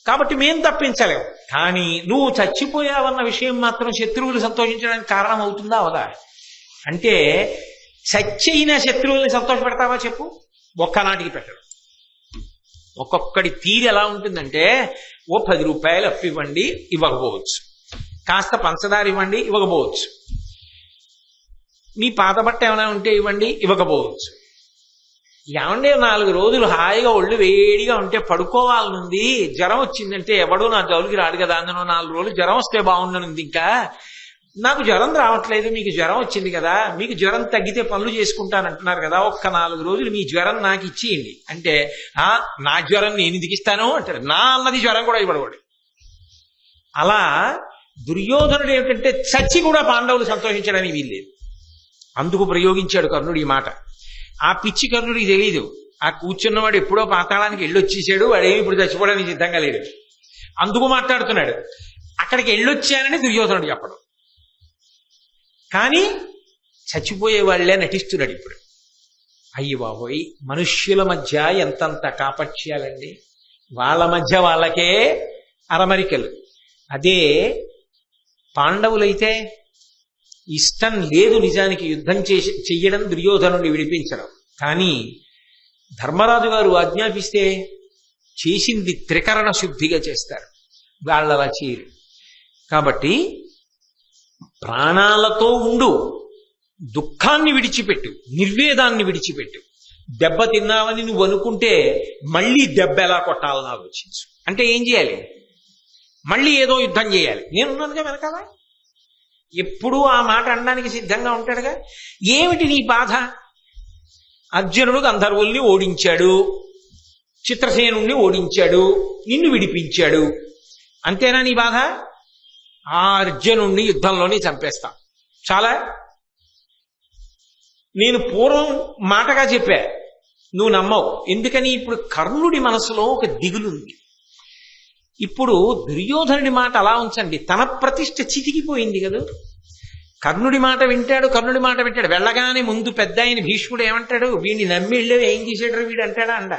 కాబట్టి మేం తప్పించలేం. కానీ నువ్వు చచ్చిపోయావన్న విషయం మాత్రం శత్రువులు సంతోషించడానికి కారణం అవుతుందా అవదా? అంటే చచ్చైన శత్రువుల్ని సంతోషపెడతావా చెప్పు? ఒక్కనాటికి పెట్టడు. ఒక్కొక్కడి తీరు ఎలా ఉంటుందంటే, ఓ 10 రూపాయలు అప్పు ఇవ్వండి, ఇవ్వకపోవచ్చు. కాస్త పంచదార ఇవ్వండి, ఇవ్వకపోవచ్చు. మీ పాత బట్ట ఏమైనా ఉంటే ఇవ్వండి, ఇవ్వకపోవచ్చు. ఏమంటే 4 రోజులు హాయిగా ఒళ్ళు వేడిగా ఉంటే పడుకోవాలనుంది, జ్వరం వచ్చిందంటే ఎవడూ నా జౌలికి రాడు కదా, అందులో 4 రోజులు జ్వరం వస్తే బాగుండనుంది. ఇంకా నాకు జ్వరం రావట్లేదు, మీకు జ్వరం వచ్చింది కదా, మీకు జ్వరం తగ్గితే పనులు చేసుకుంటానంటున్నారు కదా, ఒక్క 4 రోజులు మీ జ్వరం నాకు ఇచ్చేయండి అంటే, నా జ్వరం నేను దిగిస్తాను అంటాడు. నా అన్నది జ్వరం కూడా ఇవ్వడవాడు. అలా దుర్యోధనుడు ఏమిటంటే చచ్చి కూడా పాండవులు సంతోషించడానికి వీల్లేదు. అందుకు ప్రయోగించాడు కర్ణుడు ఈ మాట. ఆ పిచ్చి కర్ణుడికి తెలియదు, ఆ కూర్చున్నవాడు ఎప్పుడో పాతాళానికి వెళ్ళొచ్చేసాడు, వాడేమి ఇప్పుడు చచ్చిపోవడానికి సిద్ధంగా లేడు. అందుకు మాట్లాడుతున్నాడు. అక్కడికి వెళ్ళొచ్చానని దుర్యోధనుడు చెప్పడం, కానీ చచ్చిపోయే వాళ్లే నటిస్తున్నాడు ఇప్పుడు. అయ్యి బాబోయ్, మనుష్యుల మధ్య ఎంతంత కాపట్యాలండి, వాళ్ళ మధ్య వాళ్ళకే అరమరికలు. అదే పాండవులైతే ఇష్టం లేదు నిజానికి యుద్ధం చెయ్యడం, దుర్యోధనుడిని విడిపించడం. కానీ ధర్మరాజు గారు ఆజ్ఞాపిస్తే చేసింది త్రికరణ శుద్ధిగా చేస్తారు. వాళ్ళలా చేయరు. కాబట్టి ప్రాణాలతో ఉండు, దుఃఖాన్ని విడిచిపెట్టు, నిర్వేదాన్ని విడిచిపెట్టు. దెబ్బ తిన్నావని నువ్వు అనుకుంటే మళ్ళీ దెబ్బ ఎలా కొట్టాలని ఆలోచించు. అంటే ఏం చేయాలి? మళ్ళీ ఏదో యుద్ధం చేయాలి. నేనున్నానుగా వెనకాల. ఎప్పుడూ ఆ మాట అనడానికి సిద్ధంగా ఉంటాడుగా. ఏమిటి నీ బాధ? అర్జునుడు గంధర్వుల్ని ఓడించాడు, చిత్రసేనుణ్ణి ఓడించాడు, నిన్ను విడిపించాడు, అంతేనా నీ బాధ? ఆ అర్జునుణ్ణి యుద్ధంలోనే చంపేస్తా, చాలా. నేను పూర్వం మాటగా చెప్పా, నువ్వు నమ్మవు. ఎందుకని? ఇప్పుడు కర్ణుడి మనసులో ఒక దిగులుంది. ఇప్పుడు దుర్యోధనుడి మాట అలా ఉంచండి, తన ప్రతిష్ఠ చితికిపోయింది కదా. కర్ణుడి మాట వింటాడు, కర్ణుడి మాట వింటాడు. వెళ్ళగానే ముందు పెద్ద ఆయన భీష్ముడు ఏమంటాడు? వీడిని నమ్మిళ్ళే ఏం చేసాడు వీడు అంటాడా?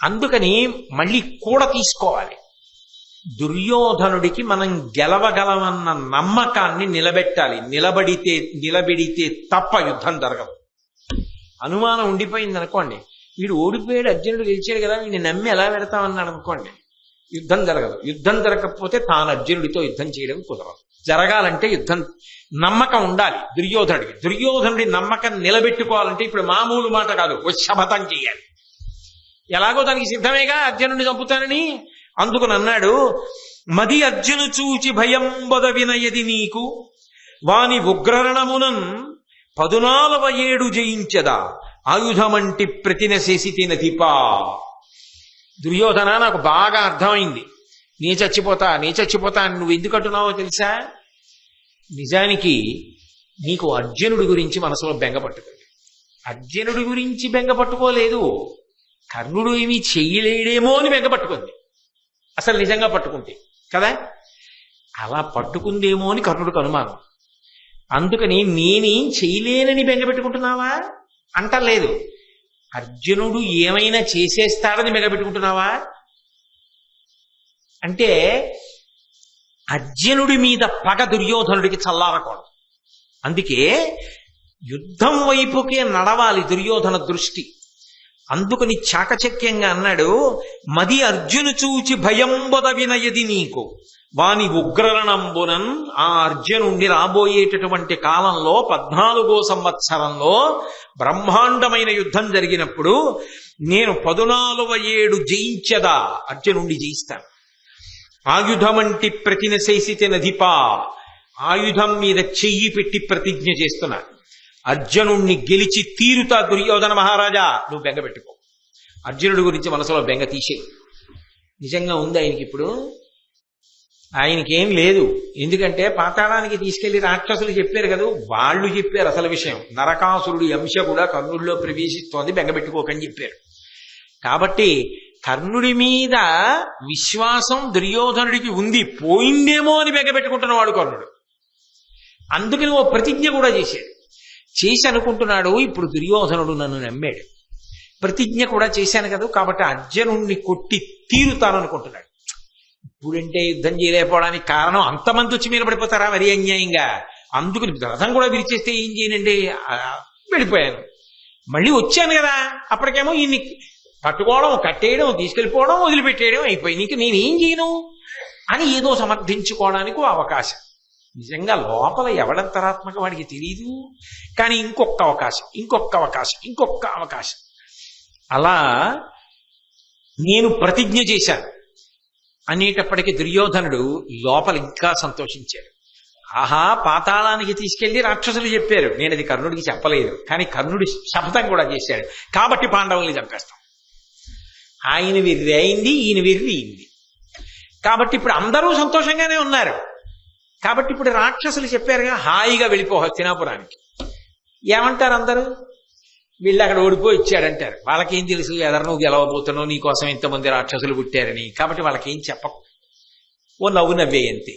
అందుకని మళ్ళీ కూడా తీసుకోవాలి. దుర్యోధనుడికి మనం గెలవగలమన్న నమ్మకాన్ని నిలబెట్టాలి. నిలబడితే తప్ప యుద్ధం జరగదు. అనుమానం ఉండిపోయింది అనుకోండి, వీడు ఓడిపోయాడు, అర్జునుడు గెలిచాడు కదా, వీడిని నమ్మి ఎలా పెడతామన్నాడు అనుకోండి, యుద్ధం జరగదు. యుద్ధం జరగకపోతే తాను అర్జునుడితో యుద్ధం చేయడం కుదరదు. జరగాలంటే యుద్ధం నమ్మకం ఉండాలి దుర్యోధనుడికి. దుర్యోధనుడి నమ్మకం నిలబెట్టుకోవాలంటే ఇప్పుడు మామూలు మాట కాదు, శపథం చేయాలి. ఎలాగో దానికి సిద్ధమేగా అర్జునుడిని చంపుతానని. అందుకని అన్నాడు, మది అర్జును చూచి భయం బొద వినయది నీకు వాని ఉగ్రరణమునన్ 14 జయించదా ఆయుధమంటి ప్రతినశేసి నదిపా. దుర్యోధన, నాకు బాగా అర్థమైంది, నీ చచ్చిపోతా అని నువ్వు ఎందుకు అంటున్నావో తెలుసా? నిజానికి నీకు అర్జునుడి గురించి మనసులో బెంగ పట్టుకుంది. అర్జునుడి గురించి బెంగ పట్టుకోలేదు, కర్ణుడు ఏమీ చెయ్యలేడేమో అని బెంగ పట్టుకుంది. అసలు నిజంగా పట్టుకుంటే కదా, అలా పట్టుకుందేమో అని కర్ణుడికి అనుమానం. అందుకని నేనేం చేయలేనని బెంగ పెట్టుకుంటున్నావా అంటలేదు. అర్జునుడు ఏమైనా చేసేస్తాడని బెంగ పెట్టుకుంటున్నావా అంటే, అర్జునుడి మీద పగ దుర్యోధనుడికి చల్లారకూడదు. అందుకే యుద్ధం వైపుకే నడవాలి దుర్యోధన దృష్టి. అందుకని చాకచక్యంగా అన్నాడు, మది అర్జును చూచి భయంబొద వినయది నీకు వాని ఉగ్రరణంబునన్. ఆ అర్జునుండి రాబోయేటటువంటి కాలంలో 14వ సంవత్సరంలో బ్రహ్మాండమైన యుద్ధం జరిగినప్పుడు నేను 14 జయించదా అర్జునుండి జయిస్తాను. ఆయుధమంటి ప్రతినశేసిత నదిపా, ఆయుధం మీద చెయ్యి పెట్టి ప్రతిజ్ఞ చేస్తున్నా, అర్జునుణ్ణి గెలిచి తీరుతా. దుర్యోధన మహారాజా, నువ్వు బెంగ పెట్టుకో, అర్జునుడి గురించి మనసులో బెంగ తీసేయి. నిజంగా ఉంది ఆయనకి ఇప్పుడు, ఆయనకేం లేదు. ఎందుకంటే పాతాళానికి తీసుకెళ్లి రాక్షసులు చెప్పారు కదా, వాళ్ళు చెప్పారు అసలు విషయం. నరకాసురుడి అంశ కూడా కర్ణుడిలో ప్రవేశిస్తోంది, బెంగపెట్టుకోకని చెప్పారు. కాబట్టి కర్ణుడి మీద విశ్వాసం దుర్యోధనుడికి ఉంది, పోయిందేమో అని బెంగపెట్టుకుంటున్నవాడు కర్ణుడు. అందుకని ఓ ప్రతిజ్ఞ కూడా చేసి అనుకుంటున్నాడు, ఇప్పుడు దుర్యోధనుడు నన్ను నమ్మాడు, ప్రతిజ్ఞ కూడా చేశాను కదా, కాబట్టి అర్జునుణ్ణి కొట్టి తీరుతాననుకుంటున్నాడు. ఇప్పుడంటే యుద్ధం చేయలేకపోవడానికి కారణం అంతమంది వచ్చి మీద పడిపోతారా మరీ అన్యాయంగా. అందుకని రథం కూడా విరిచేస్తే ఏం చేయనండి, వెళ్ళిపోయాను. మళ్ళీ వచ్చాను కదా, అప్పటికేమో ఈయన్ని పట్టుకోవడం, కట్టేయడం, తీసుకెళ్ళిపోవడం, వదిలిపెట్టేయడం అయిపోయింది. ఇంక నేనేం చేయను అని ఏదో సమర్థించుకోవడానికి అవకాశం. నిజంగా లోపల ఎవడంతరాత్మక వాడికి తెలియదు. కానీ ఇంకొక అవకాశం అలా నేను ప్రతిజ్ఞ చేశాను అనేటప్పటికీ దుర్యోధనుడు లోపల ఇంకా సంతోషించాడు. ఆహా, పాతాళానికి తీసుకెళ్లి రాక్షసులు చెప్పారు, నేను అది కర్ణుడికి చెప్పలేదు, కానీ కర్ణుడి శపథం కూడా చేశాడు, కాబట్టి పాండవుల్ని చంపేస్తాం. ఆయన వెర్రి అయింది, ఈయన వెర్రి అయింది. కాబట్టి ఇప్పుడు అందరూ సంతోషంగానే ఉన్నారు. కాబట్టి ఇప్పుడు రాక్షసులు చెప్పారుగా, హాయిగా వెళ్ళిపో హస్తినాపురానికి. ఏమంటారు అందరూ? వీళ్ళు అక్కడ ఓడిపోయి ఇచ్చాడంటారు. వాళ్ళకేం తెలుసు, ఎదరు నువ్వు గెలవబోతున్నావు, నీకోసం ఇంతమంది రాక్షసులు పుట్టారని. కాబట్టి వాళ్ళకేం చెప్పకు, ఓ నవ్వు నవ్వేయంతే,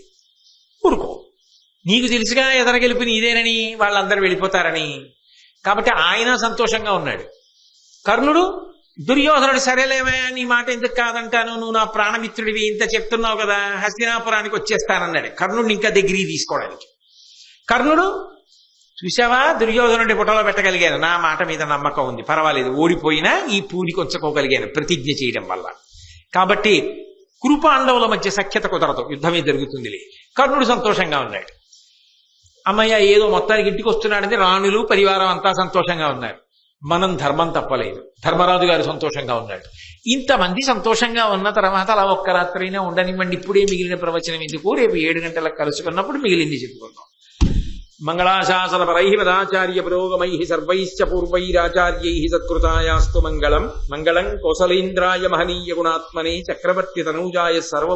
ఊరుకో. నీకు తెలుసుగా ఎదర గెలిపి నీదేనని, వాళ్ళందరూ వెళ్ళిపోతారని. కాబట్టి ఆయన సంతోషంగా ఉన్నాడు. కర్ణుడు, దుర్యోధనుడు, సరేలేమయ్యా నీ మాట ఎందుకు కాదంటాను, నువ్వు నా ప్రాణమిత్రుడివి, ఇంత చెప్తున్నావు కదా, హస్తినాపురానికి వచ్చేస్తానన్నాడు కర్ణుడిని ఇంకా దగ్గరికి తీసుకోవడానికి. కర్ణుడు, చూసావా దుర్యోధనుడి పుటలో పెట్టగలిగాను, నా మాట మీద నమ్మకం ఉంది, పర్వాలేదు, ఓడిపోయినా ఈ పూడి కొంచుకోగలిగాను ప్రతిజ్ఞ చేయడం వల్ల. కాబట్టి కురుపాండవుల మధ్య సఖ్యత కుదరదు, యుద్ధమే జరుగుతుందిలే. కర్ణుడు సంతోషంగా ఉన్నాడు. అమ్మయ్య ఏదో మొత్తానికి ఇంటికి వస్తున్నాడని రాణులు పరివారం అంతా సంతోషంగా ఉన్నారు. మనం ధర్మం తప్పలేదు, ధర్మరాజు గారు సంతోషంగా ఉన్నాడు. ఇంతమంది సంతోషంగా ఉన్న తర్వాత అలా ఒక్క రాత్రైనా ఉండనివ్వండి, ఇప్పుడే మిగిలిన ప్రవచనం ఎందుకు, రేపు 7 గంటలకు కలుసుకున్నప్పుడు మిగిలింది చెప్పుకుందాం. మంగళాశాసన పరై పదాచార్య పురోగమై సర్వైశ్చ పూర్వైరాచార్యై సత్కృతాయాస్తు మంగళం. మంగళం కోసలేంద్రాయ మహనీయ గుణాత్మనే చక్రవర్తి తనూజాయ సర్వ